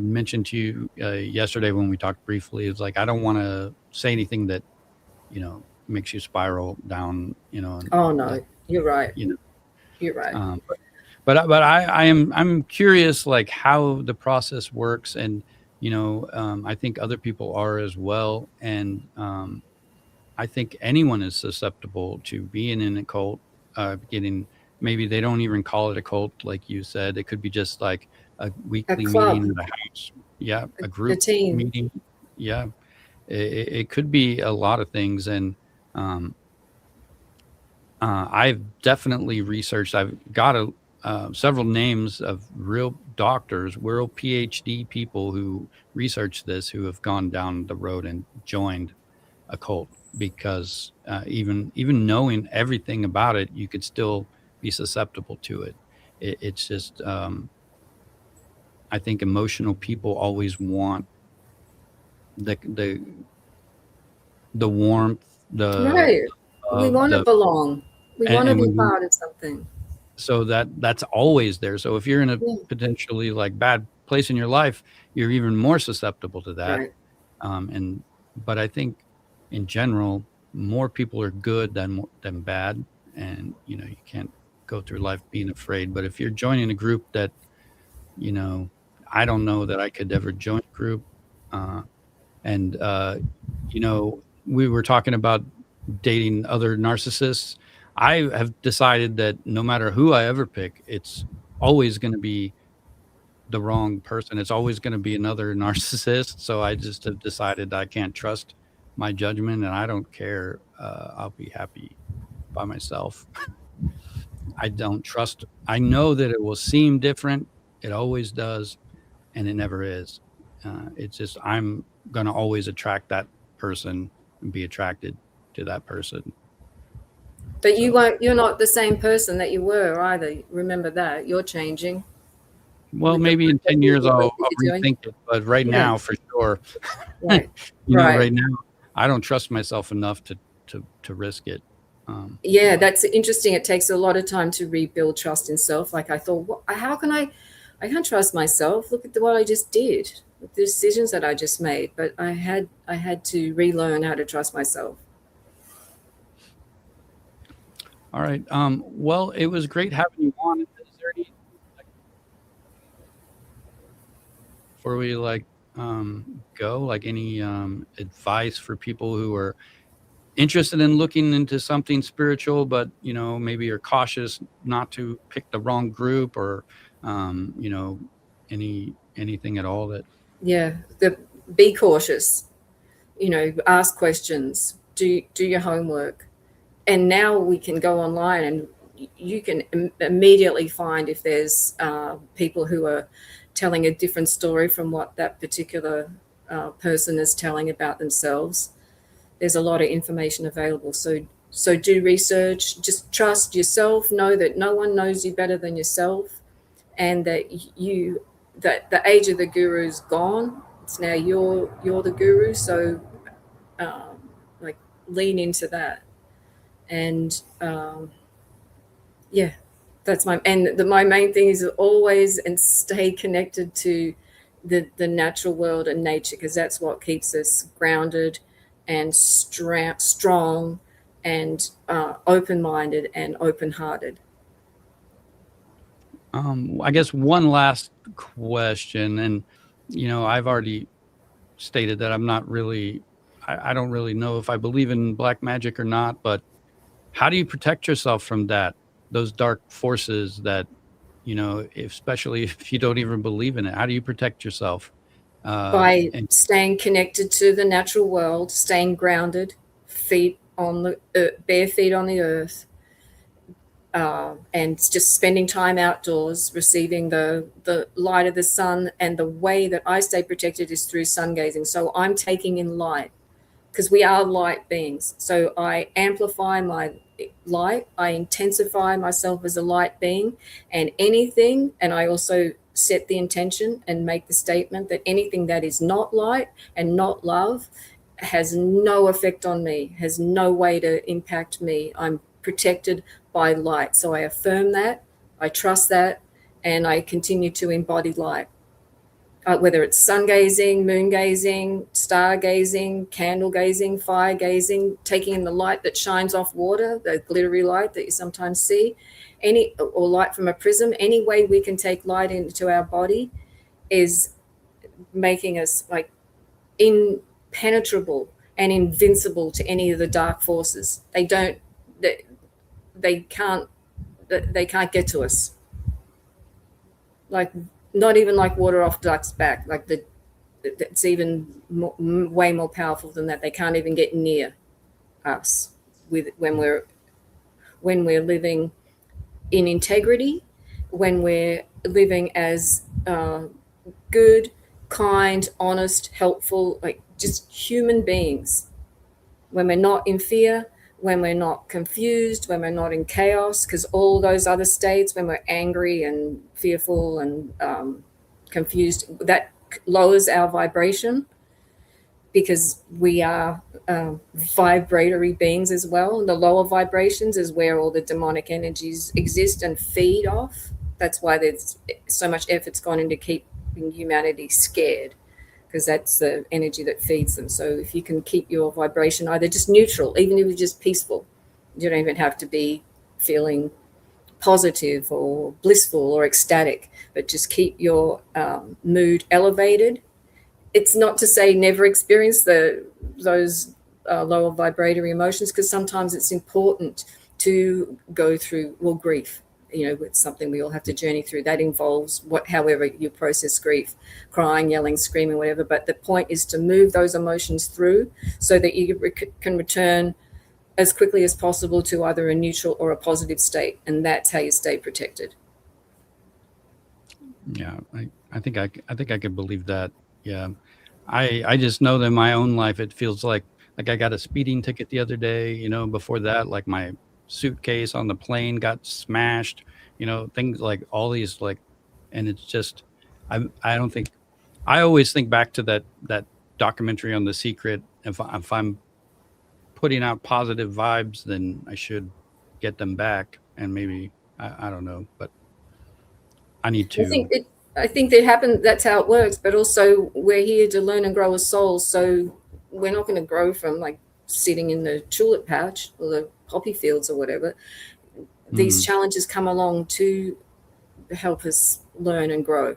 mentioned to you yesterday when we talked briefly, it's like I don't want to say anything that makes you spiral down, and Oh no, that you're right. you know. You're right. But I'm curious, like how the process works, and I think other people are as well, and I think anyone is susceptible to being in a cult, getting, maybe they don't even call it a cult, like you said. It could be just like a A weekly club, meeting at a house, yeah, a a group team. meeting, yeah. It could be a lot of things, and um, I've definitely researched. I've got several names of real doctors, real PhD people who research this, who have gone down the road and joined a cult because even knowing everything about it, you could still be susceptible to it. It's just I think emotional people always want the the the warmth, Right. We want to the belong. We want to and be we part of something. so that's always there. So if you're in a Yeah. potentially like bad place in your life, you're even more susceptible to that. Right. And but I think in general, more people are good than bad, and you can't go through life being afraid. But if you're joining a group that you know, I don't know that I could ever join a group, uh, and we were talking about dating other narcissists. I have decided that no matter who I ever pick, it's always going to be the wrong person. It's always going to be another narcissist. So I just have decided I can't trust my judgment, and I don't care. I'll be happy by myself. I don't trust. I know that it will seem different. It always does, and it never is. It's just I'm going to always attract that person and be attracted to that person. But So, you're not the same person that you were either. Remember that. You're changing well, with the maybe work in that 10 years the work I'll that you're doing. rethink it, but right Yeah. now, for sure, Right. Right. right now, I don't trust myself enough to risk it. Yeah, that's interesting. It takes a lot of time to rebuild trust in self. Like I thought, how can I can't trust myself. Look at what I just did, the decisions that I just made. But I had to relearn how to trust myself. All right. Well, it was great having you on. Is there any, like, before we go, like any advice for people who are interested in looking into something spiritual, but maybe are cautious not to pick the wrong group, or anything at all that. Yeah, be cautious. Ask questions. Do your homework. And now we can go online and you can immediately find if there's people who are telling a different story from what that particular person is telling about themselves. There's a lot of information available. So do research. Just trust yourself. Know that no one knows you better than yourself, and that the age of the guru is gone. It's now you're the guru. So like lean into that. And yeah, that's my main thing is always and stay connected to the natural world and nature, because that's what keeps us grounded and strong and open-minded and open-hearted. I guess one last question, and I've already stated that I'm not really, I don't really know if I believe in black magic or not, but how do you protect yourself from those dark forces that, especially if you don't even believe in it? How do you protect yourself? By staying connected to the natural world, staying grounded, feet on the bare feet on the earth, and just spending time outdoors, receiving the light of the sun. And the way that I stay protected is through sun gazing. So I'm taking in light, because we are light beings. So I amplify my light, I intensify myself as a light being, and I also set the intention and make the statement that anything that is not light and not love has no effect on me, has no way to impact me. I'm protected by light. So I affirm that, I trust that, and I continue to embody light. Whether it's sun gazing, moon gazing, star gazing, candle gazing, fire gazing, taking in the light that shines off water, the glittery light that you sometimes see, or light from a prism. Any way we can take light into our body is making us like impenetrable and invincible to any of the dark forces. They can't get to us. Like, not even like water off duck's back. Like it's even way more powerful than that. They can't even get near us when we're living in integrity, when we're living as good, kind, honest, helpful, like just human beings. When we're not in fear, when we're not confused, when we're not in chaos, because all those other states, when we're angry and fearful and confused, that lowers our vibration, because we are vibratory beings as well. And the lower vibrations is where all the demonic energies exist and feed off. That's why there's so much effort's gone into keeping humanity scared, because that's the energy that feeds them. So if you can keep your vibration either just neutral, even if it's just peaceful, you don't even have to be feeling positive or blissful or ecstatic, but just keep your mood elevated. It's not to say never experience those lower vibratory emotions, because sometimes it's important to go through grief. It's something we all have to journey through. That involves however you process grief, crying, yelling, screaming, whatever. But the point is to move those emotions through so that you can return as quickly as possible to either a neutral or a positive state. And that's how you stay protected. Yeah, I think I could believe that. Yeah. I just know that in my own life, it feels like I got a speeding ticket the other day, before that, like my suitcase on the plane got smashed, things like all these, and it's just, I don't think, I always think back to that documentary on The Secret. If I'm putting out positive vibes, then I should get them back. And maybe, I don't know, but I need to. I think that happens. That's how it works. But also, we're here to learn and grow as souls. So we're not going to grow from like sitting in the tulip patch or the poppy fields or whatever. these challenges come along to help us learn and grow.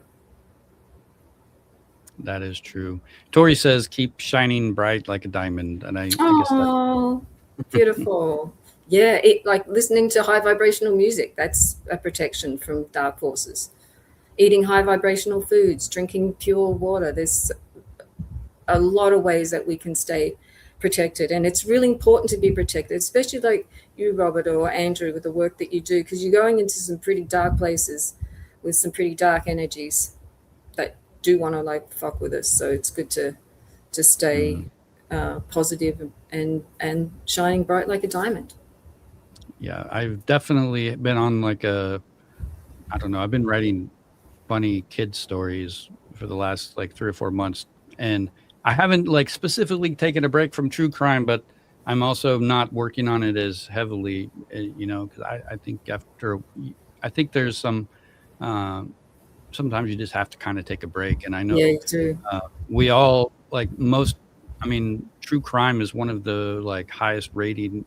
That is true. Tori says, keep shining bright like a diamond. And I guess Oh, beautiful. Yeah, like listening to high vibrational music, that's a protection from dark forces. Eating high vibrational foods, drinking pure water. There's a lot of ways that we can stay protected. And it's really important to be protected, especially like you, Robert, or Andrew, with the work that you do, because you're going into some pretty dark places with some pretty dark energies that do want to like fuck with us. So it's good to stay positive and shining bright like a diamond. Yeah, I've definitely been on like I don't know, I've been writing funny kid stories for the last like 3 or 4 months. And I haven't like specifically taken a break from true crime, but I'm also not working on it as heavily, you know, because I think I think there's some, sometimes you just have to kind of take a break. And I know you do. We all like I mean, true crime is one of the like highest rated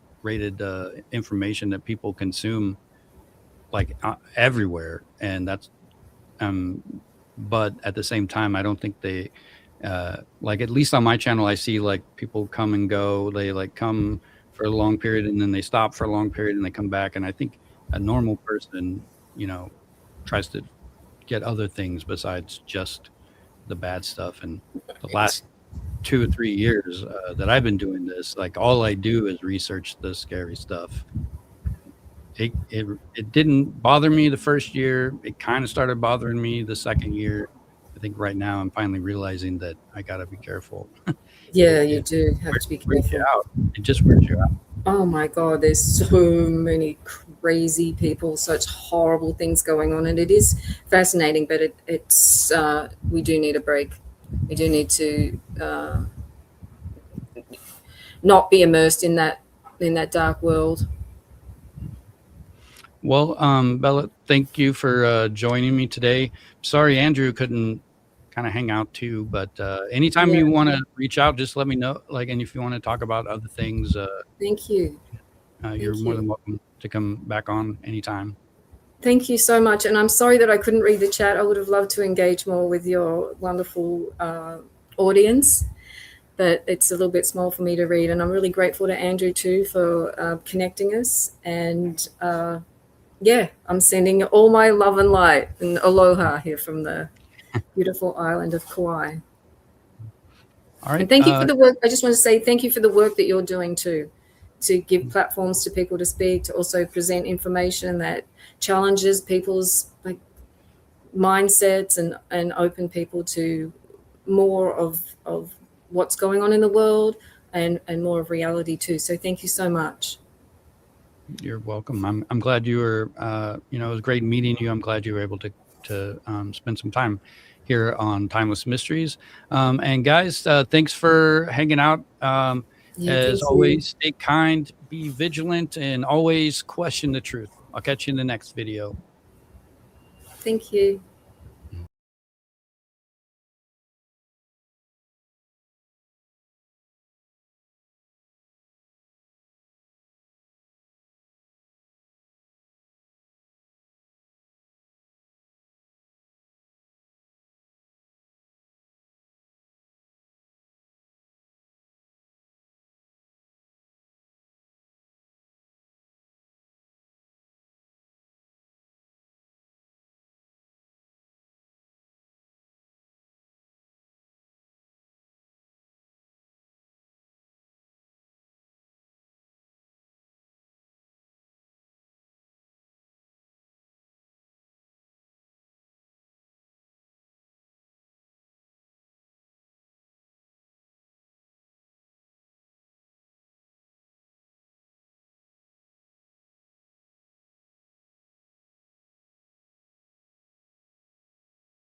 information that people consume like everywhere. And that's, but at the same time, I don't think they, like at least on my channel, I see like people come and go. They like come for a long period and then they stop for a long period and they come back. And I think a normal person, you know, tries to get other things besides just the bad stuff. And the last 2 or 3 years that I've been doing this, like all I do is research the scary stuff. It didn't bother me the first year. It kind of started bothering me the second year. I think right now I'm finally realizing that I got to be careful. Yeah, you do have to be careful. It just wears you out. Oh my God, there's so many crazy people, such horrible things going on. And it is fascinating, but it's we do need a break. We do need to not be immersed in that dark world. Well, Bella, thank you for joining me today. Sorry, Andrew couldn't kind of hang out too, but anytime you want to reach out, just let me know. Like, and if you want to talk about other things, thank you. You're more than welcome to come back on anytime. Thank you so much. And I'm sorry that I couldn't read the chat. I would have loved to engage more with your wonderful audience, but it's a little bit small for me to read. And I'm really grateful to Andrew too for connecting us. And yeah, I'm sending all my love and light and aloha here from the beautiful island of Kauai. All right. And thank you for the work. I just want to say thank you for the work that you're doing too, to give platforms to people to speak, to also present information that challenges people's like mindsets and open people to more of what's going on in the world and more of reality too. So thank you so much. You're welcome. I'm glad you were, you know, it was great meeting you. I'm glad you were able to spend some time here on Timeless Mysteries. And guys, thanks for hanging out. As always, stay kind, be vigilant, and always question the truth. I'll catch you in the next video. Thank you.